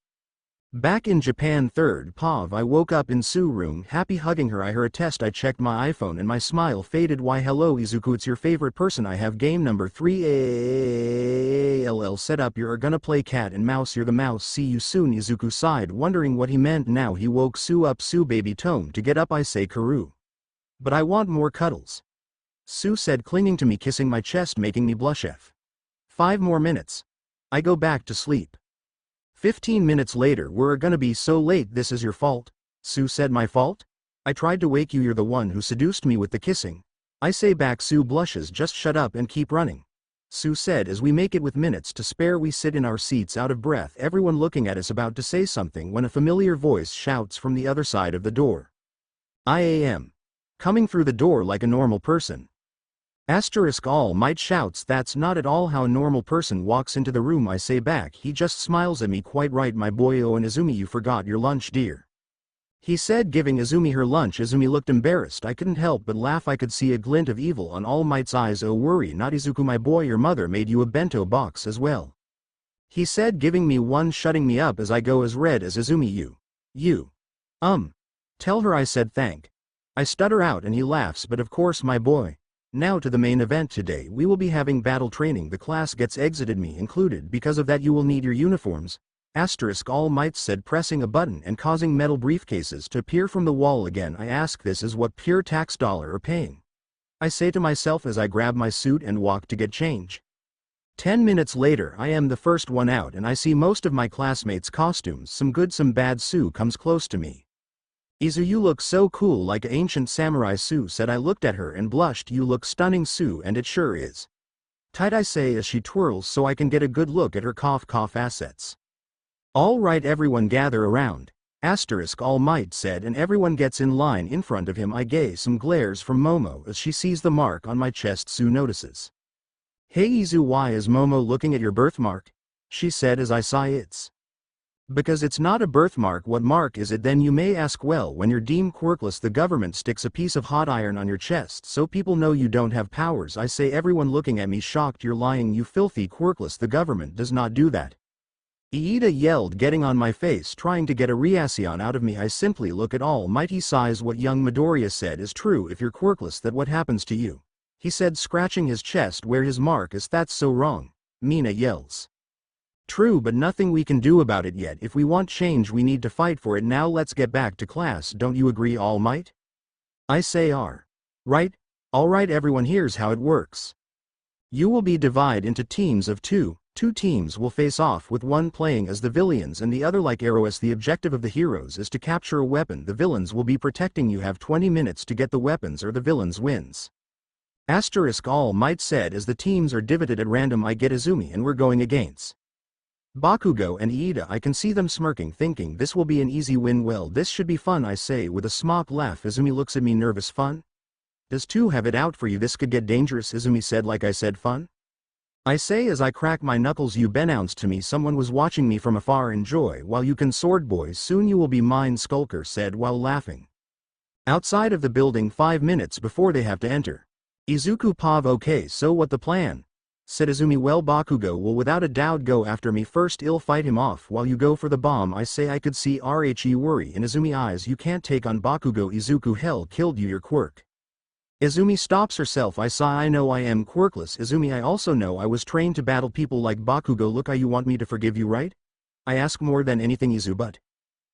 Back in Japan, third Pav, I woke up in Sue's room, happy, hugging her. I heard a test. I checked my iPhone and my smile faded. Why, hello Izuku, it's your favorite person. I have game number 3 ALL set up. You're gonna play cat and mouse. You're the mouse. See you soon. Izuku sighed, wondering what he meant. Now he woke Sue up. Sue, baby, tome to get up. I say, Karu. But I want more cuddles. Sue said, clinging to me, kissing my chest, making me blush. 5 more minutes. I go back to sleep. 15 minutes later. We're gonna be so late. This is your fault. Sue said, my fault? I tried to wake you. You're the one who seduced me with the kissing. I say back. Sue blushes. Just shut up and keep running. Sue said as we make it with minutes to spare. We sit in our seats out of breath, everyone looking at us, about to say something when a familiar voice shouts from the other side of the door. I am. Coming through the door like a normal person. Asterisk. All Might shouts, that's not at all how a normal person walks into the room. I say back. He just smiles at me. Quite right, my boy. Oh, and Izumi, you forgot your lunch, dear. He said, giving Izumi her lunch. Izumi looked embarrassed. I couldn't help but laugh. I could see a glint of evil on All Might's eyes. Oh, worry not, Izuku, my boy, your mother made you a bento box as well. He said, giving me one, shutting me up as I go as red as Izumi. You. Tell her I said thank. I stutter out and he laughs. But of course, my boy. Now to the main event. Today we will be having battle training. The class gets exited, me included. Because of that you will need your uniforms. Asterisk. All Might said, pressing a button and causing metal briefcases to appear from the wall again. I ask, this is what pure tax dollar are paying? I say to myself as I grab my suit and walk to get change. 10 minutes later, I am the first one out and I see most of my classmates' costumes, some good some bad. Sue comes close to me. Izu, you look so cool, like an ancient samurai. Sue said. I looked at her and blushed. You look stunning, Sue, and it sure is. Tight, I say as she twirls so I can get a good look at her. Cough cough. Assets. All right, everyone gather around. Asterisk. All Might said, and everyone gets in line in front of him. I gaze some glares from Momo as she sees the mark on my chest. Sue notices. Hey Izu, why is Momo looking at your birthmark? She said as I sigh. It's because it's not a birthmark. What mark is it then, you may ask? Well, when you're deemed quirkless, the government sticks a piece of hot iron on your chest so people know you don't have powers. I say, everyone looking at me shocked. You're lying, you filthy quirkless. The government does not do that. Iida yelled, getting on my face, trying to get a reaction out of me. I simply look at All Might. He sighs. What young Midoriya said is true. If you're quirkless, that what happens to you? He said, scratching his chest where his mark is. That's so wrong. Mina yells. True, but nothing we can do about it yet. If we want change, we need to fight for it. Now let's get back to class. Don't you agree, All Might? I say, right? All right, everyone, here's how it works. You will be divided into teams of 2. Two teams will face off with one playing as the villains and the other like arrows. The objective of the heroes is to capture a weapon. The villains will be protecting you. Have 20 minutes to get the weapons or the villains wins. All Might said as the teams are divided at random. I get Izumi and we're going against Bakugo and Iida. I can see them smirking, thinking this will be an easy win. Well, this should be fun, I say with a smock laugh. Izumi looks at me nervous. Fun? Does two have it out for you? This could get dangerous, Izumi said. Like I said, fun? I say as I crack my knuckles. You announced to me someone was watching me from afar. Enjoy while you can, sword boys, soon you will be mine, Skulker said while laughing. Outside of the building 5 minutes before they have to enter. Izuku Pav. Okay, so what the plan? Said Izumi. Well, Bakugo will without a doubt go after me first. I'll fight him off while you go for the bomb. I say. I could see Rhe worry in Izumi eyes. You can't take on Bakugo. Izuku. Hell killed you, your quirk. Izumi stops herself. I sigh. I know I am quirkless, Izumi. I also know I was trained to battle people like Bakugo. Look, you want me to forgive you, right? I ask more than anything, Izu. But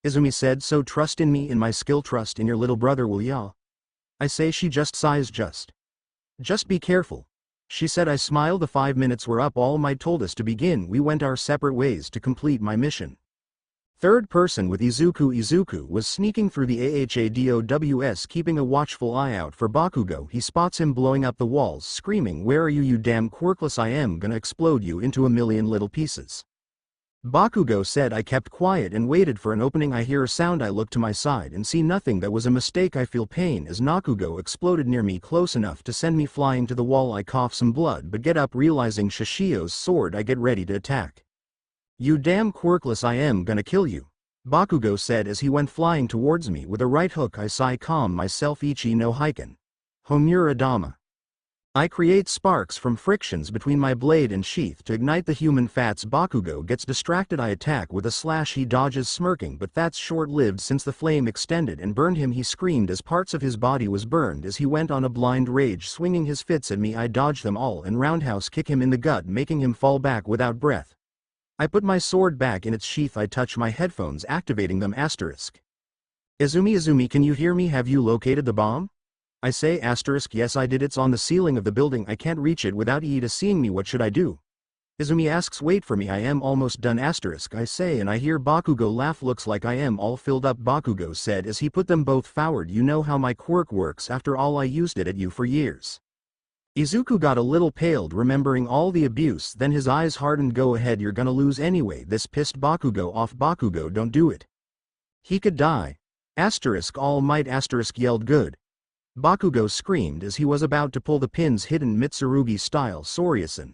Izumi said, so trust in me, in my skill, trust in your little brother, will ya? I say. She just sighs. Just be careful, she said. I smiled. The 5 minutes were up. All Might told us to begin. We went our separate ways to complete my mission. Third person with Izuku. Izuku was sneaking through the AHADOWS, keeping a watchful eye out for Bakugo. He spots him blowing up the walls, screaming, where are you, you damn quirkless? I am gonna explode you into a million little pieces. Bakugo said. I kept quiet and waited for an opening. I hear a sound. I look to my side and see nothing. That was a mistake. I feel pain as Nakugo exploded near me, close enough to send me flying to the wall. I cough some blood but get up, realizing Shishio's sword. I get ready to attack. You damn quirkless, I am gonna kill you, Bakugo said as he went flying towards me with a right hook. I sigh, calm myself. Ichi no Heiken. Homura Dama. I create sparks from frictions between my blade and sheath to ignite the human fats. Bakugo gets distracted. I attack with a slash. He dodges, smirking, but that's short-lived since the flame extended and burned him. He screamed as parts of his body was burned as he went on a blind rage, swinging his fists at me. I dodge them all and roundhouse kick him in the gut, making him fall back without breath. I put my sword back in its sheath. I touch my headphones, activating them. Izumi, can you hear me? Have you located the bomb? I say. Yes, I did. It's on the ceiling of the building. I can't reach it without Iida seeing me. What should I do? Izumi asks. Wait for me. I am almost done. I say, and I hear Bakugo laugh. Looks like I am all filled up, Bakugo said as he put them both forward. You know how my quirk works. After all, I used it at you for years. Izuku got a little paled, remembering all the abuse. Then his eyes hardened. Go ahead, you're gonna lose anyway. This pissed Bakugo off. Bakugo, don't do it. He could die. All Might yelled. Good. Bakugo screamed as he was about to pull the pins, hidden Mitsurugi-style Soryasan.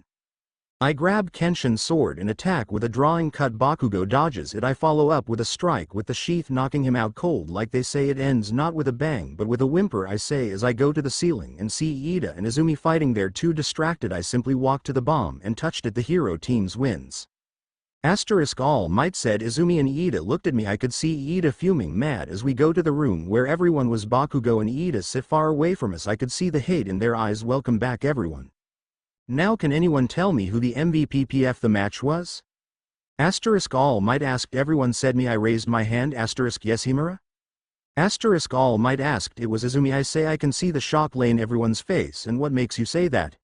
I grab Kenshin's sword and attack with a drawing cut. Bakugo dodges it. I follow up with a strike with the sheath, knocking him out cold. Like they say, it ends not with a bang but with a whimper, I say as I go to the ceiling and see Iida and Izumi fighting there. Too distracted, I simply walked to the bomb and touched it. The hero teams wins. All Might said. Izumi and Iida looked at me. I could see Iida fuming mad as we go to the room where everyone was. Bakugo and Iida sit far away from us. I could see the hate in their eyes. Welcome back, everyone. Now can anyone tell me who the MVP PF the match was? All Might asked. Everyone said me. I raised my hand. Yes, Himura? All Might asked. It was Izumi. I say. I can see the shock lay in everyone's face. And what makes you say that?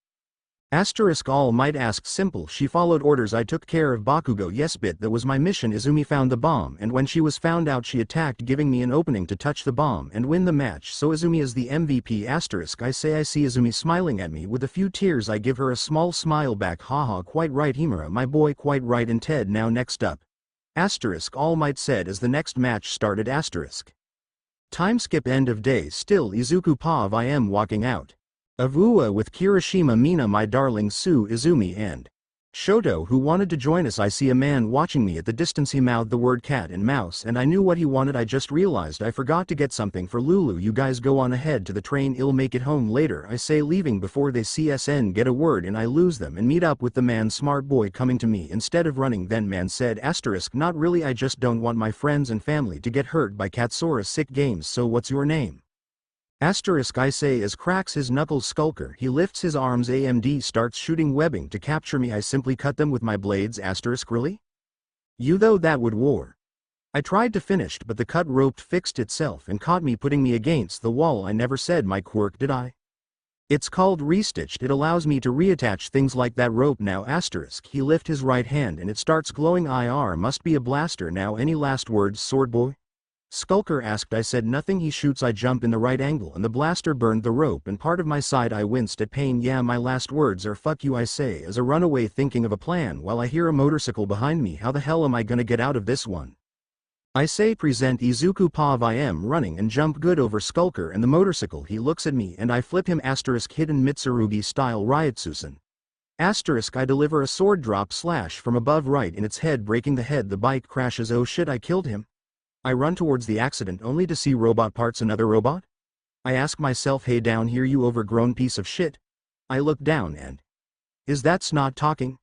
All Might asked. Simple. She followed orders. I took care of Bakugo. Yes, that was my mission. Izumi found the bomb, and when she was found out she attacked, giving me an opening to touch the bomb and win the match. So Izumi is the MVP. I say. I see Izumi smiling at me with a few tears. I give her a small smile back. Haha, quite right, Himura, my boy, quite right. And Ted, now next up. All Might said as the next match started. Time skip. End of day. Still Izuku Pav. I am walking out of Ua with Kirishima, Mina, my darling, Sue, Izumi and Shoto, who wanted to join us. I see a man watching me at the distance. He mouthed the word cat and mouse and I knew what he wanted. I just realized I forgot to get something for Lulu. You guys go on ahead to the train. I'll make it home later, I say, leaving before they get a word and I lose them and meet up with the man. Smart boy coming to me instead of running. Then man said. Not really, I just don't want my friends and family to get hurt by Katsura sick games. So what's your name? I say as cracks his knuckles. Skulker. He lifts his arms. AMD starts shooting webbing to capture me. I simply cut them with my blades. Really? You though, that would war. I tried to finish but the cut rope fixed itself and caught me, putting me against the wall. I never said my quirk, did I? It's called restitched. It allows me to reattach things like that rope now asterisk. He lift his right hand and it starts glowing. IR must be a blaster now. Any last words, sword boy? Skulker asked. I said nothing. He shoots. I jump in the right angle and the blaster burned the rope and part of my side. I winced at pain. Yeah, my last words are fuck you, I say as a runaway thinking of a plan while I hear a motorcycle behind me. How the hell am I gonna get out of this one? I say present Izuku Pav. I am running and jump good over Skulker and the motorcycle. He looks at me and I flip him asterisk hidden Mitsurugi style Ryutsusen. Asterisk I deliver a sword drop slash from above right in its head breaking the head. The bike crashes. Oh shit, I killed him. I run towards the accident only to see robot parts. Another robot? I ask myself, hey down here you overgrown piece of shit. I look down and... Is that Snot talking?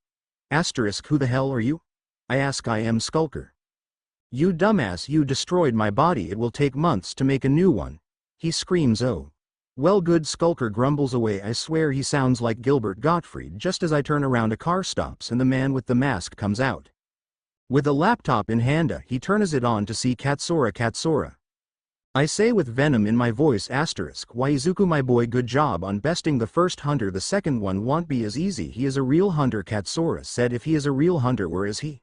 Asterisk who the hell are you? I ask. I am Skulker. You dumbass, you destroyed my body. It will take months to make a new one. He screams. Oh. Well good. Skulker grumbles away. I swear he sounds like Gilbert Gottfried. Just as I turn around a car stops and the man with the mask comes out. With a laptop in hand, he turns it on to see Katsura. Katsura. I say with venom in my voice asterisk why Izuku my boy, good job on besting the first hunter. The second one won't be as easy. He is a real hunter. Katsura said. If he is a real hunter, where is he?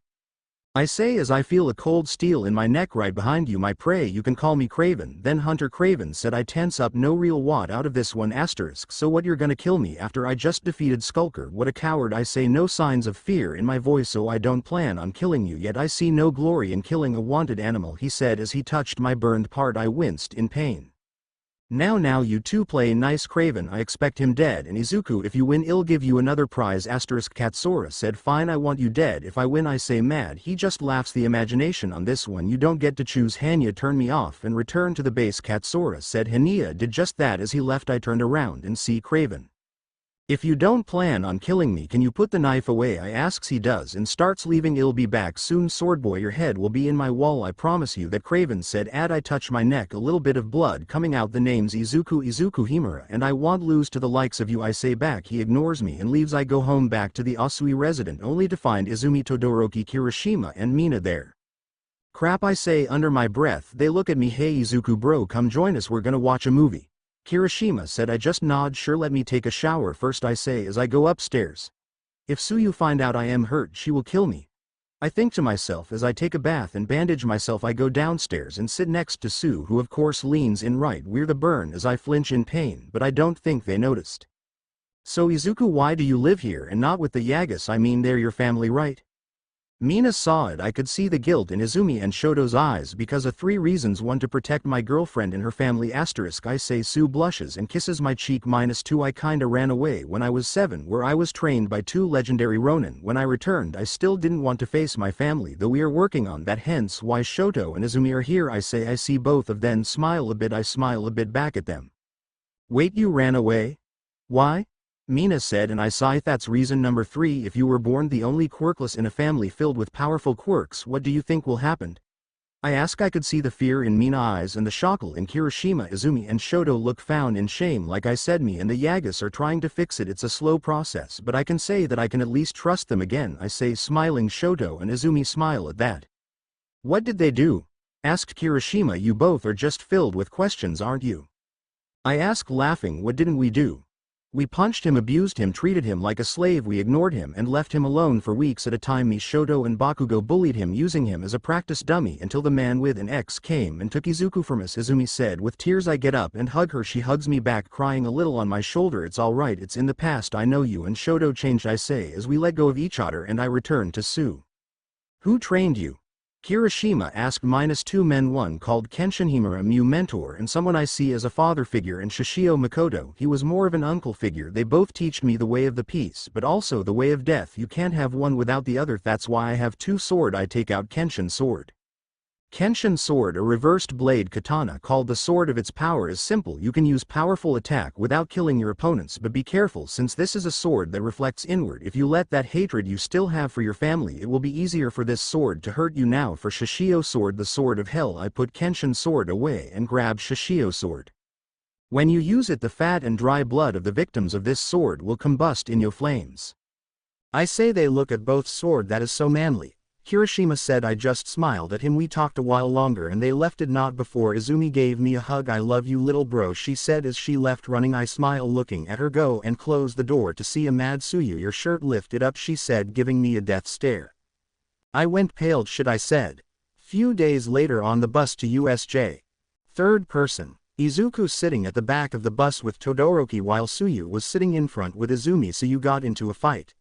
I say as I feel a cold steel in my neck. Right behind you, my prey. You can call me Craven. Then Hunter Craven said. I tense up. No real what out of this one asterisk. So what, you're gonna kill me after I just defeated Skulker? What a coward. I say, no signs of fear in my voice. So I don't plan on killing you, yet I see no glory in killing a wanted animal, he said as he touched my burned part. I winced in pain. Now you two play nice, Craven. I expect him dead, and Izuku, if you win I'll give you another prize asterisk. Katsura said. Fine, I want you dead if I win. I say mad. He just laughs. The imagination on this one. You don't get to choose. Hanya, turn me off and return to the base. Katsura said. Hanya did just that. As he left I turned around and see Craven. If you don't plan on killing me, can you put the knife away? I asks. He does and starts leaving. I'll be back soon, swordboy. Your head will be in my wall, I promise you that, Craven said. I touch my neck, a little bit of blood coming out. The name's Izuku Himura, and I won't lose to the likes of you, I say back. He ignores me and leaves. I go home back to the Asui resident only to find Izumi, Todoroki, Kirishima and Mina there. Crap, I say under my breath. They look at me. Hey Izuku bro, come join us, we're gonna watch a movie. Kirishima said. I just nod. Sure, let me take a shower first, I say as I go upstairs. If Tsuyu find out I am hurt, she will kill me. I think to myself as I take a bath and bandage myself. I go downstairs and sit next to Sue, who of course leans in right where the burn as I flinch in pain, but I don't think they noticed. So Izuku, why do you live here and not with the Yagas? I mean, they're your family, right? Mina saw it. I could see the guilt in Izumi and Shoto's eyes because of 3 reasons. 1, to protect my girlfriend and her family asterisk. I say. Sue blushes and kisses my cheek. -2, I kinda ran away when I was 7 where I was trained by 2 legendary Ronin. When I returned I still didn't want to face my family, though we are working on that, hence why Shoto and Izumi are here. I say. I see both of them smile a bit. I smile a bit back at them. Wait, you ran away? Why? Mina said, and I sigh. That's reason number 3. If you were born the only quirkless in a family filled with powerful quirks, what do you think will happen? I ask. I could see the fear in Mina's eyes and the shockle in Kirishima. Izumi and Shoto look found in shame. Like I said, me and the Yagas are trying to fix it. It's a slow process, but I can say that I can at least trust them again, I say, smiling. Shoto and Izumi smile at that. What did they do? Asked Kirishima. You both are just filled with questions, aren't you? I ask, laughing. What didn't we do? We punched him, abused him, treated him like a slave. We ignored him and left him alone for weeks at a time. Me, Shoto and Bakugo bullied him, using him as a practice dummy until the man with an X came and took Izuku from us. Izumi said with tears. I get up and hug her. She hugs me back, crying a little on my shoulder. It's all right, it's in the past. I know you and Shoto changed, I say as we let go of each other and I return to Sue. Who trained you? Kirishima asked. -2 men, one called Kenshin Himura, a Mew mentor, and someone I see as a father figure, and Shishio Makoto. He was more of an uncle figure. They both teach me the way of the peace, but also the way of death. You can't have one without the other. That's why I have 2 sword. I take out Kenshin sword. Kenshin sword, a reversed blade katana called the sword of its power, is simple. You can use powerful attack without killing your opponents, but be careful since this is a sword that reflects inward. If you let that hatred you still have for your family, it will be easier for this sword to hurt you. Now for Shishio sword, the sword of hell. I put Kenshin sword away and grab Shishio sword. When you use it, the fat and dry blood of the victims of this sword will combust in your flames. I say. They look at both sword. That is so manly. Kirishima said. I just smiled at him. We talked a while longer and they left it not before Izumi gave me a hug. I love you little bro, she said as she left running. I smile looking at her go and close the door to see a mad Tsuyu. Your shirt lifted up, she said, giving me a death stare. I went pale. Shit, I said. Few days later on the bus to U.S.J. Third person. Izuku sitting at the back of the bus with Todoroki while Tsuyu was sitting in front with Izumi. So you got into a fight?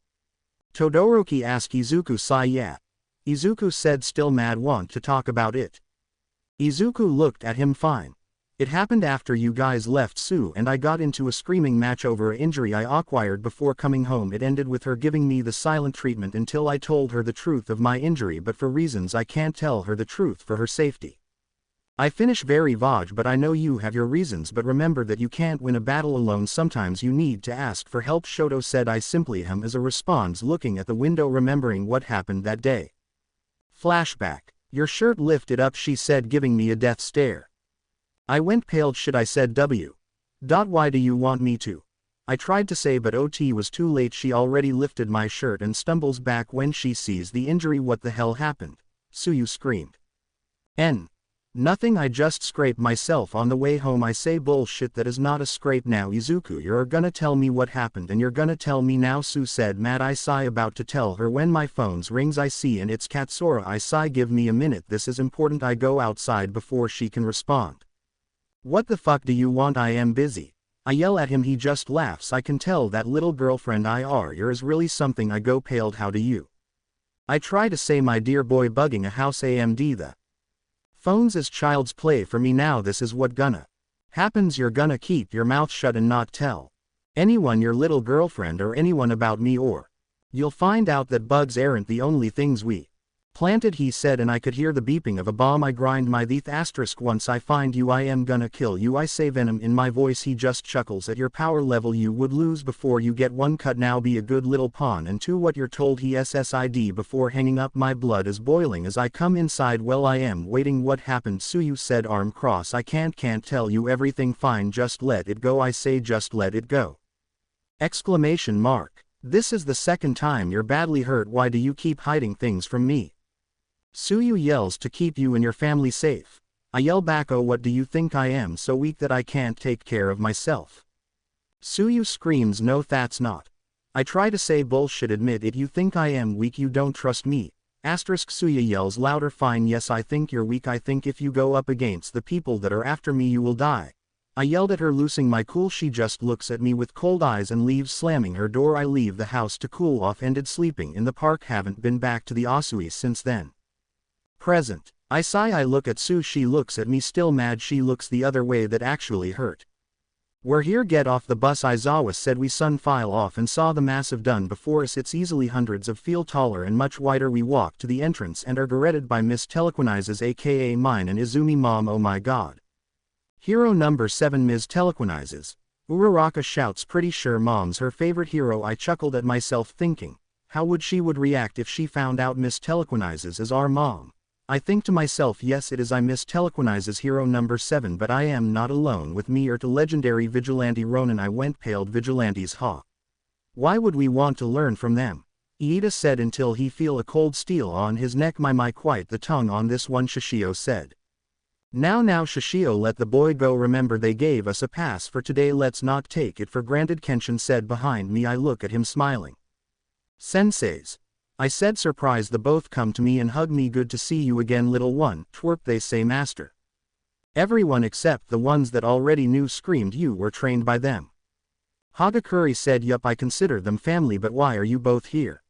Todoroki asked Izuku. Sigh, yeah. Izuku said, still mad, want to talk about it? Izuku looked at him. Fine. It happened after you guys left Tsu and I got into a screaming match over an injury I acquired before coming home. It ended with her giving me the silent treatment until I told her the truth of my injury, but for reasons I can't tell her the truth for her safety. I finish very vague, but I know you have your reasons, but remember that you can't win a battle alone. Sometimes you need to ask for help. Shoto said. I simply hem as a response, looking at the window remembering what happened that day. Flashback. Your shirt lifted up, she said, giving me a death stare. I went pale. Shit, I said. Why do you want me to? I tried to say, but OT was too late. She already lifted my shirt and stumbles back when she sees the injury. What the hell happened? Tsuyu screamed. Nothing, I just scraped myself on the way home. I say. Bullshit, that is not a scrape. Now Izuku, you're gonna tell me what happened and you're gonna tell me now, Tsu said, mad. I sigh, about to tell her when my phone's rings. I see and it's Katsura. I sigh, give me a minute, this is important. I go outside before she can respond. What the fuck do you want? I am busy. I yell at him. He just laughs. I can tell that little girlfriend yours really something. I go paled. How do you? I try to say, my dear boy, bugging a house. AMD the phones is child's play for me now. This is what gonna happens. You're gonna keep your mouth shut and not tell anyone, your little girlfriend or anyone, about me, or you'll find out that bugs aren't the only things we planted, he said, and I could hear the beeping of a bomb. I grind my teeth. Once I find you I am gonna kill you. I say, venom in my voice. He just chuckles. At your power level you would lose before you get one cut. Now be a good little pawn and do what you're told. He SSID before hanging up. My blood is boiling as I come inside. Well, I am waiting. What happened? Tsuyu said, arm cross. I can't tell you everything. Fine, just let it go. I say, just let it go. Exclamation mark. This is the second time you're badly hurt. Why do you keep hiding things from me? Tsuyu yells, to keep you and your family safe. I yell back, oh, what do you think? I am so weak that I can't take care of myself. Tsuyu screams, no, that's not. I try to say, bullshit, admit it. You think I am weak, you don't trust me. Tsuyu yells louder, fine, yes, I think you're weak. I think if you go up against the people that are after me you will die. I yelled at her, losing my cool. She just looks at me with cold eyes and leaves, slamming her door. I leave the house to cool off. Ended sleeping in the park, haven't been back to the Asui since then. Present. I sigh. I look at Tsu. She looks at me, still mad. She looks the other way. That actually hurt. We're here, get off the bus, Aizawa said. We sun file off and saw the massive dun before us. It's easily hundreds of feet taller and much wider. We walk to the entrance and are greeted by Miss Telequinizes, aka mine and Izumi mom. Oh my god. Hero number 7, Ms. Telequinizes. Uraraka shouts, pretty sure mom's her favorite hero. I chuckled at myself, thinking, how would she react if she found out Miss Telequinizes is our mom? I think to myself, yes, it is I, Miss Telequinizes, hero number 7, but I am not alone. With me are to legendary vigilante Ronin. I went paled. Vigilantes, ha. Why would we want to learn from them? Iida said until he feel a cold steel on his neck. My quite the tongue on this one, Shishio said. Now Shishio, let the boy go. Remember they gave us a pass for today, let's not take it for granted, Kenshin said behind me. I look at him smiling. Senseis. I said, surprised. The both come to me and hug me. Good to see you again, little one. Twerp, they say, master. Everyone except the ones that already knew screamed you were trained by them. Hagakure said, yup, I consider them family, but why are you both here?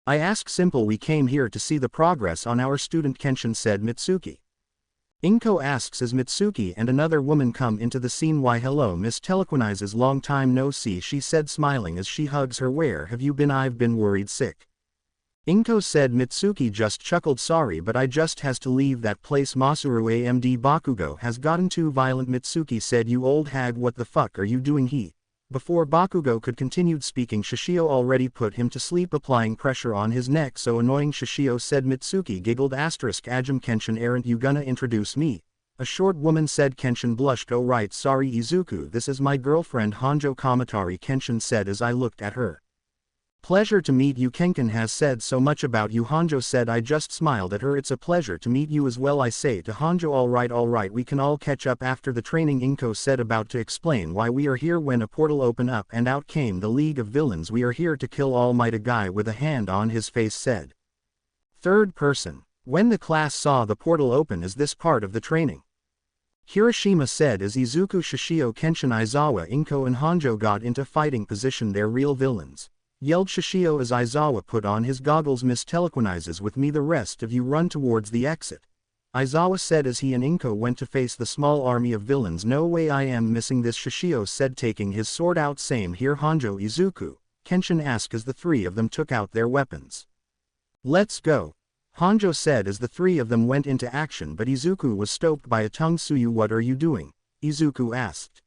I asked. Simple, we came here to see the progress on our student, Kenshin said. Mitsuki. Inko asks, as Mitsuki and another woman come into the scene. Why hello, Miss Telequinizes, long time no see, she said smiling as she hugs her. Where have you been? I've been worried sick. Inko said. Mitsuki just chuckled, sorry, but I just has to leave that place. Masuru AMD Bakugo has gotten too violent. Mitsuki said, you old hag, what the fuck are you doing? Before Bakugo could continue speaking, Shishio already put him to sleep, applying pressure on his neck. So annoying, Shishio said. Mitsuki giggled. Ajum Kenshin, aren't you gonna introduce me? A short woman said. Kenshin blushed. Oh right, sorry Izuku, this is my girlfriend Honjo Kamatari, Kenshin said as I looked at her. Pleasure to meet you. Kenshin has said so much about you. Hanjo said. I just smiled at her. It's a pleasure to meet you as well. I say to Hanjo. Alright, we can all catch up after the training. Inko said, about to explain why we are here when a portal opened up and out came the League of Villains. We are here to kill All Might. A guy with a hand on his face said. Third person. When the class saw the portal open, is this part of the training? Hiroshima said as Izuku, Shishio, Kenshin, Aizawa, Inko and Hanjo got into fighting position. They're real villains. Yelled Shishio as Aizawa put on his goggles. Miss telequinizes with me. The rest of you run towards the exit. Aizawa said as he and Inko went to face the small army of villains. No way, I am missing this, Shishio said, taking his sword out. Same here, Hanjo. Izuku, Kenshin asked as the three of them took out their weapons. Let's go, Hanjo said as the three of them went into action, but Izuku was stopped by a tongue. Tsuyu, what are you doing? Izuku asked.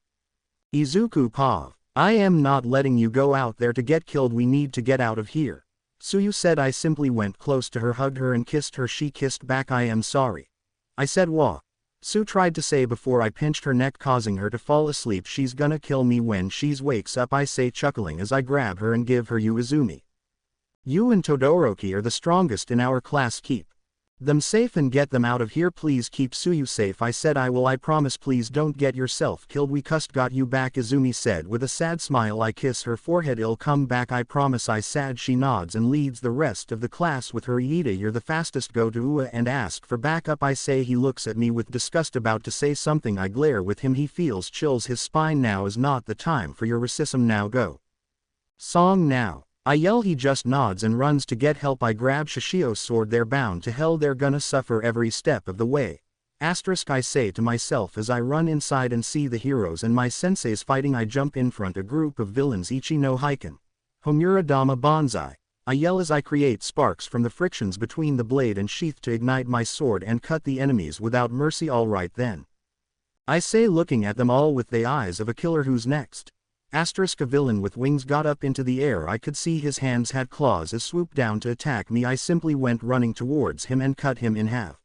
Izuku, Pav, I am not letting you go out there to get killed. We need to get out of here. Tsuyu said. I simply went close to her, hugged her and kissed her. She kissed back. I am sorry, I said. Wah. Tsu tried to say before I pinched her neck, causing her to fall asleep. She's gonna kill me when she's wakes up, I say, chuckling as I grab her and give her you, Izumi. You and Todoroki are the strongest in our class. Keep them safe and get them out of here. Please keep Tsuyu safe, I said. I will, I promise. Please don't get yourself killed. We cussed. Got you back, Izumi said with a sad smile. I kiss her forehead. I'll come back, I promise, I said. She nods and leads the rest of the class with her. Iida, you're the fastest. Go to Ua and ask for backup, I say. He looks at me with disgust, about to say something. I glare with him. He feels chills his spine. Now is not the time for your racism. Now go. Song now, I yell. He just nods and runs to get help. I grab Shishio's sword. They're bound to hell. They're gonna suffer every step of the way. Asterisk, I say to myself as I run inside and see the heroes and my senseis fighting. I jump in front a group of villains. Ichi no Heiken, Homura Dama Banzai. I yell as I create sparks from the frictions between the blade and sheath to ignite my sword and cut the enemies without mercy. Alright then, I say, looking at them all with the eyes of a killer. Who's next? Asterisk, a villain with wings got up into the air. I could see his hands had claws as swooped down to attack me. I simply went running towards him and cut him in half.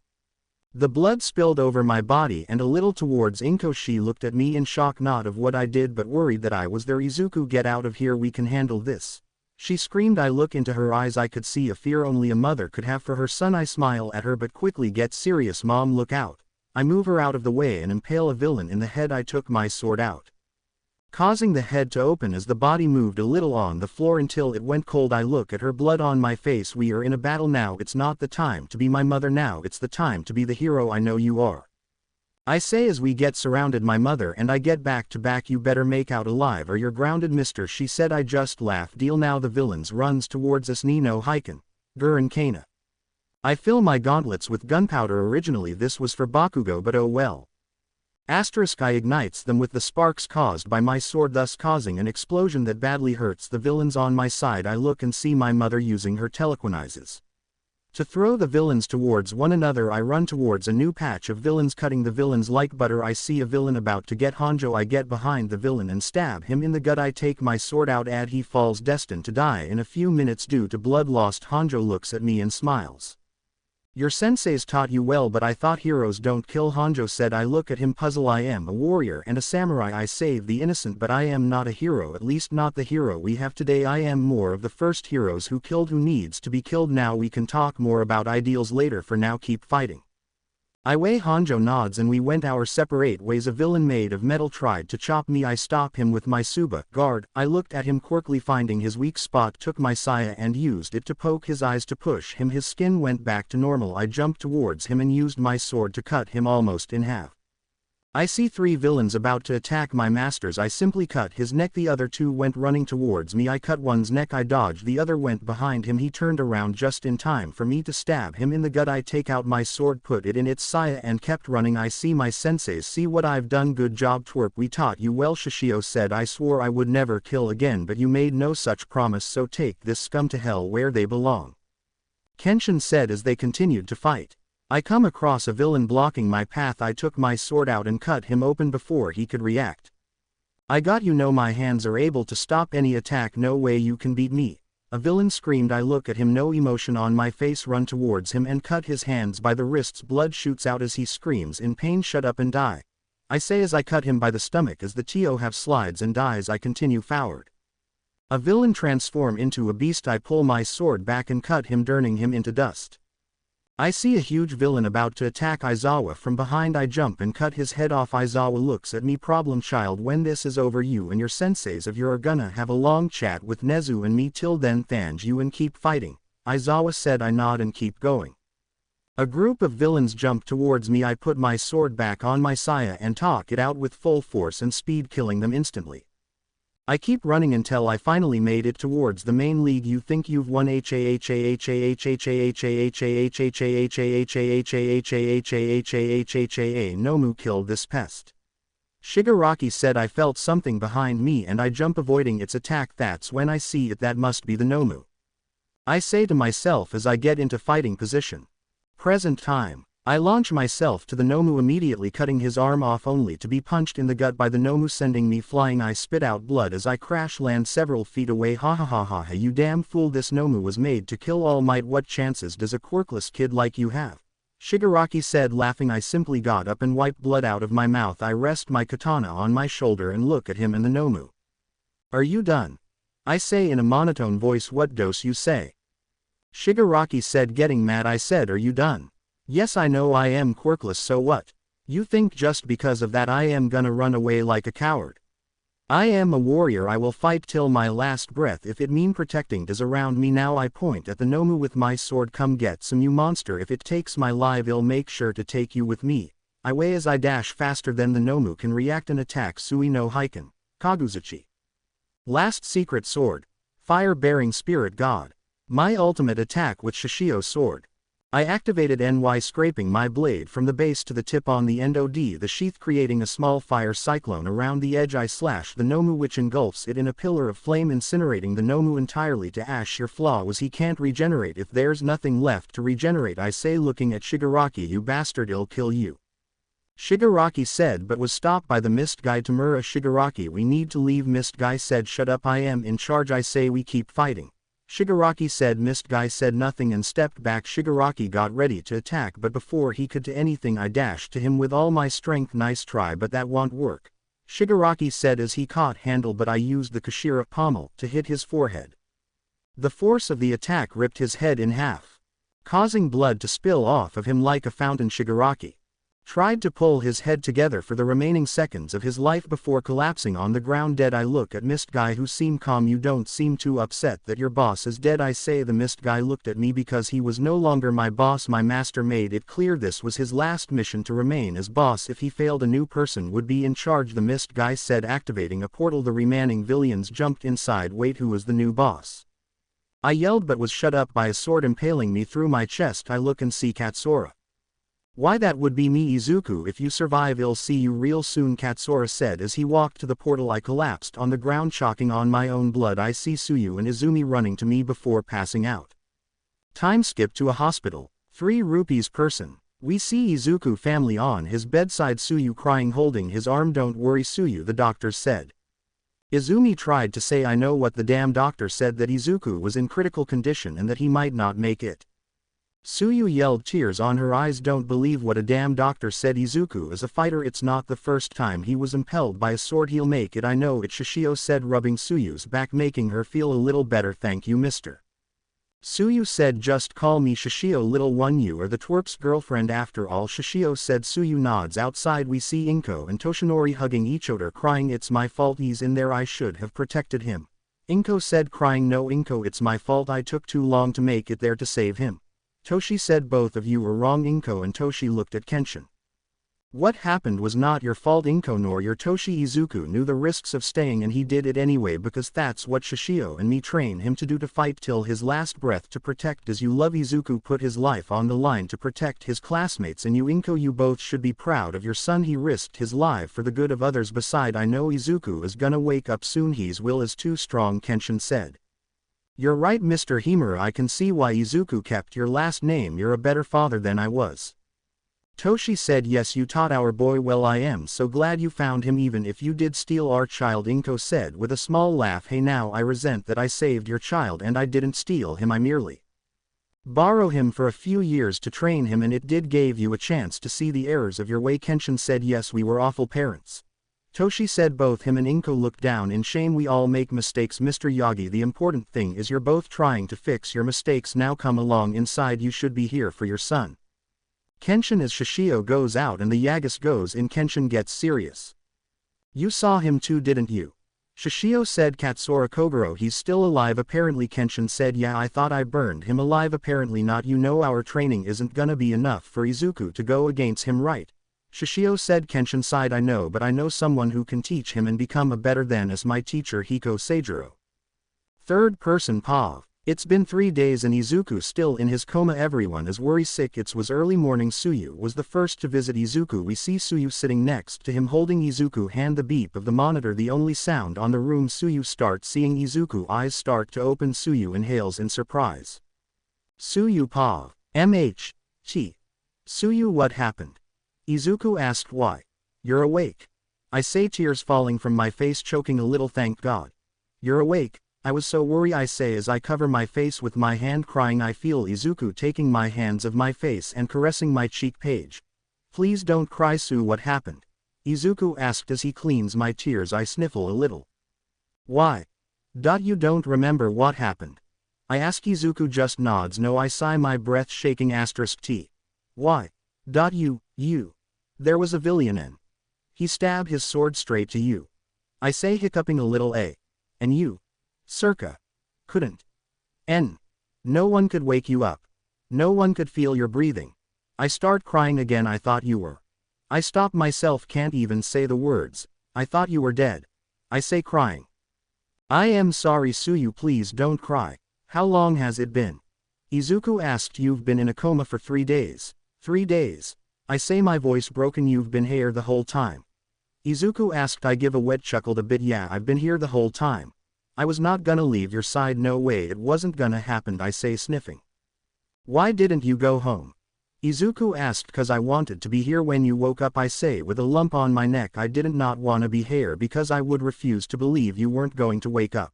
The blood spilled over my body and a little towards Inko. She looked at me in shock, not of what I did but worried that I was there. Izuku, get out of here, we can handle this, she screamed. I look into her eyes. I could see a fear only a mother could have for her son. I smile at her but quickly get serious. Mom, look out. I move her out of the way and impale a villain in the head. I took my sword out, causing the head to open as the body moved a little on the floor until it went cold. I look at her, blood on my face. We are in a battle now. It's not the time to be my mother now. It's the time to be the hero I know you are, I say as we get surrounded. My mother and I get back to back. You better make out alive or you're grounded, mister, she said. I just laughed. Deal. Now the villains runs towards us. Nino Heiken, Gurren Kana. I fill my gauntlets with gunpowder. Originally this was for Bakugo, but oh well. Asterisk, I ignites them with the sparks caused by my sword, thus causing an explosion that badly hurts the villains on my side. I look and see my mother using her telequinizes to throw the villains towards one another. I run towards a new patch of villains, cutting the villains like butter. I see a villain about to get Hanjo. I get behind the villain and stab him in the gut. I take my sword out. He falls, destined to die in a few minutes due to blood lost. Hanjo looks at me and smiles. Your senseis taught you well, but I thought heroes don't kill, Hanjo said. I look at him puzzled. I am a warrior and a samurai. I save the innocent, but I am not a hero, at least not the hero we have today. I am more of the first heroes who killed who needs to be killed. Now we can talk more about ideals later. For now, keep fighting. I weigh. Hanjo nods and we went our separate ways. A villain made of metal tried to chop me. I stop him with my Suba guard. I looked at him quirkily, finding his weak spot, took my saya and used it to poke his eyes to push him. His skin went back to normal. I jumped towards him and used my sword to cut him almost in half. I see three villains about to attack my masters. I simply cut his neck. The other two went running towards me. I cut one's neck. I dodged. The other went behind him. He turned around just in time for me to stab him in the gut. I take out my sword, put it in its saya and kept running. I see my senseis. See what I've done. Good job, twerp. We taught you well, Shishio said. I swore I would never kill again, but you made no such promise, so take this scum to hell where they belong, Kenshin said as they continued to fight. I come across a villain blocking my path. I took my sword out and cut him open before he could react. I got you. Know my hands are able to stop any attack. No way you can beat me, a villain screamed. I look at him, no emotion on my face, run towards him and cut his hands by the wrists. Blood shoots out as he screams in pain. Shut up and die, I say as I cut him by the stomach. As the Tio have slides and dies, I continue forward. A villain transform into a beast. I pull my sword back and cut him, turning him into dust. I see a huge villain about to attack Aizawa from behind. I jump and cut his head off. Aizawa looks at me. Problem child, when this is over you and your senseis of you are gonna have a long chat with Nezu and me. Till then thank you and keep fighting, Aizawa said. I nod and keep going. A group of villains jump towards me. I put my sword back on my saya and talk it out with full force and speed, killing them instantly. I keep running until I finally made it towards the main league. You think you've won? Nomu killed this pest. Shigaraki said. I felt something behind me and I jump avoiding its attack. That's when I see it. That must be the Nomu. I say to myself as I get into fighting position. Present time. I launch myself to the Nomu, immediately cutting his arm off only to be punched in the gut by the Nomu, sending me flying. I spit out blood as I crash land several feet away. Ha ha ha ha ha, you damn fool, this Nomu was made to kill All Might. What chances does a quirkless kid like you have? Shigaraki said, laughing. I simply got up and wiped blood out of my mouth. I rest my katana on my shoulder and look at him and the Nomu. Are you done? I say in a monotone voice. What dose you say? Shigaraki said, getting mad. I said, are you done? Yes, I know I am quirkless, so what? You think just because of that I am gonna run away like a coward? I am a warrior. I will fight till my last breath if it mean protecting those around me. Now I point at the Nomu with my sword. Come get some, you monster. If it takes my life, I'll make sure to take you with me. I weigh as I dash faster than the Nomu can react and attack. Sui no Heiken, Kaguzuchi. Last secret sword. Fire-bearing spirit god. My ultimate attack with Shishio's sword. I activated NY, scraping my blade from the base to the tip on the end of the sheath, creating a small fire cyclone around the edge. I slash the Nomu, which engulfs it in a pillar of flame, incinerating the Nomu entirely to ash. Your flaw was he can't regenerate. If there's nothing left to regenerate, I say, looking at Shigaraki. You bastard, I'll kill you. Shigaraki said, but was stopped by the mist guy. Tamura. Shigaraki, we need to leave. Mist guy said, shut up, I am in charge. I say, we keep fighting. Shigaraki said. Mist guy said nothing and stepped back. Shigaraki got ready to attack, but before he could do anything I dashed to him with all my strength. Nice try, but that won't work, Shigaraki said as he caught handle, but I used the Kashira pommel to hit his forehead. The force of the attack ripped his head in half, causing blood to spill off of him like a fountain. Shigaraki tried to pull his head together for the remaining seconds of his life before collapsing on the ground dead. I look at Mist guy, who seemed calm. You don't seem too upset that your boss is dead, I say. The Mist guy looked at me because he was no longer my boss. My master made it clear this was his last mission to remain as boss. If he failed, a new person would be in charge, the Mist guy said, activating a portal. The remaining villains jumped inside. Wait, who was the new boss? I yelled, but was shut up by a sword impaling me through my chest. I look and see Katsura. Why, that would be me, Izuku. If you survive, I'll see you real soon, Katsura said as he walked to the portal. I collapsed on the ground, choking on my own blood. I see Tsuyu and Izumi running to me before passing out. Time skip to a hospital. 3 rupees person. We see Izuku family on his bedside. Tsuyu crying, holding his arm. Don't worry, Tsuyu, the doctor said. Izumi tried to say, I know what the damn doctor said, that Izuku was in critical condition and that he might not make it. Tsuyu yelled, tears on her eyes. Don't believe what a damn doctor said. Izuku is a fighter. It's not the first time he was impelled by a sword. He'll make it. I know it, Shishio said, rubbing Tsuyu's back, making her feel a little better. Thank you, mister. Tsuyu said, just call me Shishio, little one. You are the twerp's girlfriend after all, Shishio said. Tsuyu nods. Outside we see Inko and Toshinori hugging each other, crying, it's my fault he's in there, I should have protected him. Inko said, crying, no Inko, it's my fault, I took too long to make it there to save him. Toshi said, both of you were wrong. Inko and Toshi looked at Kenshin. What happened was not your fault, Inko, nor your Toshi. Izuku knew the risks of staying and he did it anyway because that's what Shishio and me train him to do, to fight till his last breath to protect as you love. Izuku put his life on the line to protect his classmates and you, Inko, you both should be proud of your son. He risked his life for the good of others. Beside, I know Izuku is gonna wake up soon. His will is too strong, Kenshin said. You're right, Mr. Himura, I can see why Izuku kept your last name. You're a better father than I was. Toshi said, yes, you taught our boy well. I am so glad you found him, even if you did steal our child, Inko said with a small laugh. Hey, now I resent that I saved your child and I didn't steal him, I merely borrow him for a few years to train him, and it did gave you a chance to see the errors of your way. Kenshin said, yes, we were awful parents. Toshi said. Both him and Inko looked down in shame. We all make mistakes, Mr. Yagi. The important thing is you're both trying to fix your mistakes. Now come along inside, you should be here for your son. Kenshin. As Shishio goes out and the Yagas goes in, Kenshin gets serious. You saw him too, didn't you? Shishio said. Katsura Kogoro, he's still alive apparently. Kenshin said, yeah, I thought I burned him alive. Apparently not. You know our training isn't gonna be enough for Izuku to go against him, right? Shishio said. Kenshin sighed. I know, but I know someone who can teach him and become a better than as my teacher, Hiko Seijiro. Third person Pav. It's been 3 days and Izuku still in his coma. Everyone is worry sick. It was early morning. Tsuyu was the first to visit Izuku. We see Tsuyu sitting next to him holding Izuku hand. The beep of the monitor the only sound on the room. Tsuyu starts seeing Izuku. Eyes start to open. Tsuyu inhales in surprise. Tsuyu Pav. T. Tsuyu, what happened? Izuku asked. Why? You're awake. I say, tears falling from my face, choking a little. Thank God. You're awake. I was so worried, I say as I cover my face with my hand, crying. I feel Izuku taking my hands of my face and caressing my cheek. Page. Please don't cry, Tsu. What happened? Izuku asked as he cleans my tears. I sniffle a little. Why? You don't remember what happened? I ask. Izuku just nods. No, I sigh, my breath shaking. T. Why? You. There was a villain and he stabbed his sword straight to you. I say, hiccuping a little. And you? Circa. Couldn't. No one could wake you up. No one could feel your breathing. I start crying again. I thought you were. I stop myself, can't even say the words. I thought you were dead. I say, crying. I am sorry, Tsuyu, please don't cry. How long has it been? Izuku asked. You've been in a coma for 3 days. 3 days. I say, my voice broken. You've been here the whole time. Izuku asked. I give a wet chuckled a bit. Yeah, I've been here the whole time. I was not gonna leave your side. No way, it wasn't gonna happen, I say, sniffing. Why didn't you go home? Izuku asked. Cause I wanted to be here when you woke up, I say with a lump on my neck. I didn't not wanna be here because I would refuse to believe you weren't going to wake up.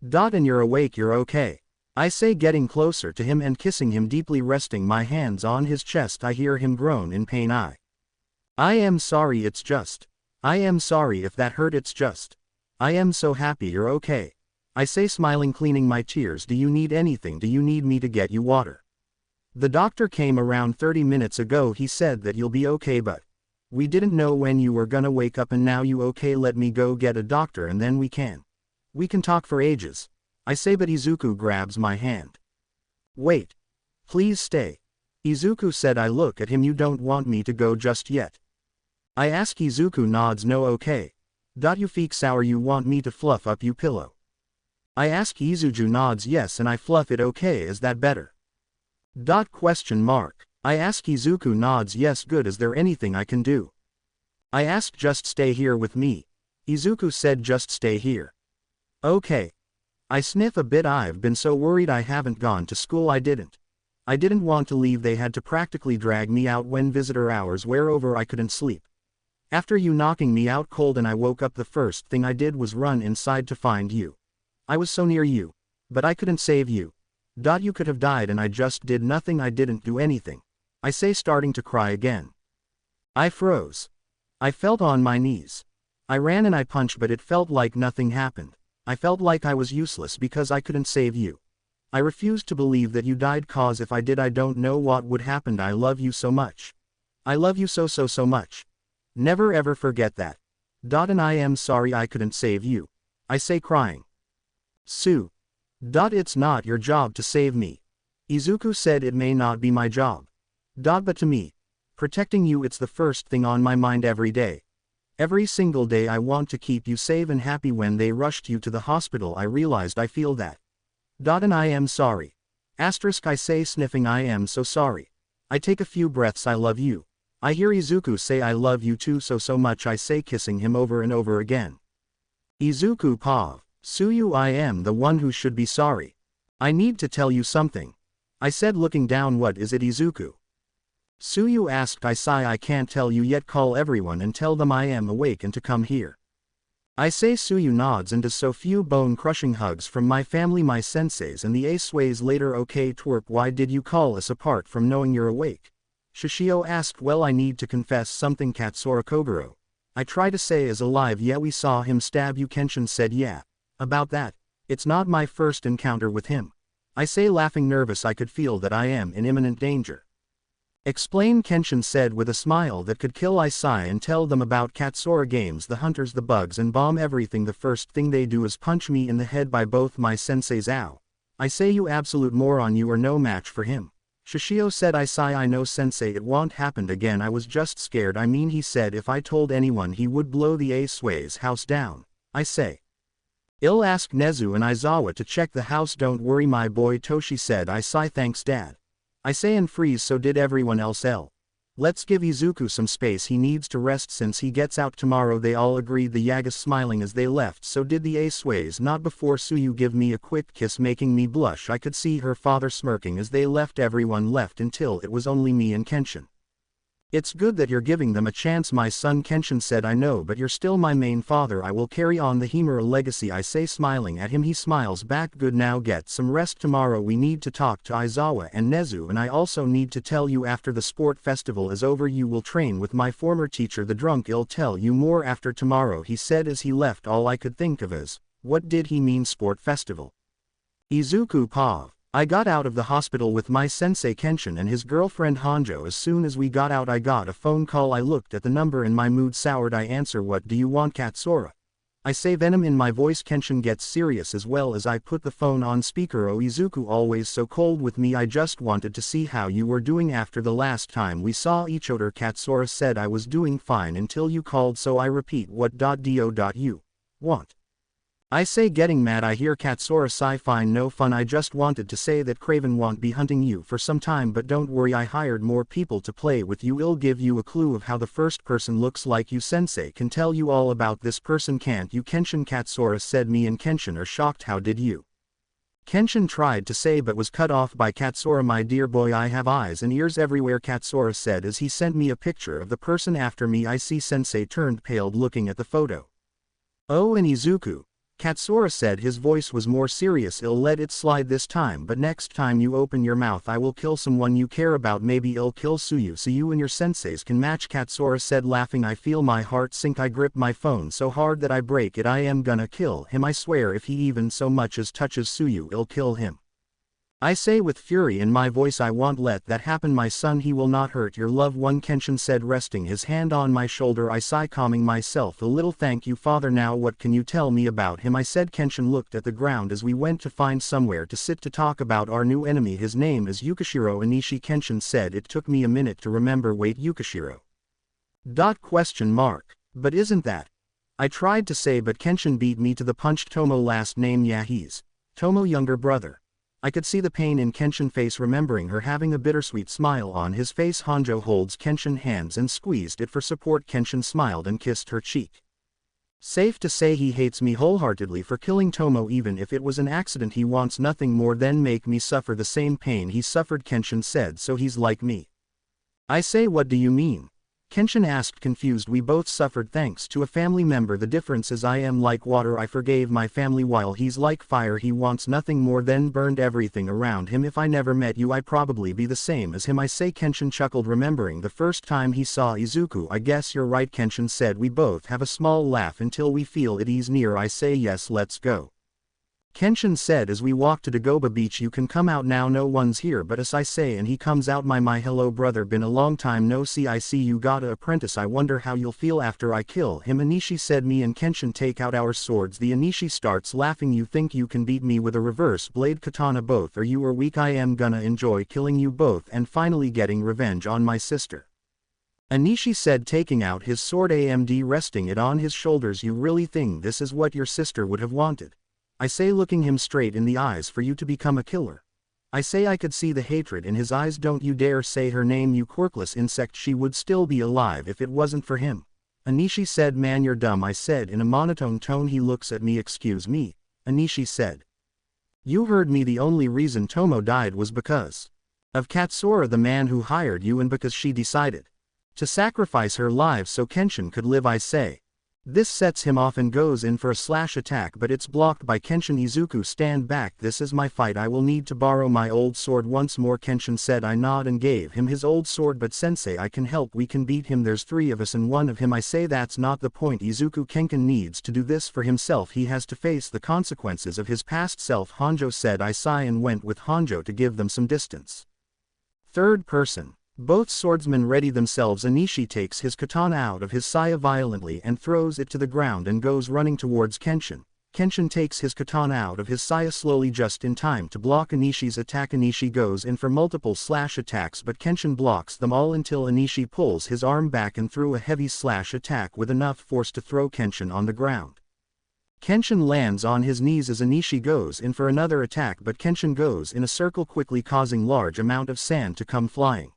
And you're awake, you're okay. I say, getting closer to him and kissing him deeply, resting my hands on his chest. I hear him groan in pain. I am sorry, it's just. I am sorry if that hurt, it's just. I am so happy you're okay. I say, smiling, cleaning my tears. Do you need anything? Do you need me to get you water? The doctor came around 30 minutes ago. He said that you'll be okay, but we didn't know when you were gonna wake up, and now you okay. Let me go get a doctor and then we can talk for ages. I say, but Izuku grabs my hand. Wait. Please stay. Izuku said. I look at him. You don't want me to go just yet? I ask. Izuku nods. No, okay. You feek sour, you want me to fluff up you pillow? I ask. Izuku nods yes, and I fluff it. Okay, is that better? I ask. Izuku nods yes. Good. Is there anything I can do? I ask. Just stay here with me. Izuku said. Just stay here. Okay. I sniff a bit. I've been so worried. I haven't gone to school. I didn't want to leave. They had to practically drag me out when visitor hours were over. I couldn't sleep. After you knocking me out cold and I woke up, the first thing I did was run inside to find you. I was so near you. But I couldn't save you. You could have died and I just did nothing. I didn't do anything. I say, starting to cry again. I froze. I felt on my knees. I ran and I punched, but it felt like nothing happened. I felt like I was useless because I couldn't save you. I refused to believe that you died, cause if I did I don't know what would happen. I love you so much. I love you so much. Never ever forget that. And I am sorry I couldn't save you. I say, crying. Tsu. It's not your job to save me. Izuku said. It may not be my job. But to me, protecting you, it's the first thing on my mind every day. Every single day I want to keep you safe and happy. When they rushed you to the hospital I realized I feel that. And I am sorry. I say, sniffing. I am so sorry. I take a few breaths. I love you. I hear Izuku say, I love you too so much. I say, kissing him over and over again. Izuku Pav. Tsuyu, I am the one who should be sorry. I need to tell you something. I said, looking down. What is it, Izuku? Tsuyu asked. I sigh. I can't tell you yet. Call everyone and tell them I am awake and to come here. I say. Tsuyu nods and does so. Few bone-crushing hugs from my family, my senseis and the Ace-ways later. Okay, twerp, why did you call us apart from knowing you're awake? Shishio asked. Well, I need to confess something, Katsura Kogoro. I try to say is alive. Yeah, we saw him stab you. Kenshin said. Yeah. About that. It's not my first encounter with him. I say, laughing nervous. I could feel that I am in imminent danger. Explain, Kenshin said with a smile that could kill. I sigh and tell them about Katsura games, the hunters, the bugs and bomb everything. The first thing they do is punch me in the head by both my senseis. Ow. I say, you absolute moron, you are no match for him. Shishio said. I sigh. I know sensei, it won't happen again. I was just scared. I mean, he said if I told anyone he would blow the U.S.J's house down. I say. I'll ask Nezu and Izawa to check the house. Don't worry my boy, Toshi said. I sigh. Thanks dad. I say and freeze. So did everyone else. Let's give Izuku some space, he needs to rest since he gets out tomorrow. They all agreed, the Yagas smiling as they left. So did the U.S.J's. Not before Tsuyu give me a quick kiss, making me blush. I could see her father smirking as they left. Everyone left until it was only me and Kenshin. It's good that you're giving them a chance, my son, Kenshin said. I know, but you're still my main father. I will carry on the Himura legacy, I say, smiling at him. He smiles back. Good, now get some rest. Tomorrow we need to talk to Izawa and Nezu, and I also need to tell you after the sport festival is over you will train with my former teacher the drunk. I'll tell you more after tomorrow, he said as he left. All I could think of is, what did he mean sport festival? Izuku Pav. I got out of the hospital with my sensei Kenshin and his girlfriend Hanjo. As soon as we got out I got a phone call. I looked at the number and my mood soured. I answer. What do you want, Katsura? I say, venom in my voice. Kenshin gets serious as well as I put the phone on speaker. Oh Izuku, always so cold with me. I just wanted to see how you were doing after the last time we saw each other. Katsura said I was doing fine until you called, so I repeat, what do you want? I say, getting mad. I hear Katsura sigh. Fine, no fun. I just wanted to say that Craven won't be hunting you for some time, but don't worry, I hired more people to play with you. I'll give you a clue of how the first person looks like. You sensei can tell you all about this person, can't you? Kenshin, Katsura said. Me and Kenshin are shocked. How did you? Kenshin tried to say but was cut off by Katsura. My dear boy, I have eyes and ears everywhere, Katsura said as he sent me a picture of the person after me. I see. Sensei turned pale looking at the photo. Oh, and Izuku, Katsura said. His voice was more serious. I'll let it slide this time, but next time you open your mouth I will kill someone you care about. Maybe I'll kill Tsuyu so you and your senseis can match, Katsura said laughing. I feel my heart sink. I grip my phone so hard that I break it. I am gonna kill him, I swear. If he even so much as touches Tsuyu I'll kill him. I say with fury in my voice. I won't let that happen, my son. He will not hurt your loved one, Kenshin said, resting his hand on my shoulder. I sigh, calming myself a little. Thank you, father. Now what can you tell me about him, I said. Kenshin looked at the ground as we went to find somewhere to sit to talk about our new enemy. His name is Yukishiro Anishi, Kenshin said. It took me a minute to remember. Wait, Yukishiro? But isn't that? I tried to say, but Kenshin beat me to the punch. Tomo last name? Yeah, he's Tomo, younger brother. I could see the pain in Kenshin's face, remembering her having a bittersweet smile on his face. Hanjo holds Kenshin's hands and squeezed it for support. Kenshin smiled and kissed her cheek. Safe to say he hates me wholeheartedly for killing Tomo. Even if it was an accident, he wants nothing more than make me suffer the same pain he suffered, Kenshin said. So he's like me? I say, what do you mean? Kenshin asked, confused. We both suffered thanks to a family member. The difference is I am like water. I forgave my family, while he's like fire. He wants nothing more than burned everything around him. If I never met you I'd probably be the same as him, I say. Kenshin chuckled, remembering the first time he saw Izuku. I guess you're right, Kenshin said. We both have a small laugh until we feel at ease near. I say, yes, let's go. Kenshin said as we walked to Dagoba Beach. You can come out now, no one's here but us, I say, and he comes out. My hello brother, been a long time no see. I see you got a apprentice. I wonder how you'll feel after I kill him, Anishi said. Me and Kenshin take out our swords. The Anishi starts laughing. You think you can beat me with a reverse blade katana? Both or you are weak. I am gonna enjoy killing you both and finally getting revenge on my sister, Anishi said, taking out his sword and resting it on his shoulders. You really think this is what your sister would have wanted? I say, looking him straight in the eyes. For you to become a killer? I say. I could see the hatred in his eyes. Don't you dare say her name, you quirkless insect. She would still be alive if it wasn't for him, Anishi said. Man, you're dumb, I said in a monotone tone. He looks at me. Excuse me, Anishi said. You heard me. The only reason Tomo died was because of Katsura, the man who hired you, and because she decided to sacrifice her life so Kenshin could live, I say. This sets him off and goes in for a slash attack, but it's blocked by Kenshin. Izuku, stand back, this is my fight, I will need to borrow my old sword once more. Kenshin said. I nod and gave him his old sword. But sensei, I can help, we can beat him, there's 3 of us and 1 of him. I say that's not the point. Izuku, Kenkin needs to do this for himself, he has to face the consequences of his past self. Honjo said. I sigh and went with Honjo to give them some distance. Third person. Both swordsmen ready themselves. Anishi takes his katana out of his saya violently and throws it to the ground and goes running towards Kenshin. Kenshin takes his katana out of his saya slowly, just in time to block Anishi's attack. Anishi goes in for multiple slash attacks, but Kenshin blocks them all until Anishi pulls his arm back and threw a heavy slash attack with enough force to throw Kenshin on the ground. Kenshin lands on his knees as Anishi goes in for another attack, but Kenshin goes in a circle quickly, causing large amount of sand to come flying.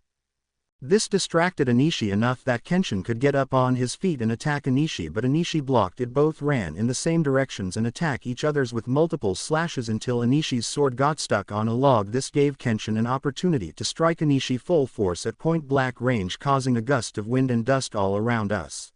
This distracted Anishi enough that Kenshin could get up on his feet and attack Anishi, but Anishi blocked it. Both ran in the same directions and attack each others with multiple slashes until Anishi's sword got stuck on a log. This gave Kenshin an opportunity to strike Anishi full force at point-blank range, causing a gust of wind and dust all around us.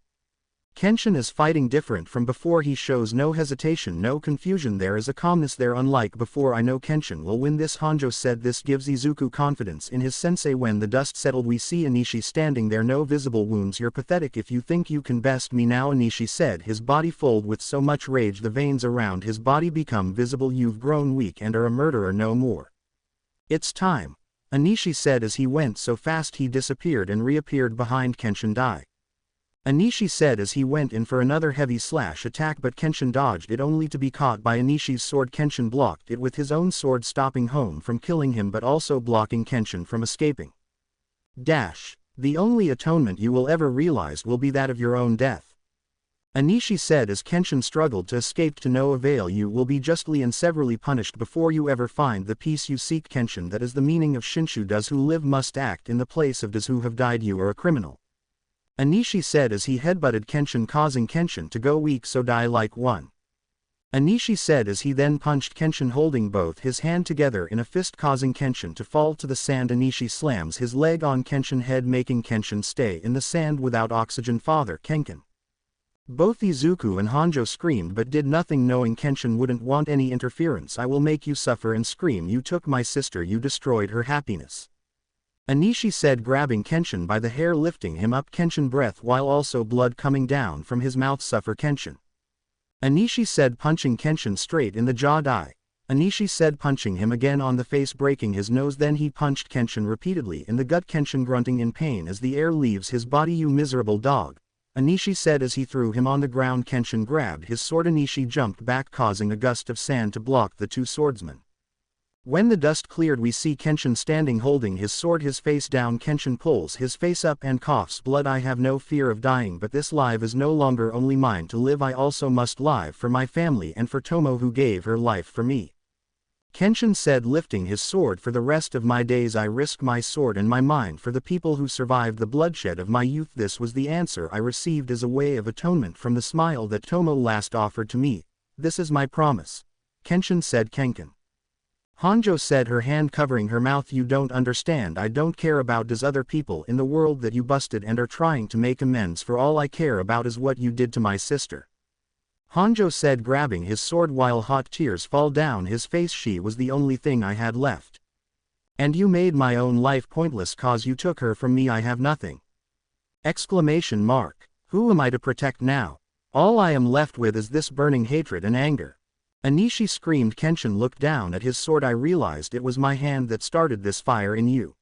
Kenshin is fighting different from before. He shows no hesitation, no confusion. There is a calmness there unlike before. I know Kenshin will win this, Honjo said. This gives Izuku confidence in his sensei. When the dust settled, we see Anishi standing there, no visible wounds. You're pathetic if you think you can best me now, Anishi said, his body filled with so much rage the veins around his body become visible. You've grown weak and are a murderer no more. It's time, Anishi said as he went so fast he disappeared and reappeared behind Kenshin. Die, Anishi said as he went in for another heavy slash attack, but Kenshin dodged it only to be caught by Anishi's sword. Kenshin blocked it with his own sword, stopping home from killing him but also blocking Kenshin from escaping. The only atonement you will ever realize will be that of your own death, Anishi said as Kenshin struggled to escape. To no avail, you will be justly and severely punished before you ever find the peace you seek. Kenshin, that is the meaning of Shinshu. Does who live must act in the place of does who have died. You are a criminal, Anishi said as he headbutted Kenshin, causing Kenshin to go weak. So die like one, Anishi said as he then punched Kenshin, holding both his hand together in a fist, causing Kenshin to fall to the sand. Anishi slams his leg on Kenshin's head, making Kenshin stay in the sand without oxygen. Father Kenkin. Both Izuku and Honjo screamed but did nothing, knowing Kenshin wouldn't want any interference. I will make you suffer and scream. You took my sister, you destroyed her happiness, Anishi said, grabbing Kenshin by the hair, lifting him up. Kenshin breath while also blood coming down from his mouth. Suffer, Kenshin, Anishi said, punching Kenshin straight in the jaw. Die, Anishi said, punching him again on the face, breaking his nose. Then he punched Kenshin repeatedly in the gut, Kenshin grunting in pain as the air leaves his body. You miserable dog, Anishi said as he threw him on the ground. Kenshin grabbed his sword. Anishi jumped back, causing a gust of sand to block the 2 swordsmen. When the dust cleared, we see Kenshin standing holding his sword, his face down. Kenshin pulls his face up and coughs blood. I have no fear of dying, but this life is no longer only mine to live. I also must live for my family and for Tomo, who gave her life for me, Kenshin said, lifting his sword. For the rest of my days I risk my sword and my mind for the people who survived the bloodshed of my youth. This was the answer I received as a way of atonement from the smile that Tomo last offered to me. This is my promise, Kenshin said. Kenkin. Honjo said, her hand covering her mouth. You don't understand. I don't care about those other people in the world that you busted and are trying to make amends for. All I care about is what you did to my sister, Honjo said, grabbing his sword while hot tears fall down his face. She was the only thing I had left, and you made my own life pointless cause you took her from me. I have nothing! Exclamation mark. Who am I to protect now? All I am left with is this burning hatred and anger, Anishi screamed. Kenshin looked down at his sword. I realized it was my hand that started this fire in you,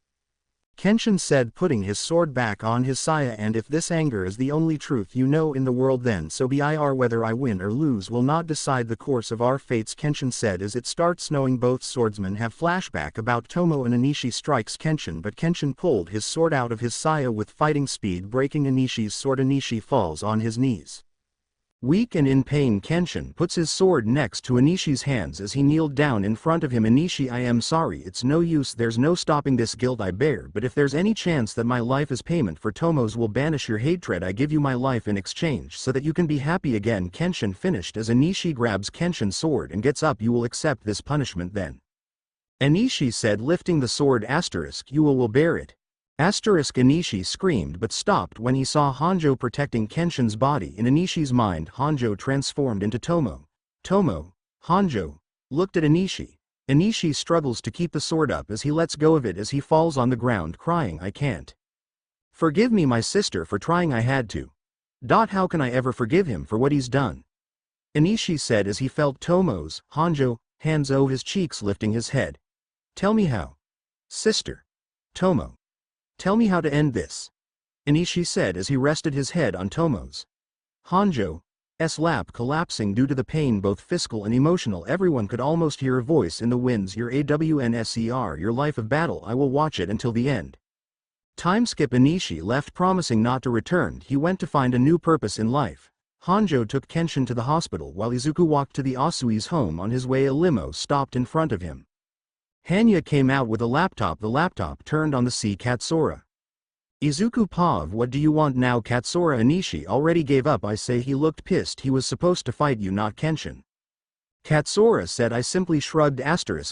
Kenshin said, putting his sword back on his saya. And if this anger is the only truth you know in the world, then so be it. Whether I win or lose will not decide the course of our fates, Kenshin said as it starts snowing. Both swordsmen have flashback about Tomo and Anishi strikes Kenshin, but Kenshin pulled his sword out of his saya with fighting speed, breaking Anishi's sword. Anishi falls on his knees. Weak and in pain, Kenshin puts his sword next to Anishi's hands as he kneeled down in front of him. Anishi, I am sorry, it's no use, there's no stopping this guilt I bear, but if there's any chance that my life is payment for Tomo's will banish your hatred, I give you my life in exchange so that you can be happy again. Kenshin finished as Anishi grabs Kenshin's sword and gets up. You will accept this punishment then, Anishi said, lifting the sword. *, you will bear it. Asterisk Inishi screamed but stopped when he saw Hanjo protecting Kenshin's body. In Inishi's mind, Hanjo transformed into Tomo. Hanjo, looked at Inishi. Inishi struggles to keep the sword up as he lets go of it as he falls on the ground crying, "I can't. Forgive me my sister for trying, I had to. How can I ever forgive him for what he's done?" Inishi said as he felt Tomo's, Hanjo, hands over his cheeks lifting his head. "Tell me how. Sister. Tomo. Tell me how to end this." Inishi said as he rested his head on Tomo's. Hanjo's lap collapsing due to the pain both physical and emotional. Everyone could almost hear a voice in the winds, "Your AWNSER, your life of battle, I will watch it until the end." Time skip. Inishi left promising not to return. He went to find a new purpose in life. Hanjo took Kenshin to the hospital while Izuku walked to the Asui's home. On his way a limo stopped in front of him. Hanya came out with a laptop. The laptop turned on the C. Katsura. "Izuku Pav, what do you want now?" Katsura. "Inishi already gave up, I say." He looked pissed. "He was supposed to fight you, not Kenshin." Katsura said, "I simply shrugged.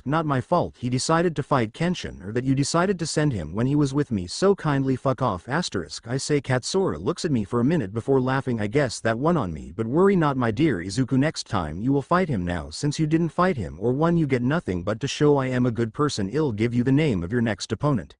Not my fault he decided to fight Kenshin, or that you decided to send him when he was with me, so kindly fuck off." I say. Katsura looks at me for a minute before laughing. "I guess that one on me, but worry not my dear Izuku, next time you will fight him. Now since you didn't fight him or won, you get nothing but to show I am a good person. I'll give you the name of your next opponent."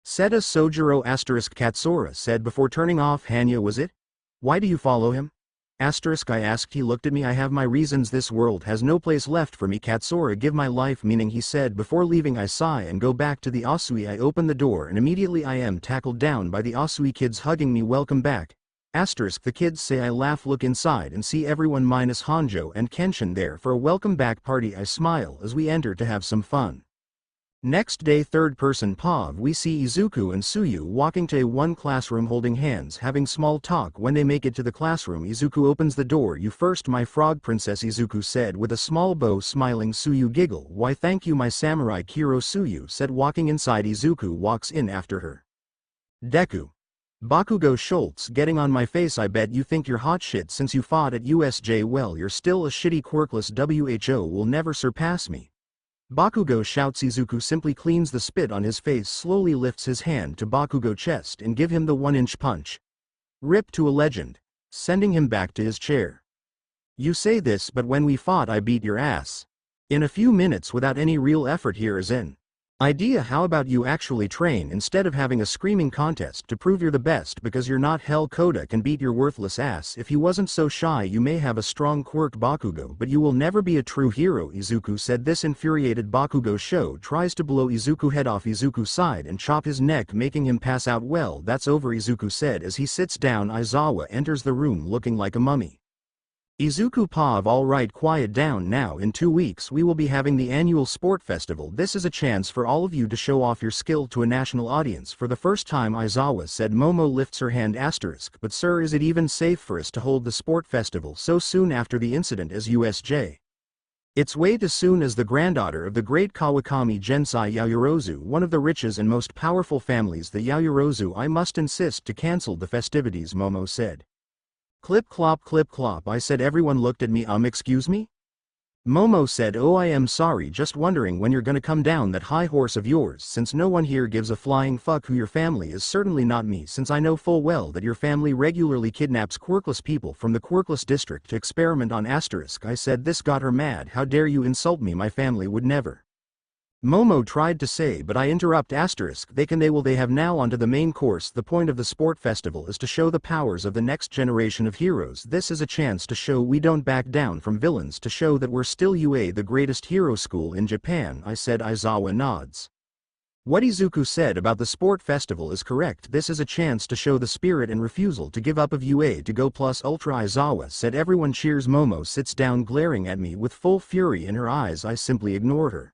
Seda Sojiro. Katsura said before turning off Hanya. "Was it? Why do you follow him?" I asked. He looked at me. "I have my reasons. This world has no place left for me." Katsura. "Give my life meaning," he said before leaving. I sigh and go back to the Asui. I open the door and immediately I am tackled down by the Asui kids hugging me. "Welcome back." The kids say. I laugh, look inside and see everyone minus Hanjo and Kenshin there for a welcome back party. I smile as we enter to have some fun. Next day, third person Pav, we see Izuku and Tsuyu walking to one classroom holding hands having small talk. When they make it to the classroom, Izuku opens the door. "You first, my frog princess," Izuku said with a small bow. Smiling, Tsuyu giggle. "Why thank you my samurai Kiro," Tsuyu said walking inside. Izuku walks in after her. Deku. Bakugo Schultz getting on my face. "I bet you think you're hot shit since you fought at U.S.J. Well, you're still a shitty Quirkless. WHO will never surpass me." Bakugo shouts. Izuku simply cleans the spit on his face, slowly lifts his hand to Bakugo chest and give him the 1-inch punch. Rip to a legend. Sending him back to his chair. "You say this, but when we fought I beat your ass. In a few minutes without any real effort. Here is an idea. How about you actually train instead of having a screaming contest to prove you're the best, because you're not. Hell, Koda can beat your worthless ass if he wasn't so shy. You may have a strong quirk, Bakugo, but you will never be a true hero." Izuku said. This infuriated Bakugo tries to blow Izuku head off Izuku's side and chop his neck, making him pass out. "Well, that's over," Izuku said as he sits down. Aizawa enters the room looking like a mummy. Izuku Pav, all right, quiet down now. In 2 weeks we will be having the annual sport festival. This is a chance for all of you to show off your skill to a national audience for the first time. Aizawa said. Momo lifts her hand. "But sir, is it even safe for us to hold the sport festival so soon after the incident as U.S.J? It's way too soon. As the granddaughter of the great Kawakami Gensai Yayorozu, one of the richest and most powerful families, the Yayorozu, I must insist to cancel the festivities," Momo said. Clip clop, I said. Everyone looked at me. Excuse me?" Momo said. "Oh, I am sorry, just wondering when you're gonna come down that high horse of yours, since no one here gives a flying fuck who your family is. Certainly not me, since I know full well that your family regularly kidnaps Quirkless people from the Quirkless district to experiment on." I said. This got her mad. "How dare you insult me? My family would never." Momo tried to say, but I interrupt. They have now. Onto the main course. The point of the sport festival is to show the powers of the next generation of heroes. This is a chance to show we don't back down from villains, to show that we're still UA, the greatest hero school in Japan, I said. Aizawa nods. What Izuku said about the sport festival is correct. This is a chance to show the spirit and refusal to give up of UA to go plus ultra. Aizawa said. Everyone cheers. Momo sits down glaring at me with full fury in her eyes. I simply ignored her.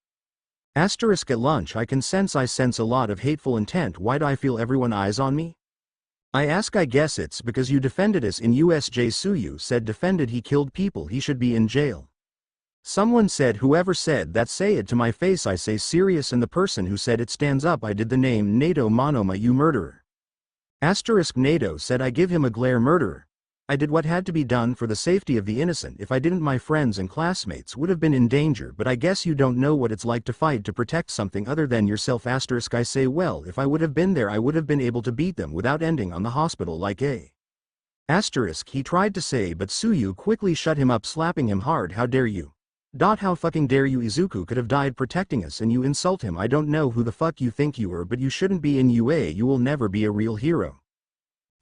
At lunch I sense a lot of hateful intent. Why do I feel everyone eyes on me? I ask. I guess it's because you defended us in U.S.J. Tsuyu said. Defended? He killed people. He should be in jail. Someone said. Whoever said that, say it to my face. I say serious, and the person who said it stands up. I did. The name Nato Monoma, you murderer. Nato said. I give him a glare. Murderer. I did what had to be done for the safety of the innocent. If I didn't, my friends and classmates would have been in danger, but I guess you don't know what it's like to fight to protect something other than yourself. Asterisk I say, well, if I would have been there I would have been able to beat them without ending on the hospital like a asterisk he tried to say, but Tsuyu quickly shut him up, slapping him hard. How dare you? How fucking dare you? Izuku could have died protecting us and you insult him. I don't know who the fuck you think you are, but you shouldn't be in UA. You will never be a real hero.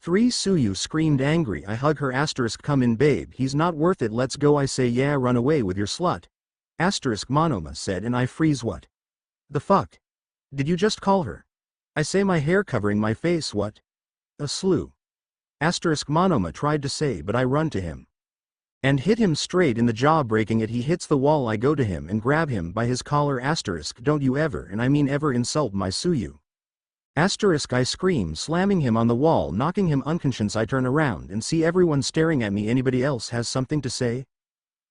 3 Tsuyu screamed angry. I hug her. Asterisk come in babe, he's not worth it, let's go. I say yeah, run away with your slut. Asterisk Monoma said, and I freeze. What the fuck? Did you just call her? I say, my hair covering my face. What? A slew. Asterisk Monoma tried to say, but I run to him and hit him straight in the jaw, breaking it. He hits the wall. I go to him and grab him by his collar. Asterisk don't you ever, and I mean ever, insult my Tsuyu. Asterisk I scream, slamming him on the wall, knocking him unconscious. I turn around and see everyone staring at me. Anybody else has something to say?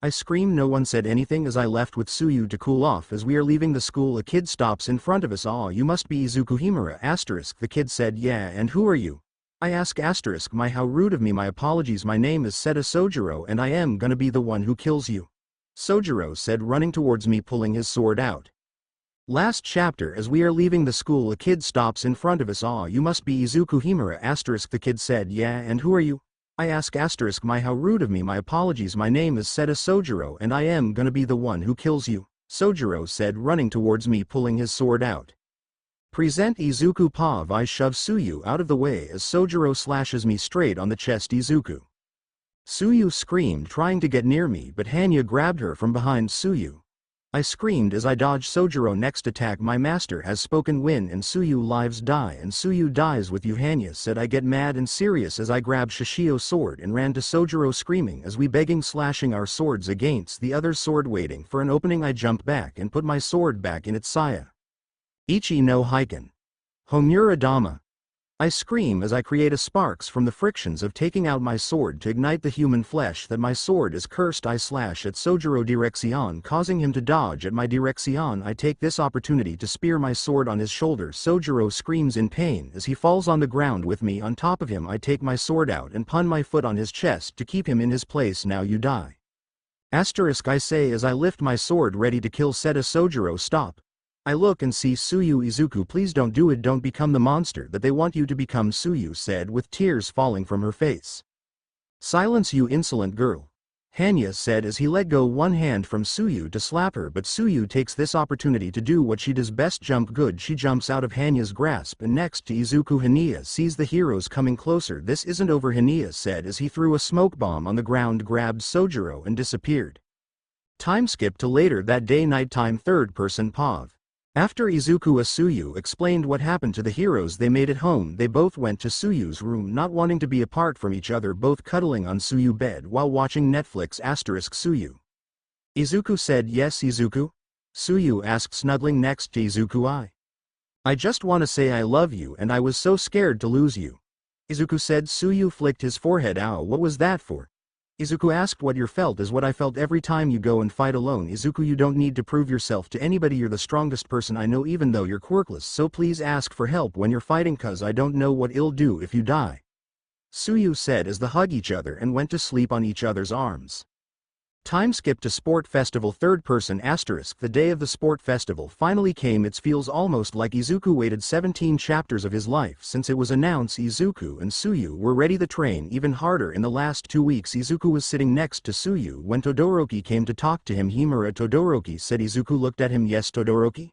I scream. No one said anything as I left with Tsuyu to cool off. As we are leaving the school, a kid stops in front of us. Aw, you must be Izuku Himura. Asterisk the kid said, yeah, and who are you? I ask. Asterisk my, how rude of me, my apologies, my name is Seta Sojiro and I am gonna be the one who kills you. Sojiro said, running towards me, pulling his sword out. Last chapter. As we are leaving the school, a kid stops in front of us. Aw, you must be Izuku Himura. Asterisk the kid said, yeah, and who are you? I ask. Asterisk my, how rude of me, my apologies, my name is Seta Sojiro and I am gonna be the one who kills you. Sojiro said, running towards me, pulling his sword out. Present Izuku Pav. I shove Tsuyu out of the way as Sojiro slashes me straight on the chest. Izuku. Tsuyu screamed, trying to get near me, but Hanya grabbed her from behind Tsuyu. I screamed as I dodged Sojiro next attack. My master has spoken. Win and Tsuyu lives die, and Tsuyu dies with you. Hanya said. I get mad and serious as I grabbed Shishio's sword and ran to Sojiro, screaming as we begging, slashing our swords against the other's sword. Waiting for an opening, I jump back and put my sword back in its saya. Ichi no Heiken. Homura Dama. I scream as I create a sparks from the frictions of taking out my sword to ignite the human flesh. That my sword is cursed. I slash at Sojiro direction, causing him to dodge at my direction. I take this opportunity to spear my sword on his shoulder. Sojiro screams in pain as he falls on the ground with me on top of him. I take my sword out and pun my foot on his chest to keep him in his place. Now you die. Asterisk I say as I lift my sword ready to kill Seta Sojiro. Stop. I look and see Tsuyu. Izuku, please don't do it, don't become the monster that they want you to become, Tsuyu said with tears falling from her face. Silence, you insolent girl. Hanya said as he let go one hand from Tsuyu to slap her, but Tsuyu takes this opportunity to do what she does best, jump good. She jumps out of Hanya's grasp and next to Izuku. Hanya sees the heroes coming closer. This isn't over, Hanya said as he threw a smoke bomb on the ground, grabbed Sojiro and disappeared. Time skip to later that day, nighttime. Third person Pav. After Izuku Tsuyu explained what happened to the heroes, they made it home. They both went to Tsuyu's room, not wanting to be apart from each other, both cuddling on Tsuyu bed while watching Netflix. Asterisk Tsuyu. Izuku said, yes Izuku? Tsuyu asked, snuggling next to Izuku. I just want to say I love you and I was so scared to lose you. Izuku said. Tsuyu flicked his forehead. Ow, what was that for? Izuku asked. What you felt is what I felt every time you go and fight alone. Izuku, you don't need to prove yourself to anybody, you're the strongest person I know even though you're quirkless, so please ask for help when you're fighting cause I don't know what it'll do if you die. Tsuyu said as they hug each other and went to sleep on each other's arms. Time skip to Sport Festival. Third person asterisk. The day of the Sport Festival finally came. It feels almost like Izuku waited 17 chapters of his life since it was announced Izuku and Tsuyu were ready to train even harder in the last 2 weeks. Izuku was sitting next to Tsuyu when Todoroki came to talk to him. Himura, Todoroki said. Izuku looked at him. Yes Todoroki?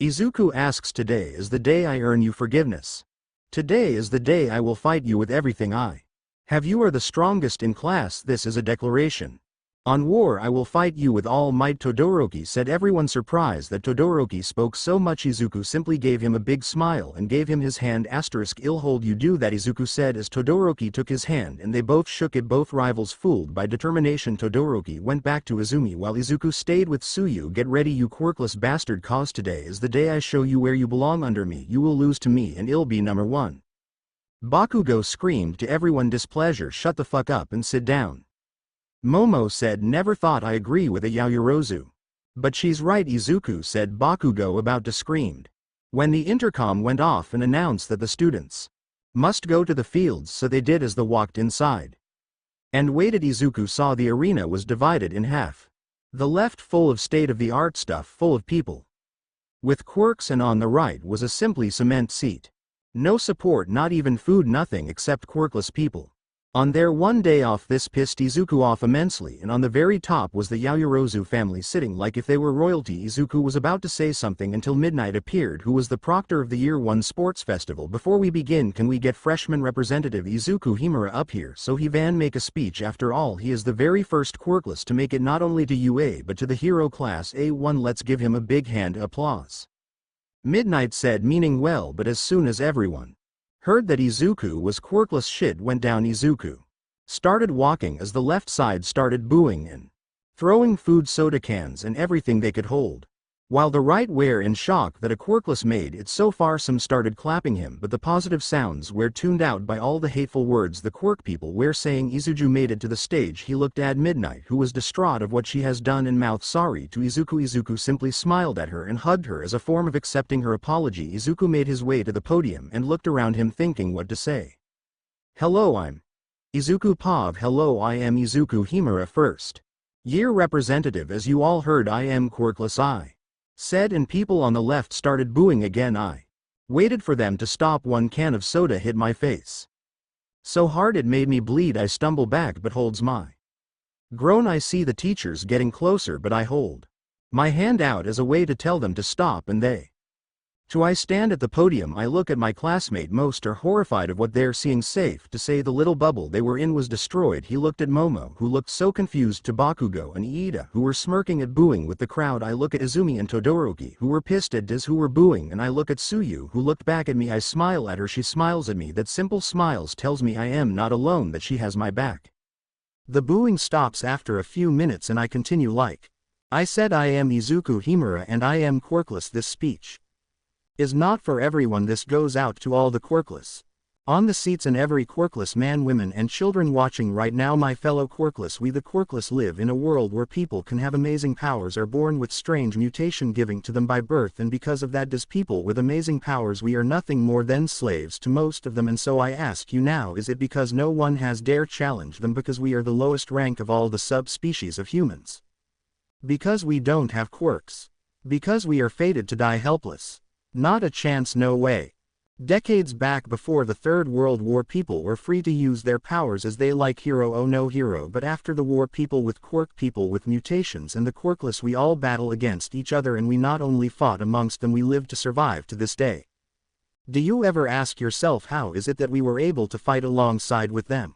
Izuku asks. Today is the day I earn you forgiveness. Today is the day I will fight you with everything I have. You are the strongest in class. This is a declaration on war. I will fight you with all might, Todoroki said. Everyone surprised that Todoroki spoke so much. Izuku simply gave him a big smile and gave him his hand. Asterisk I'll hold you, do that, Izuku said as Todoroki took his hand and they both shook it. Both rivals fooled by determination. Todoroki went back to Izumi while Izuku stayed with Tsuyu. Get ready, you quirkless bastard, cause today is the day I show you where you belong. Under me you will lose to me and it'll be number one. Bakugo screamed to everyone displeasure. Shut the fuck up and sit down. Momo said. Never thought I agree with a Yaoyorozu. But she's right, Izuku said. Bakugo about to screamed when the intercom went off and announced that the students must go to the fields, so they did as they walked inside. And waited. Izuku saw the arena was divided in half. The left full of state-of-the-art stuff full of people with quirks, and on the right was a simply cement seat. No support, not even food, nothing except quirkless people. On their one day off, this pissed Izuku off immensely, and on the very top was the Yaoyorozu family sitting like if they were royalty. Izuku was about to say something until Midnight appeared, who was the proctor of the Year 1 sports festival. Before we begin, can we get freshman representative Izuku Himura up here so he can make a speech? After all, he is the very first quirkless to make it not only to UA but to the hero class A1. Let's give him a big hand applause. Midnight said, meaning well, but as soon as everyone heard that Izuku was quirkless, shit went down. Izuku started walking as the left side started booing and throwing food, soda cans, and everything they could hold, while the right were in shock that a quirkless made it so far. Some started clapping him, but the positive sounds were tuned out by all the hateful words the quirk people were saying. Izuku made it to the stage. He looked at Midnight, who was distraught of what she has done, and mouthed sorry to Izuku. Izuku simply smiled at her and hugged her as a form of accepting her apology. Izuku made his way to the podium and looked around him, thinking what to say. Hello, I'm Izuku Pav. Hello, I am Izuku Himura, first year representative. As you all heard, I am quirkless, I said, and people on the left started booing again. I waited for them to stop. One can of soda hit my face so hard it made me bleed. I stumble back but holds my groan. I see the teachers getting closer, but I hold my hand out as a way to tell them to stop, and they too. I stand at the podium. I look at my classmate. Most are horrified of what they're seeing. Safe to say the little bubble they were in was destroyed. He looked at Momo, who looked so confused, to Bakugo and Iida, who were smirking at booing with the crowd. I look at Izumi and Todoroki, who were pissed at Diz, who were booing, and I look at Tsuyu, who looked back at me. I smile at her. She smiles at me. That simple smiles tells me I am not alone, that she has my back. The booing stops after a few minutes and I continue like I said. I am Izuku Himura and I am quirkless. This speech is not for everyone. This goes out to all the quirkless on the seats and every quirkless man, women, and children watching right now. My fellow quirkless, we the quirkless live in a world where people can have amazing powers, are born with strange mutation giving to them by birth, and because of that, as people with amazing powers, we are nothing more than slaves to most of them. And so I ask you now, is it because no one has dare challenge them? Because we are the lowest rank of all the subspecies of humans? Because we don't have quirks? Because we are fated to die helpless? Not a chance, no way. Decades back, before the Third World War, people were free to use their powers as they like. Hero, oh no hero. But after the war, people with quirk, people with mutations, and the quirkless, we all battle against each other, and we not only fought amongst them, we lived to survive to this day. Do you ever ask yourself, how is it that we were able to fight alongside with them?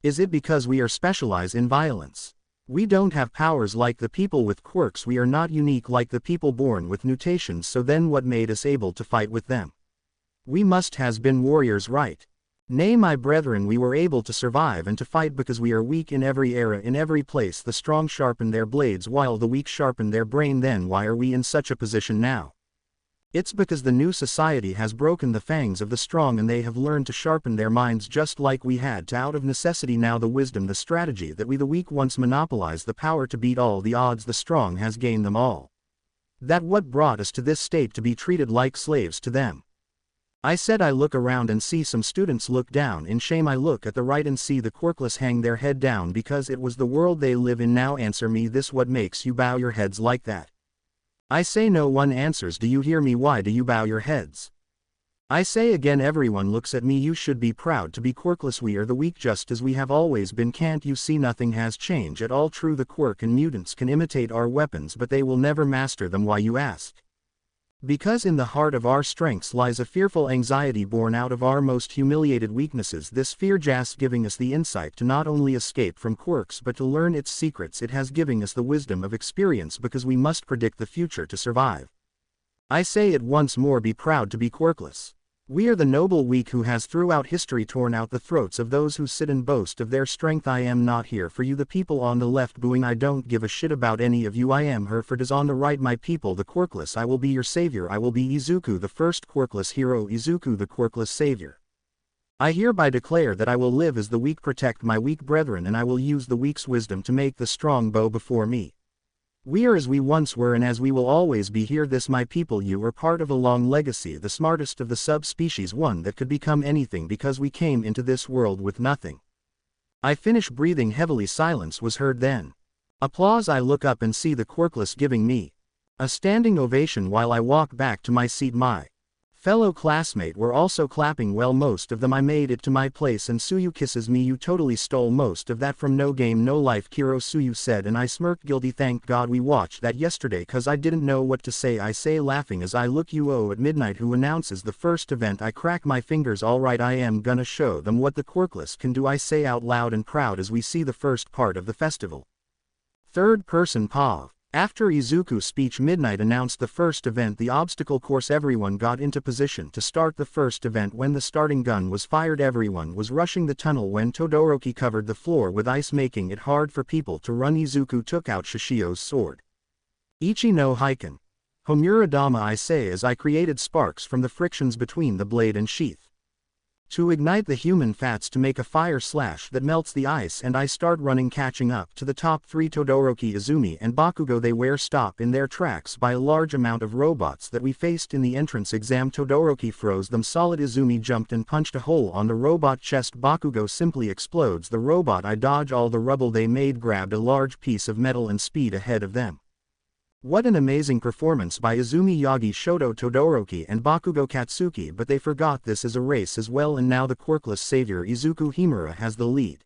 Is it because we are specialized in violence? We don't have powers like the people with quirks. We are not unique like the people born with mutations. So then what made us able to fight with them? We must has been warriors, right? Nay, my brethren, we were able to survive and to fight because we are weak in every era, in every place. The strong sharpen their blades while the weak sharpen their brain. Then why are we in such a position now? It's because the new society has broken the fangs of the strong, and they have learned to sharpen their minds just like we had to, out of necessity. Now the wisdom, the strategy that we the weak once monopolized, the power to beat all the odds, the strong has gained them all. That what brought us to this state, to be treated like slaves to them. I said, I look around and see some students look down in shame. I look at the right and see the quirkless hang their head down because it was the world they live in. Now answer me this, what makes you bow your heads like that? I say no one answers. Do you hear me? Why do you bow your heads? I say again, everyone looks at me. You should be proud to be quirkless. We are the weak just as we have always been. Can't you see nothing has changed at all? True, the quirk and mutants can imitate our weapons, but they will never master them. Why, you ask? Because in the heart of our strengths lies a fearful anxiety born out of our most humiliated weaknesses. This fear just giving us the insight to not only escape from quirks but to learn its secrets. It has given us the wisdom of experience because we must predict the future to survive. I say it once more, be proud to be quirkless. We are the noble weak who has throughout history torn out the throats of those who sit and boast of their strength. I am not here for you, the people on the left booing. I don't give a shit about any of you. I am her for it is on the right, my people, the quirkless. I will be your savior. I will be Izuku, the first quirkless hero, Izuku, the quirkless savior. I hereby declare that I will live as the weak, protect my weak brethren, and I will use the weak's wisdom to make the strong bow before me. We are as we once were and as we will always be here. This, my people, you are part of a long legacy, the smartest of the subspecies, one that could become anything because we came into this world with nothing. I finish breathing heavily. Silence was heard then. Applause. I look up and see the Quirkless giving me a standing ovation while I walk back to my seat. My fellow classmate were also clapping. Well, most of them. I made it to my place and Tsuyu kisses me. You totally stole most of that from No Game No Life, Kiro, Tsuyu said, and I smirked guilty. Thank God we watched that yesterday cause I didn't know what to say. I say laughing as I look U.O. at midnight who announces the first event. I crack my fingers. Alright, I am gonna show them what the Quirkless can do, I say out loud and proud as we see the first part of the festival. Third person Pav. After Izuku's speech, Midnight announced the first event, the obstacle course. Everyone got into position to start the first event. When the starting gun was fired, everyone was rushing the tunnel when Todoroki covered the floor with ice, making it hard for people to run. Izuku took out Shishio's sword. Ichi no Heiken. Homura Dama, I say as I created sparks from the frictions between the blade and sheath to ignite the human fats to make a fire slash that melts the ice, and I start running, catching up to the top three, Todoroki, Izumi and Bakugo. They were stopped in their tracks by a large amount of robots that we faced in the entrance exam. Todoroki froze them solid. Izumi jumped and punched a hole on the robot chest. Bakugo simply explodes the robot. I dodge all the rubble they made, grabbed a large piece of metal and speed ahead of them. What an amazing performance by Izumi, Yagi, Shoto, Todoroki and Bakugo, Katsuki, but they forgot this is a race as well, and now the Quirkless savior Izuku Himura has the lead.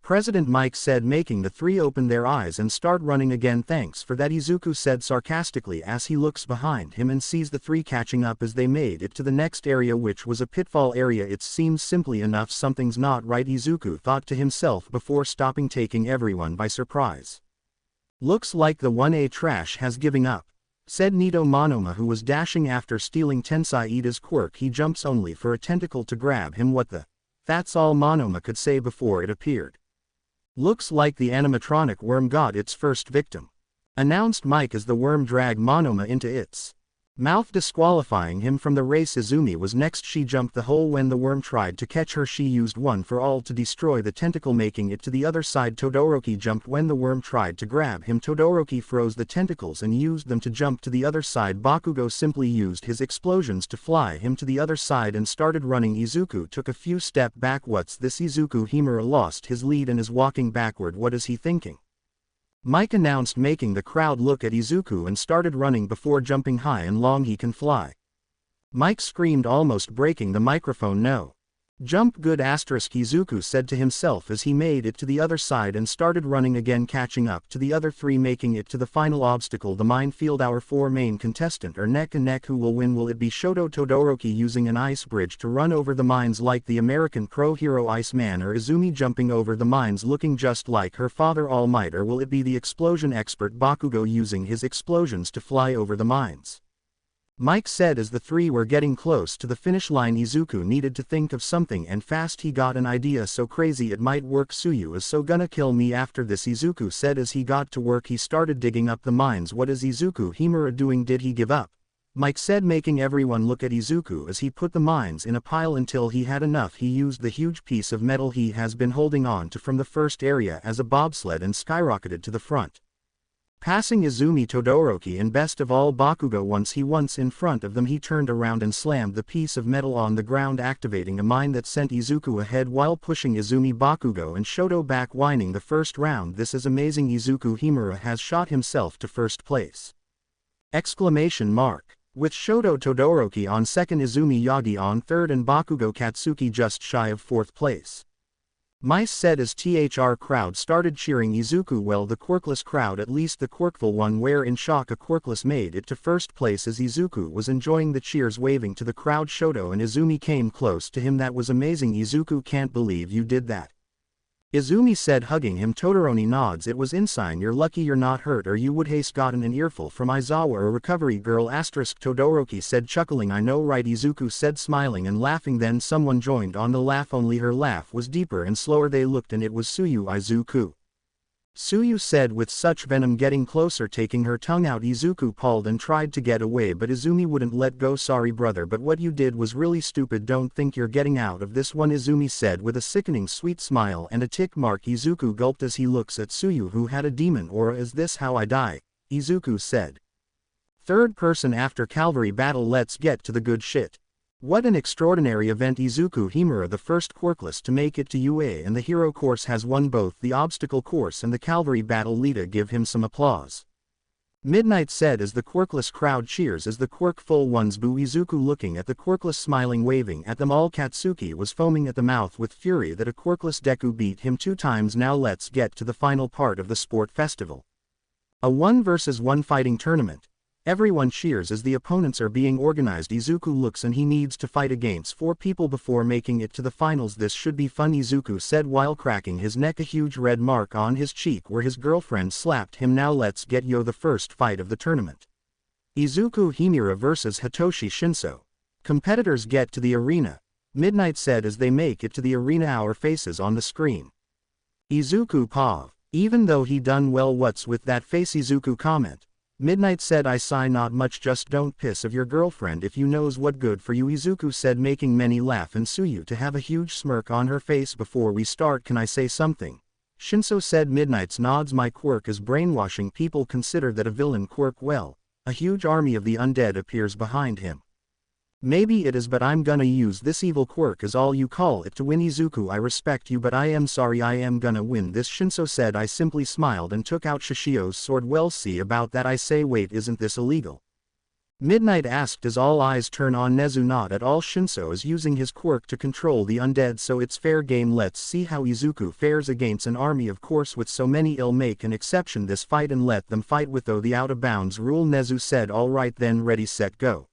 President Mike said, making the three open their eyes and start running again. Thanks for that, Izuku said sarcastically as he looks behind him and sees the three catching up as they made it to the next area, which was a pitfall area. It seems simply enough something's not right, Izuku thought to himself before stopping, taking everyone by surprise. Looks like the 1A trash has given up, said Nito Monoma, who was dashing after stealing Tensai Ida's quirk. He jumps only for a tentacle to grab him. What the? That's all Monoma could say before it appeared. Looks like the animatronic worm got its first victim, announced Mike as the worm dragged Monoma into its mouth, disqualifying him from the race. Izumi was next. She jumped the hole when the worm tried to catch her. She used one for all to destroy the tentacle, making it to the other side. Todoroki jumped when the worm tried to grab him. Todoroki froze the tentacles and used them to jump to the other side. Bakugo simply used his explosions to fly him to the other side and started running. Izuku took a few steps back. What's this? Izuku Himura lost his lead and is walking backward. What is he thinking? Mike announced, making the crowd look at Izuku, and started running before jumping high and long. He can fly, Mike screamed, almost breaking the microphone. No. Jump good **. Izuku said to himself as he made it to the other side and started running again, catching up to the other three, making it to the final obstacle, the minefield. Our four main contestants are neck and neck. Who will win? Will it be Shoto Todoroki using an ice bridge to run over the mines like the American pro hero Iceman, or Izumi jumping over the mines looking just like her father All Might, or will it be the explosion expert Bakugo using his explosions to fly over the mines? Mike said as the three were getting close to the finish line. Izuku needed to think of something, and fast. He got an idea so crazy it might work. Tsuyu is so gonna kill me after this, Izuku said as he got to work. He started digging up the mines. What is Izuku Himura doing? Did he give up? Mike said, making everyone look at Izuku as he put the mines in a pile until he had enough. He used the huge piece of metal he has been holding on to from the first area as a bobsled and skyrocketed to the front, passing Izumi, Todoroki, and best of all Bakugo. Once in front of them, he turned around and slammed the piece of metal on the ground, activating a mine that sent Izuku ahead while pushing Izumi, Bakugo, and Shoto back, winning the first round. This is amazing. Izuku Himura has shot himself to first place! Exclamation mark. With Shoto Todoroki on second, Izumi Yagi on third, and Bakugo Katsuki just shy of fourth place. Mice said as THR crowd started cheering Izuku. Well, the Quirkless crowd, at least the Quirkful one, were in shock. A Quirkless made it to first place as Izuku was enjoying the cheers, waving to the crowd. Shoto and Izumi came close to him. That was amazing. Izuku, can't believe you did that, Izumi said, hugging him. Todoroki nods. It was insane. You're lucky you're not hurt, or you would have gotten an earful from Aizawa, a recovery girl. Todoroki said, chuckling. I know, right? Izuku said, smiling and laughing. Then someone joined on the laugh, only her laugh was deeper and slower. They looked, and it was Tsuyu. Izuku, Tsuyu said with such venom, getting closer, taking her tongue out. Izuku pulled and tried to get away, but Izumi wouldn't let go. Sorry brother, but what you did was really stupid. Don't think you're getting out of this one, Izumi said with a sickening sweet smile and a tick mark. Izuku gulped as he looks at Tsuyu, who had a demon aura. Is this how I die? Izuku said. Third person after Calvary battle. Let's get to the good shit. What an extraordinary event. Izuku Himura, the first Quirkless to make it to UA and the hero course, has won both the obstacle course and the cavalry battle. Lita, give him some applause. Midnight said as the Quirkless crowd cheers as the Quirkful ones boo. Izuku looking at the Quirkless smiling waving at them all. Katsuki was foaming at the mouth with fury that a Quirkless Deku beat him 2 times. Now let's get to the final part of the sport festival. A 1 versus 1 fighting tournament. Everyone cheers as the opponents are being organized. Izuku looks and he needs to fight against 4 people before making it to the finals. This should be fun, Izuku said while cracking his neck, a huge red mark on his cheek where his girlfriend slapped him. Now let's get the first fight of the tournament. Izuku Himura versus Hitoshi Shinso. Competitors get to the arena. Midnight said as they make it to the arena, our faces on the screen. Izuku Pav. Even though he done well, what's with that face? Izuku comment. Midnight said, I sigh, not much, just don't piss of your girlfriend if you knows what good for you. Izuku said, making many laugh and Tsuyu to have a huge smirk on her face. Before we start, can I say something? Shinso said. Midnight's nods. My quirk is brainwashing people. Consider that a villain quirk. Well, a huge army of the undead appears behind him. Maybe it is, but I'm gonna use this evil quirk as all you call it to win. Izuku, I respect you, but I am sorry, I am gonna win this. Shinso said. I simply smiled and took out Shishio's sword. Well, see about that. I say, wait, isn't this illegal? Midnight asked as all eyes turn on Nezu. Not at all. Shinso is using his quirk to control the undead, so it's fair game. Let's see how Izuku fares against an army. Of course, with so many, I'll make an exception this fight and let them fight with the out of bounds rule. Nezu said. Alright then, ready set go.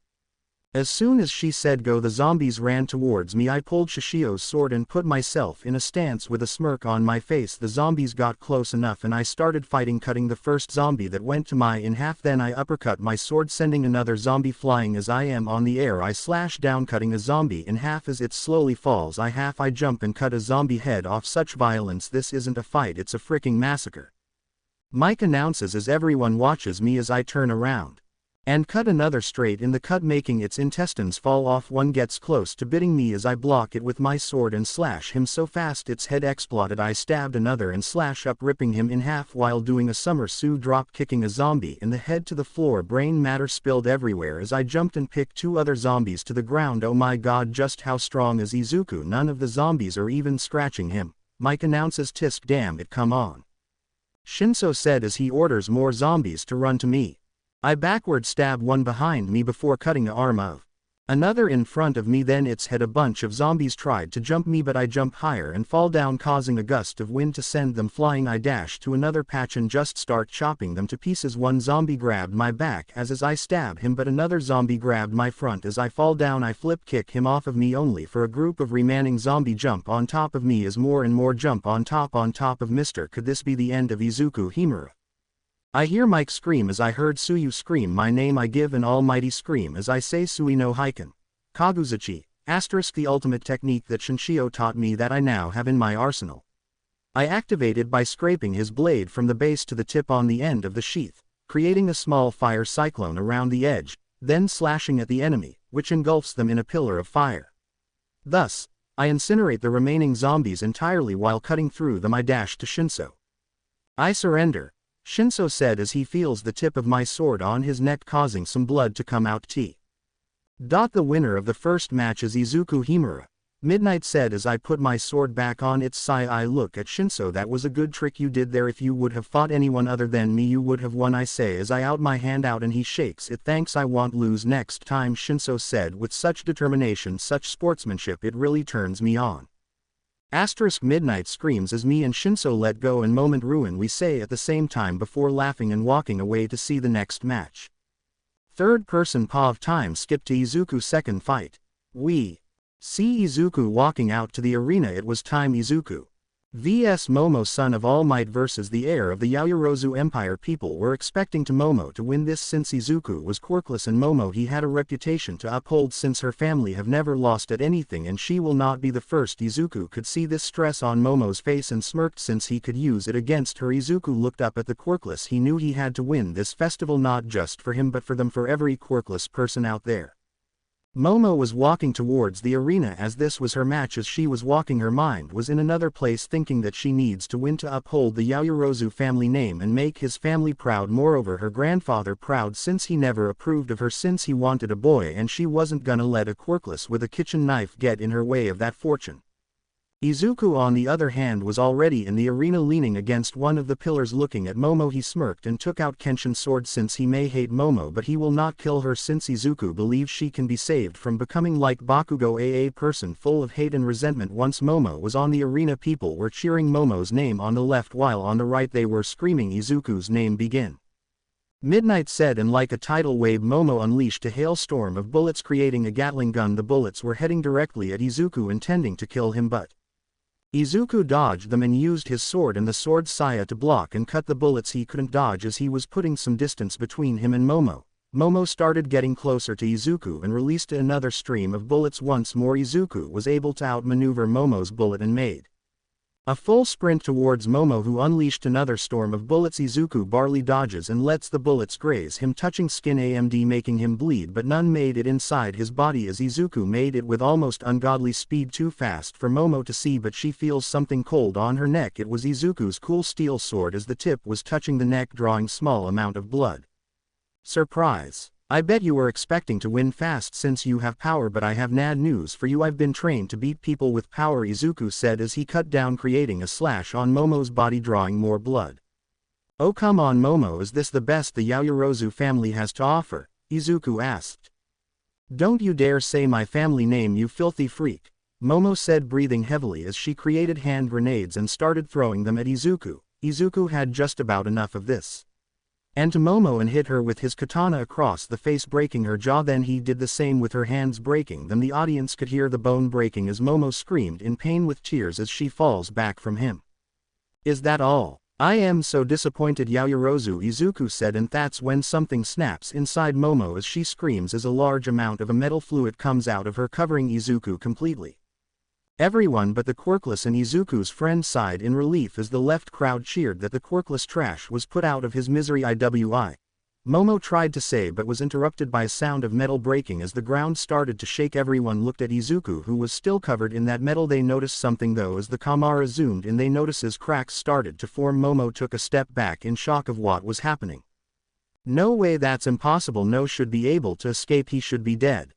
As soon as she said go, the zombies ran towards me. I pulled Shishio's sword and put myself in a stance with a smirk on my face. The zombies got close enough and I started fighting, cutting the first zombie that went to my in half. Then I uppercut my sword, sending another zombie flying. As I am on the air, I slash down, cutting a zombie in half. As it slowly falls, I jump and cut a zombie head off. Such violence. This isn't a fight, it's a freaking massacre. Mike announces as everyone watches me as I turn around and cut another straight in the cut, making its intestines fall off. One gets close to biting me as I block it with my sword and slash him so fast its head exploded. I stabbed another and slash up, ripping him in half while doing a somersault drop, kicking a zombie in the head to the floor. Brain matter spilled everywhere as I jumped and picked 2 other zombies to the ground. Oh my god, just how strong is Izuku? None of the zombies are even scratching him. Mike announces. Tisk, damn it, come on. Shinso said as he orders more zombies to run to me. I backward stab one behind me before cutting the arm of another in front of me, then its head. A bunch of zombies tried to jump me, but I jump higher and fall down, causing a gust of wind to send them flying. I dash to another patch and just start chopping them to pieces. One zombie grabbed my back as I stab him, but another zombie grabbed my front. As I fall down, I flip kick him off of me, only for a group of remaining zombie jump on top of me as more and more jump on top of Mr. Could this be the end of Izuku Himura? I hear Mike scream as I heard Tsuyu scream my name. I give an almighty scream as I say Sui no Heiken. Kaguzuchi, *, the ultimate technique that Shinshio taught me that I now have in my arsenal. I activated by scraping his blade from the base to the tip on the end of the sheath, creating a small fire cyclone around the edge, then slashing at the enemy, which engulfs them in a pillar of fire. Thus, I incinerate the remaining zombies entirely while cutting through them. I dash to Shinso. I surrender, Shinso said as he feels the tip of my sword on his neck, causing some blood to come out. The winner of the first match is Izuku Himura, Midnight said as I put my sword back on its side. I look at Shinso. That was a good trick you did there. If you would have fought anyone other than me, you would have won, I say as I out my hand out and he shakes it. Thanks, I won't lose next time, Shinso said with such determination, such sportsmanship, it really turns me on. Midnight screams as me and Shinso let go and moment ruin, we say at the same time before laughing and walking away to see the next match. Third person POV time skip to Izuku's second fight. We see Izuku walking out to the arena. It was time. Izuku vs Momo, son of All Might versus the heir of the Yaoyorozu Empire. People were expecting Momo to win this since Izuku was quirkless and Momo he had a reputation to uphold since her family have never lost at anything, and she will not be the first. Izuku could see this stress on Momo's face and smirked since he could use it against her. Izuku looked up at the quirkless. He knew he had to win this festival, not just for him but for them, for every quirkless person out there. Momo was walking towards the arena as this was her match. As she was walking, her mind was in another place, thinking that she needs to win to uphold the Yaoyorozu family name and make his family proud, moreover her grandfather proud, since he never approved of her since he wanted a boy, and she wasn't gonna let a Quirkless with a kitchen knife get in her way of that fortune. Izuku on the other hand was already in the arena, leaning against one of the pillars looking at Momo. He smirked and took out Kenshin's sword. Since he may hate Momo, but he will not kill her, since Izuku believes she can be saved from becoming like Bakugo, a person full of hate and resentment. Once Momo was on the arena, people were cheering Momo's name on the left, while on the right they were screaming Izuku's name. Begin. Midnight said, and like a tidal wave Momo unleashed a hailstorm of bullets, creating a Gatling gun. The bullets were heading directly at Izuku, intending to kill him, but Izuku dodged them and used his sword and the sword saya to block and cut the bullets he couldn't dodge. As he was putting some distance between him and Momo, Momo started getting closer to Izuku and released another stream of bullets. Once more Izuku was able to outmaneuver Momo's bullet and made a full sprint towards Momo, who unleashed another storm of bullets. Izuku barely dodges and lets the bullets graze him, touching skin AMD, making him bleed, but none made it inside his body as Izuku made it with almost ungodly speed, too fast for Momo to see, but she feels something cold on her neck. It was Izuku's cool steel sword as the tip was touching the neck, drawing small amount of blood. Surprise. I bet you were expecting to win fast since you have power, but I have bad news for you. I've been trained to beat people with power, Izuku said as he cut down, creating a slash on Momo's body, drawing more blood. Oh come on Momo, is this the best the Yaoyorozu family has to offer? Izuku asked. Don't you dare say my family name, you filthy freak, Momo said, breathing heavily as she created hand grenades and started throwing them at Izuku. Izuku had just about enough of this and to Momo and hit her with his katana across the face, breaking her jaw. Then he did the same with her hands, breaking them. The audience could hear the bone breaking as Momo screamed in pain with tears as she falls back from him. Is that all? I am so disappointed, Yaoyorozu, Izuku said, and that's when something snaps inside Momo as she screams as a large amount of a metal fluid comes out of her, covering Izuku completely. Everyone but the Quirkless and Izuku's friend sighed in relief as the left crowd cheered that the Quirkless trash was put out of his misery. Momo tried to say but was interrupted by a sound of metal breaking as the ground started to shake. Everyone looked at Izuku, who was still covered in that metal. They noticed something though. As the camera zoomed in, they noticed as cracks started to form. Momo took a step back in shock of what was happening. No way, that's impossible. No should be able to escape, he should be dead,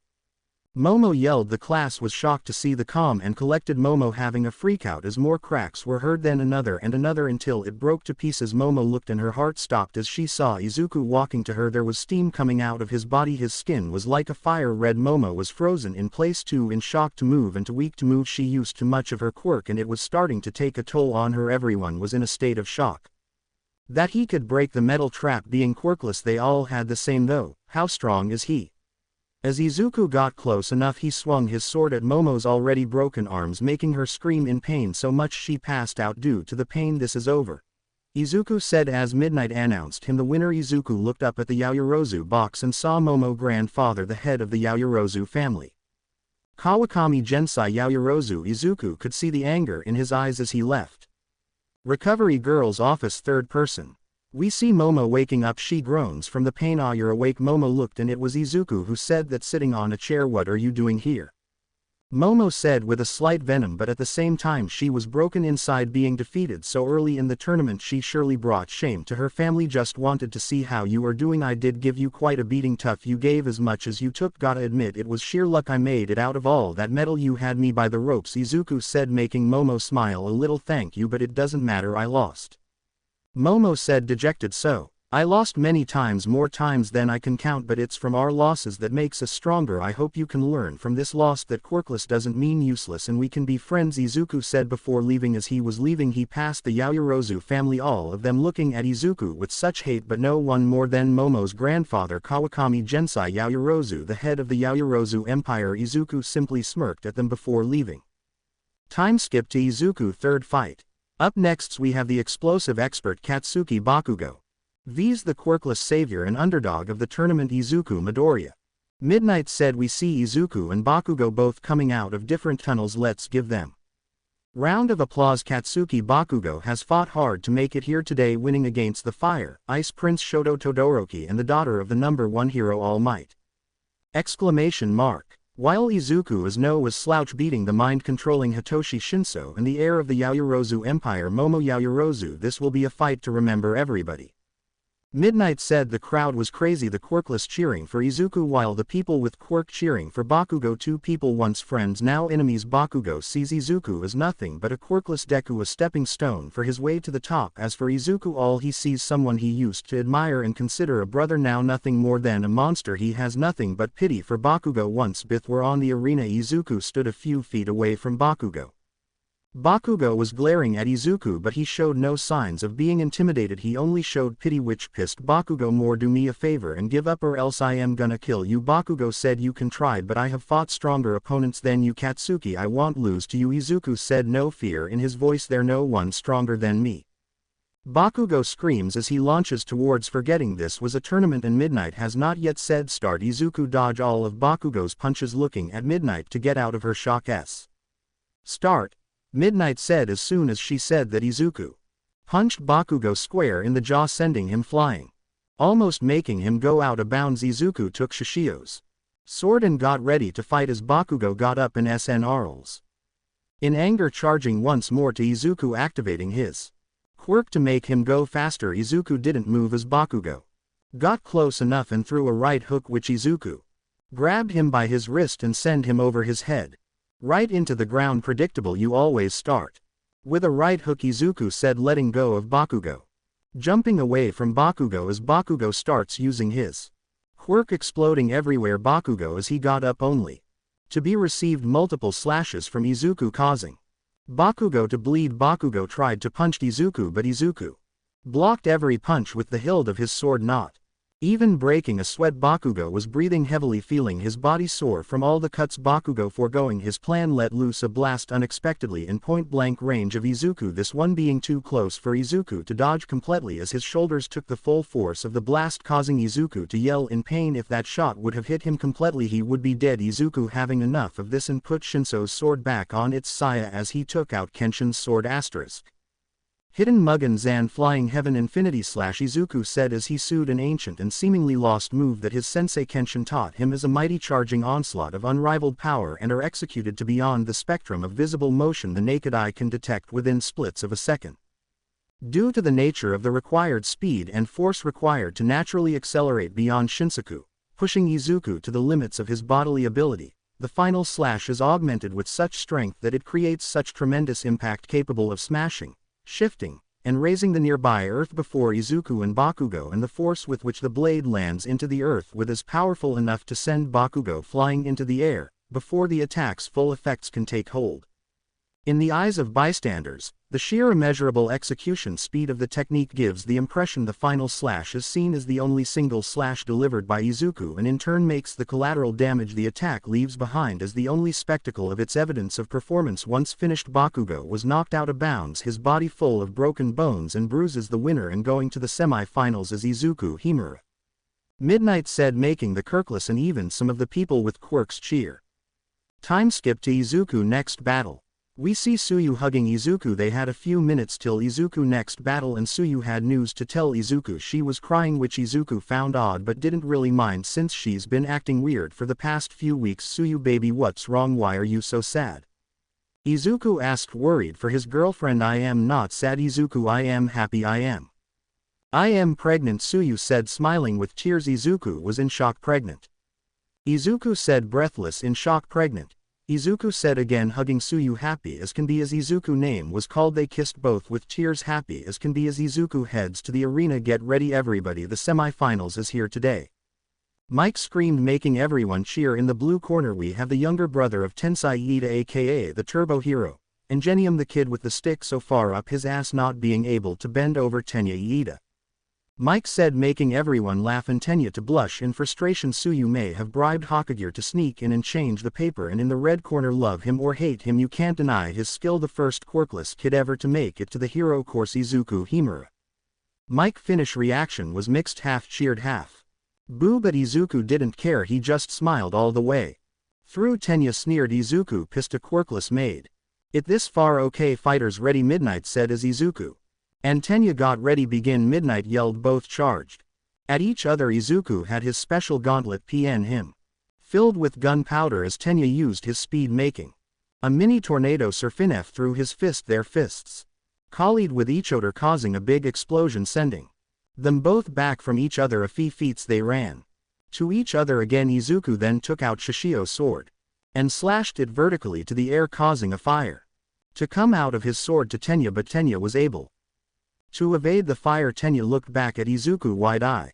Momo yelled. The class was shocked to see the calm and collected Momo having a freakout as more cracks were heard, then another and another until it broke to pieces. Momo looked and her heart stopped as she saw Izuku walking to her. There was steam coming out of his body, his skin was like a fire red. Momo was frozen in place, too in shock to move and too weak to move. She used too much of her quirk and it was starting to take a toll on her. Everyone was in a state of shock that he could break the metal trap. Being Quirkless, they all had the same though. How strong is he? As Izuku got close enough, he swung his sword at Momo's already broken arms, making her scream in pain so much she passed out due to the pain. This is over, Izuku said as Midnight announced him the winner. Izuku looked up at the Yaoyorozu box and saw Momo, grandfather, the head of the Yaoyorozu family. Kawakami Gensai Yaoyorozu. Izuku could see the anger in his eyes as he left. Recovery girl's office, third person. We see Momo waking up. She groans from the pain. Ah, you're awake. Momo looked and it was Izuku who said that, sitting on a chair. What are you doing here? Momo said with a slight venom, but at the same time she was broken inside. Being defeated so early in the tournament, she surely brought shame to her family. Just wanted to see how you are doing. I did give you quite a beating. Tough, you gave as much as you took. Gotta admit it was sheer luck I made it out of all that metal. You had me by the ropes, Izuku said, making Momo smile a little. Thank you, but it doesn't matter, I lost, Momo said, dejected. So, I lost many times, more times than I can count, but it's from our losses that makes us stronger. I hope you can learn from this loss that Quirkless doesn't mean useless and we can be friends, Izuku said before leaving. As he was leaving, he passed the Yaoyorozu family, all of them looking at Izuku with such hate, but no one more than Momo's grandfather, Kawakami Gensai Yaoyorozu, the head of the Yaoyorozu Empire. Izuku simply smirked at them before leaving. Time skip to Izuku third fight. Up next we have the explosive expert Katsuki Bakugo vs the Quirkless savior and underdog of the tournament Izuku Midoriya. Midnight said we see Izuku and Bakugo both coming out of different tunnels. Let's give them round of applause. Katsuki Bakugo has fought hard to make it here today, winning against the Fire Ice Prince Shoto Todoroki and the daughter of the #1 hero All Might! While Izuku was slouch beating the mind-controlling Hitoshi Shinso and the heir of the Yaoyorozu Empire Momo Yaoyorozu, this will be a fight to remember everybody. Midnight said the crowd was crazy, the Quirkless cheering for Izuku while the people with Quirk cheering for Bakugo. Two people once friends now enemies. Bakugo sees Izuku as nothing but a Quirkless Deku, a stepping stone for his way to the top. As for Izuku, all he sees someone he used to admire and consider a brother, now nothing more than a monster. He has nothing but pity for Bakugo. Once both were on the arena, Izuku stood a few feet away from Bakugo. Bakugo was glaring at Izuku, but he showed no signs of being intimidated. He only showed pity, which pissed Bakugo more. Do me a favor and give up or else I am gonna kill you. Bakugo said, you can try, but I have fought stronger opponents than you, Katsuki. I won't lose to you. Izuku said, no fear in his voice, there no one stronger than me. Bakugo screams as he launches towards forgetting this was a tournament and Midnight has not yet said start. Izuku dodge all of Bakugo's punches, looking at Midnight to get out of her shock. Start. Midnight said as soon as she said that. Izuku punched Bakugo square in the jaw, sending him flying, almost making him go out of bounds. Izuku took Shishio's sword and got ready to fight as Bakugo got up in snarls. In anger, charging once more to Izuku, activating his quirk to make him go faster. Izuku didn't move as Bakugo got close enough and threw a right hook, which Izuku grabbed him by his wrist and sent him over his head, right into the ground. Predictable, you always start with a right hook, Izuku said, letting go of Bakugo, jumping away from Bakugo as Bakugo starts using his quirk, exploding everywhere. Bakugo as he got up only to be received multiple slashes from Izuku, causing Bakugo to bleed. Bakugo tried to punch Izuku, but Izuku blocked every punch with the hilt of his sword, not even breaking a sweat. Bakugo was breathing heavily, feeling his body sore from all the cuts. Bakugo, foregoing his plan, let loose a blast unexpectedly in point-blank range of Izuku, this one being too close for Izuku to dodge completely as his shoulders took the full force of the blast, causing Izuku to yell in pain. If that shot would have hit him completely, he would be dead. Izuku, having enough of this, and put Shinso's sword back on its saya as he took out Kenshin's sword. Hidden Mugen Zan Flying Heaven Infinity Slash, Izuku said as he sued an ancient and seemingly lost move that his sensei Kenshin taught him as a mighty charging onslaught of unrivaled power and are executed to beyond the spectrum of visible motion the naked eye can detect within splits of a second. Due to the nature of the required speed and force required to naturally accelerate beyond Shinsaku, pushing Izuku to the limits of his bodily ability, the final slash is augmented with such strength that it creates such tremendous impact, capable of smashing, shifting, and raising the nearby earth before Izuku and Bakugo, and the force with which the blade lands into the earth is powerful enough to send Bakugo flying into the air, before the attack's full effects can take hold. In the eyes of bystanders, the sheer immeasurable execution speed of the technique gives the impression the final slash is seen as the only single slash delivered by Izuku, and in turn makes the collateral damage the attack leaves behind as the only spectacle of its evidence of performance. Once finished, Bakugo was knocked out of bounds, his body full of broken bones and bruises. The winner and going to the semi-finals is Izuku Himura. Midnight said, making the Quirkless and even some of the people with quirks cheer. Time skip to Izuku next battle. We see Tsuyu hugging Izuku. They had a few minutes till Izuku next battle and Tsuyu had news to tell Izuku. She was crying, which Izuku found odd but didn't really mind since she's been acting weird for the past few weeks. Tsuyu, baby, what's wrong? Why are you so sad? Izuku asked, worried for his girlfriend. I am not sad, Izuku, I am happy. I am pregnant, Tsuyu said, smiling with tears. Izuku was in shock. Pregnant? Izuku said, breathless. In shock. Pregnant? Izuku said again, hugging Tsuyu. Happy as can be as Izuku name was called. They kissed both with tears. Happy as can be as Izuku heads to the arena. Get ready everybody, the semi-finals is here today. Mike screamed, making everyone cheer. In the blue corner we have the younger brother of Tensai Iida, aka the Turbo Hero, Ingenium, the kid with the stick so far up his ass not being able to bend over Tenya Iida. Mike said, making everyone laugh and Tenya to blush in frustration. Tsuyu may have bribed Hokage to sneak in and change the paper, and in the red corner, love him or hate him, you can't deny his skill. The first quirkless kid ever to make it to the hero course, Izuku Himura. Mike finish reaction was mixed, half cheered, half boo, but Izuku didn't care, he just smiled all the way through. Tenya sneered. Izuku pissed, a quirkless made it this far. Okay, fighters ready, Midnight said as Izuku and Tenya got ready. Begin. Midnight yelled, both charged at each other. Izuku had his special gauntlet PN him filled with gunpowder as Tenya used his speed making a mini tornado Surfinef through his their fists. Collied with each other, causing a big explosion, sending them both back from each other a few feet. They ran to each other again. Izuku then took out Shishio's sword and slashed it vertically to the air, causing a fire to come out of his sword to Tenya, but Tenya was able to evade the fire. Tenya looked back at Izuku wide-eyed,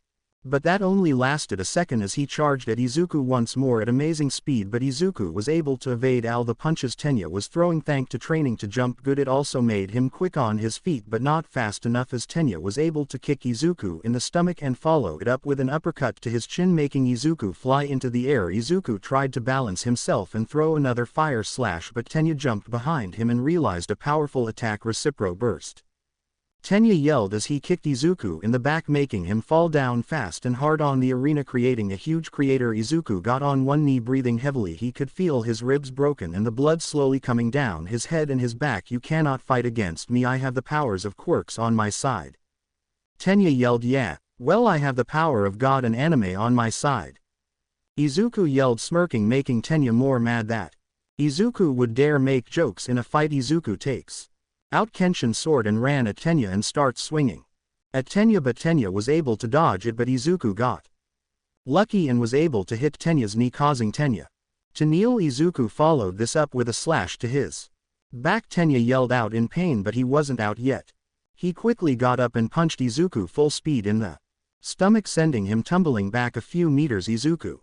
but that only lasted a second as he charged at Izuku once more at amazing speed, but Izuku was able to evade all the punches Tenya was throwing thanks to training to jump good. It also made him quick on his feet, but not fast enough, as Tenya was able to kick Izuku in the stomach and follow it up with an uppercut to his chin, making Izuku fly into the air. Izuku tried to balance himself and throw another fire slash, but Tenya jumped behind him and realized a powerful attack reciprocal burst. Tenya yelled as he kicked Izuku in the back, making him fall down fast and hard on the arena, creating a huge crater. Izuku got on one knee, breathing heavily. He could feel his ribs broken and the blood slowly coming down his head and his back. "You cannot fight against me. I have the powers of quirks on my side." Tenya yelled. "Yeah, well, I have the power of God and anime on my side." Izuku yelled, smirking, making Tenya more mad that Izuku would dare make jokes in a fight. Izuku takes out Kenshin's sword and ran at Tenya and starts swinging at Tenya, but Tenya was able to dodge it, but Izuku got lucky and was able to hit Tenya's knee, causing Tenya to kneel. Izuku followed this up with a slash to his back. Tenya yelled out in pain, but he wasn't out yet. He quickly got up and punched Izuku full speed in the stomach, sending him tumbling back a few meters. Izuku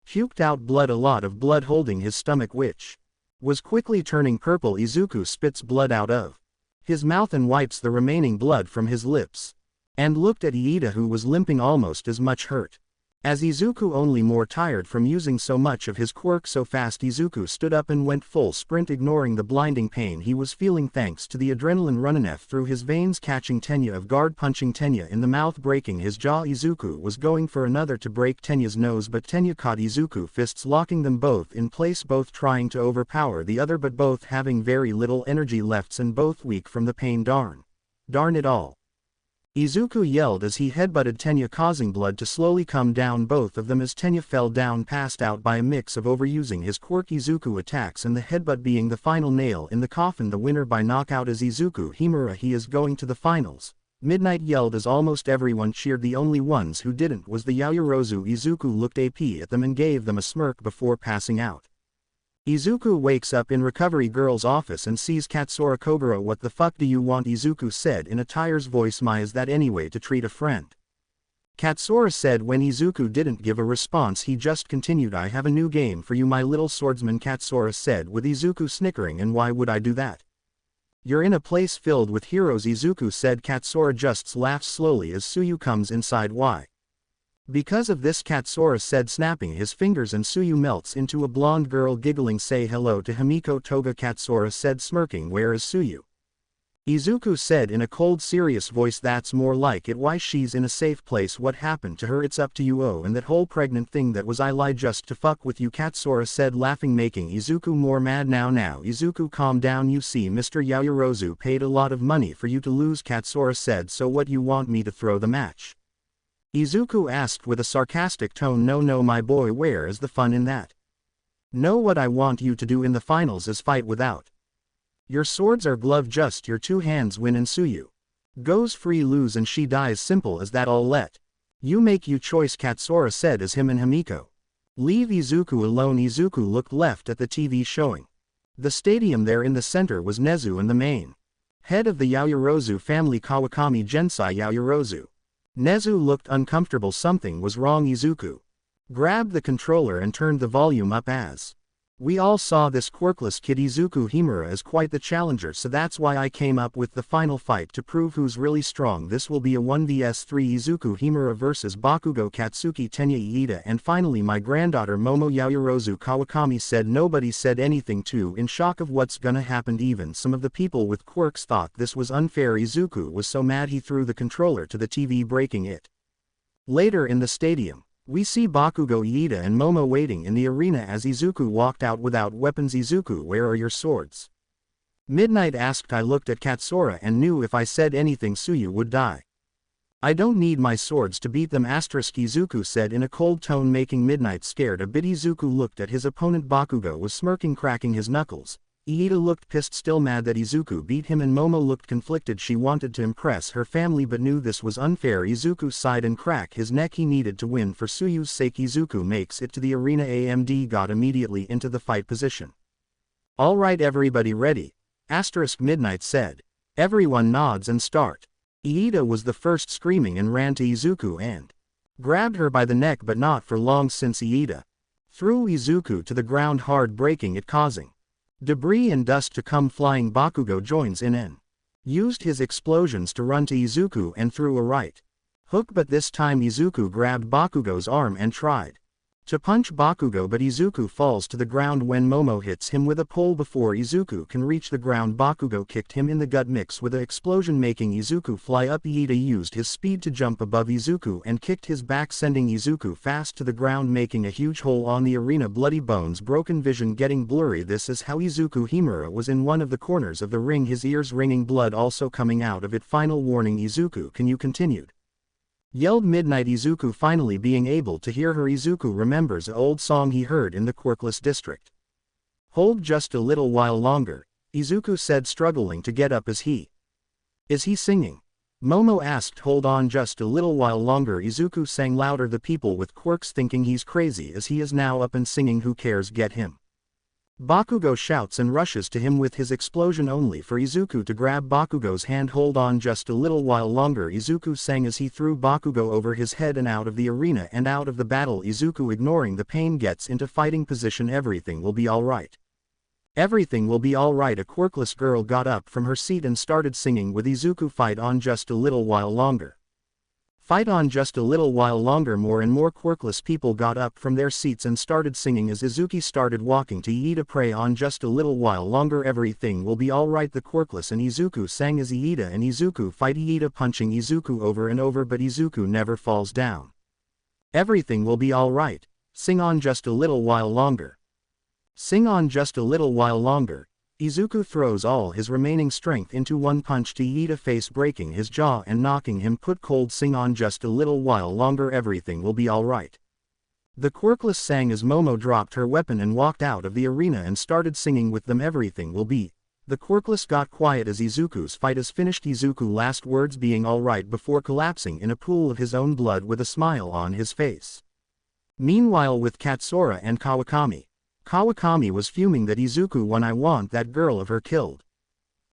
puked out blood, a lot of blood, holding his stomach, which was quickly turning purple. Izuku spits blood out of his mouth and wipes the remaining blood from his lips, and looked at Iida, who was limping, almost as much hurt as Izuku, only more tired from using so much of his quirk so fast. Izuku stood up and went full sprint, ignoring the blinding pain he was feeling thanks to the adrenaline running through his veins, catching Tenya off guard, punching Tenya in the mouth, breaking his jaw. Izuku was going for another to break Tenya's nose, but Tenya caught Izuku fists, locking them both in place, both trying to overpower the other, but both having very little energy left and both weak from the pain. Darn it all, Izuku yelled as he headbutted Tenya, causing blood to slowly come down both of them as Tenya fell down, passed out by a mix of overusing his quirk. Izuku attacks and the headbutt being the final nail in the coffin, the winner by knockout as Izuku Himura. He is going to the finals, Midnight yelled as almost everyone cheered. The only ones who didn't was the Yaoyorozu. Izuku looked AP at them and gave them a smirk before passing out. Izuku wakes up in Recovery Girl's office and sees Katsura Kogoro. "What the fuck do you want?" Izuku said in a tired voice. "My, is that any way to treat a friend?" Katsura said. When Izuku didn't give a response, he just continued, "I have a new game for you, my little swordsman," Katsura said, with Izuku snickering. "And why would I do that? You're in a place filled with heroes," Izuku said. Katsura just laughs slowly as Tsuyu comes inside. "Why?" "Because of this," Katsura said, snapping his fingers, and Tsuyu melts into a blonde girl giggling. "Say hello to Himiko Toga," Katsura said, smirking. "Where is Tsuyu?" Izuku said in a cold, serious voice. "That's more like it. Why, she's in a safe place. What happened to her? It's up to you. Oh, and that whole pregnant thing, that was I lied just to fuck with you," Katsura said, laughing, making Izuku more mad. Now Izuku, calm down. "You see, Mr. Yaoyorozu paid a lot of money for you to lose," Katsura said. "So what, you want me to throw the match?" Izuku asked with a sarcastic tone. No, my boy, where is the fun in that? No, what I want you to do in the finals is fight without your swords or glove, just your two hands. Win and Tsuyu goes free, lose and she dies. Simple as that. I'll let you make your choice," Katsura said as him and Himiko leave Izuku alone. Izuku looked left at the TV showing the stadium. There in the center was Nezu and the main head of the Yaoyorozu family, Kawakami Gensai Yaoyorozu. Nezu looked uncomfortable. Something was wrong. Izuku grabbed the controller and turned the volume up as We all saw this quirkless kid Izuku Himura as quite the challenger, so that's why I came up with the final fight to prove who's really strong. This will be a 1vs3 Izuku Himura vs Bakugo Katsuki Tenya Iida, and finally my granddaughter Momo Yaoyorozu. Kawakami said. Nobody said anything too, in shock of what's gonna happen. Even some of the people with quirks thought this was unfair. Izuku was so mad he threw the controller to the TV, breaking it. Later in the stadium, we see Bakugo, Iida and Momo waiting in the arena as Izuku walked out without weapons. Izuku, where are your swords? Midnight asked. I looked at Katsura and knew if I said anything Tsuyu would die. I don't need my swords to beat them. Izuku said in a cold tone, making Midnight scared a bit. Izuku looked at his opponent. Bakugo was smirking, cracking his knuckles. Iida looked pissed, still mad that Izuku beat him, and Momo looked conflicted. She wanted to impress her family but knew this was unfair. Izuku sighed and cracked his neck. He needed to win for Tsuyu's sake. Izuku makes it to the arena. AMD got immediately into the fight position. Alright, everybody ready? Midnight said. Everyone nods and start. Iida was the first, screaming, and ran to Izuku and grabbed her by the neck, but not for long since Iida threw Izuku to the ground hard, breaking it, causing debris and dust to come flying. Bakugo joins in and used his explosions to run to Izuku and threw a right hook, but this time Izuku grabbed Bakugo's arm and tried to punch Bakugo, but Izuku falls to the ground when Momo hits him with a pole. Before Izuku can reach the ground, Bakugo kicked him in the gut, mixed with an explosion, making Izuku fly up. Iida used his speed to jump above Izuku and kicked his back, sending Izuku fast to the ground, making a huge hole on the arena. Bloody bones, broken vision getting blurry. This is how Izuku Himura was in one of the corners of the ring, his ears ringing, blood also coming out of it. Final warning, Izuku, can you continued? Yelled Midnight. Izuku finally being able to hear her. Izuku remembers an old song he heard in the Quirkless district. Hold just a little while longer, Izuku said, struggling to get up. Is he singing? Momo asked. Hold on just a little while longer, Izuku sang louder. The people with quirks thinking he's crazy as he is now up and singing. Who cares, get him. Bakugo shouts and rushes to him with his explosion, only for Izuku to grab Bakugo's hand. Hold on just a little while longer, Izuku sang as he threw Bakugo over his head and out of the arena and out of the battle. Izuku, ignoring the pain, gets into fighting position. Everything will be alright. Everything will be alright. A quirkless girl got up from her seat and started singing with Izuku. Fight on just a little while longer. Fight on just a little while longer. More and more quirkless people got up from their seats and started singing as Izuku started walking to Iida. Pray on just a little while longer. Everything will be alright. The quirkless and Izuku sang as Iida and Izuku fight. Iida punching Izuku over and over, but Izuku never falls down. Everything will be alright. Sing on just a little while longer. Sing on just a little while longer. Izuku throws all his remaining strength into one punch to Iida face, breaking his jaw and knocking him put cold. Sing on just a little while longer. Everything will be alright. The quirkless sang as Momo dropped her weapon and walked out of the arena and started singing with them. Everything will be. The quirkless got quiet as Izuku's fight is finished. Izuku last words being alright before collapsing in a pool of his own blood with a smile on his face. Meanwhile, with Katsura and Kawakami. Kawakami was fuming that Izuku won. I want that girl of her killed.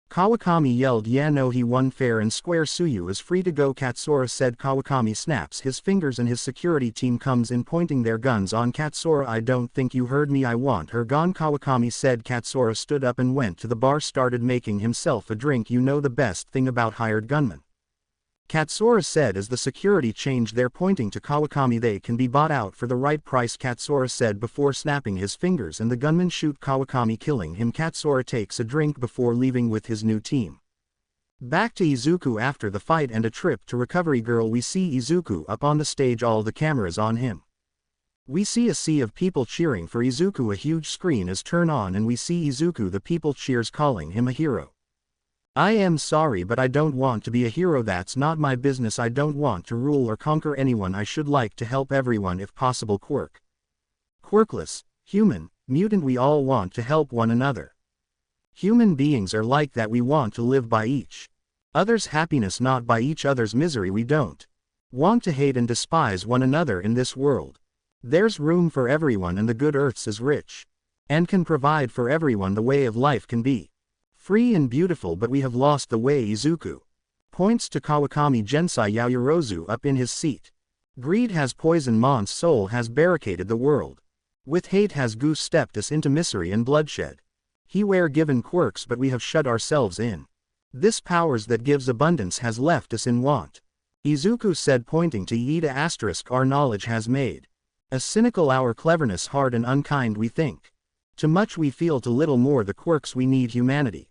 Kawakami yelled, yeah no, he won fair and square. Tsuyu is free to go, Katsura said. Kawakami snaps his fingers and his security team comes in, pointing their guns on Katsura. I don't think you heard me, I want her gone, Kawakami said. Katsura stood up and went to the bar, started making himself a drink. You know the best thing about hired gunmen, Katsura said as the security changed their pointing to Kawakami, they can be bought out for the right price, Katsura said before snapping his fingers and the gunmen shoot Kawakami, killing him. Katsura takes a drink before leaving with his new team. Back to Izuku after the fight and a trip to Recovery Girl. We see Izuku up on the stage, all the cameras on him. We see a sea of people cheering for Izuku. A huge screen is turned on and we see Izuku, the people cheers, calling him a hero. I am sorry, but I don't want to be a hero. That's not my business. I don't want to rule or conquer anyone. I should like to help everyone if possible. Quirkless, human, mutant, we all want to help one another. Human beings are like that. We want to live by each other's happiness, not by each other's misery. We don't want to hate and despise one another in this world. There's room for everyone and the good earth is rich and can provide for everyone. The way of life can be free and beautiful, but we have lost the way. Izuku points to Kawakami. Gensai Yaoyorozu up in his seat. Greed has poisoned Mon's soul, has barricaded the world. With hate has goose stepped us into misery and bloodshed. He were given quirks, but we have shut ourselves in. This powers that gives abundance has left us in want. Izuku said, pointing to Iida. Our knowledge has made a cynical, our cleverness hard and unkind. We think too much, we feel too little more. The quirks we need humanity.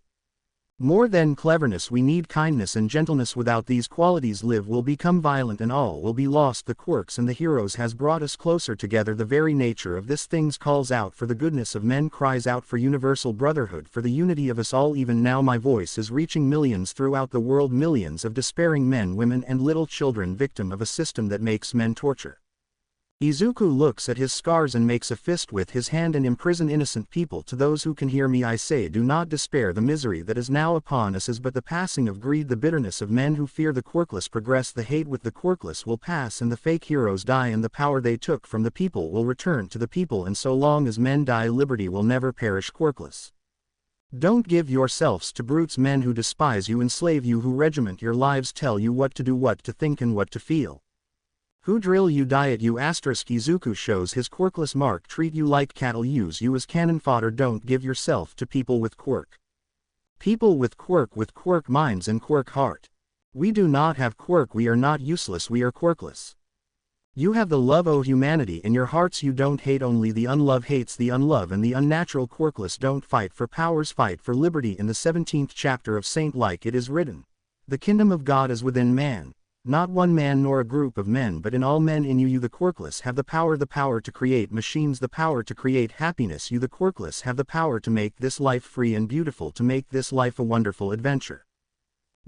More than cleverness we need kindness and gentleness. Without these qualities live will become violent and all will be lost. The quirks and the heroes has brought us closer together. The very nature of this things calls out for the goodness of men, cries out for universal brotherhood, for the unity of us all. Even now my voice is reaching millions throughout the world, millions of despairing men, women and little children, victim of a system that makes men torture. Izuku looks at his scars and makes a fist with his hand and imprison innocent people. To those who can hear me I say, do not despair. The misery that is now upon us is but the passing of greed. The bitterness of men who fear the Quirkless progress. The hate with the Quirkless will pass and the fake heroes die, and the power they took from the people will return to the people, and so long as men die liberty will never perish. Quirkless. Don't give yourselves to brutes, men who despise you, enslave you, who regiment your lives, tell you what to do, what to think and what to feel. Who drill you, diet you. Izuku shows his quirkless mark, treat you like cattle, use you as cannon fodder. Don't give yourself to people with quirk. People with quirk minds and quirk heart. We do not have quirk, we are not useless, we are quirkless. You have the love, O humanity, in your hearts. You don't hate, only the unlove hates the unlove and the unnatural. Quirkless don't fight for powers, fight for liberty. In the 17th chapter of Saint, like it is written, the kingdom of God is within man. Not one man nor a group of men, but in all men in you. You the Quirkless have the power to create machines, the power to create happiness. You the Quirkless have the power to make this life free and beautiful, to make this life a wonderful adventure.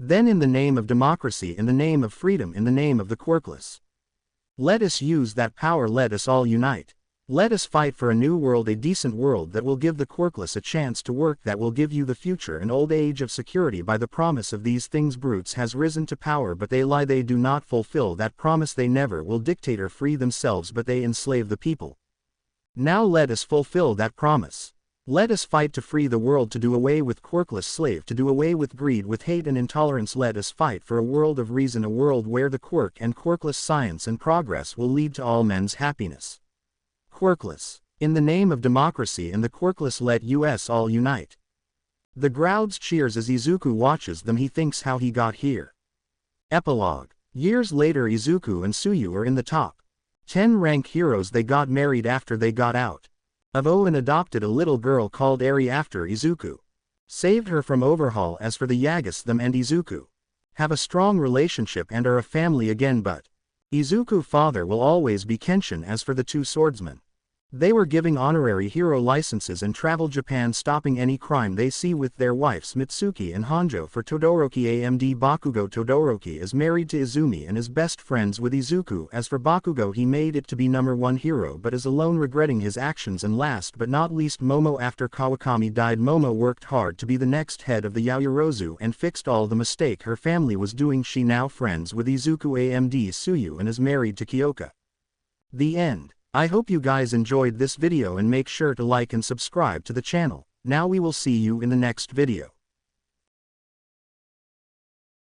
Then in the name of democracy, in the name of freedom, in the name of the Quirkless, let us use that power, let us all unite. Let us fight for a new world, a decent world that will give the Quirkless a chance to work, that will give you the future, an old age of security. By the promise of these things brutes has risen to power, but they lie, they do not fulfill that promise. They never will dictate or free themselves, but they enslave the people. Now let us fulfill that promise. Let us fight to free the world, to do away with Quirkless slave, to do away with greed, with hate and intolerance. Let us fight for a world of reason, a world where the quirk and Quirkless science and progress will lead to all men's happiness. Quirkless. In the name of democracy and the Quirkless, let us all unite. The crowd cheers as Izuku watches them. He thinks how he got here. Epilogue. Years later, Izuku and Tsuyu are in the top 10 rank heroes. They got married after they got out of O and adopted a little girl called Eri after Izuku saved her from overhaul. As for the Yagas, them and Izuku have a strong relationship and are a family again, but Izuku's father will always be Kenshin. As for the two swordsmen, they were giving honorary hero licenses and travel Japan, stopping any crime they see with their wives Mitsuki and Honjo. For Todoroki, AMD Bakugo, Todoroki is married to Izumi and is best friends with Izuku. As for Bakugo, he made it to be #1 hero but is alone, regretting his actions. And last but not least, Momo. After Kawakami died, Momo worked hard to be the next head of the Yaoyorozu and fixed all the mistake her family was doing. She now friends with Izuku, AMD Tsuyu, and is married to Kyoka. The end. I hope you guys enjoyed this video and make sure to like and subscribe to the channel. Now we will see you in the next video.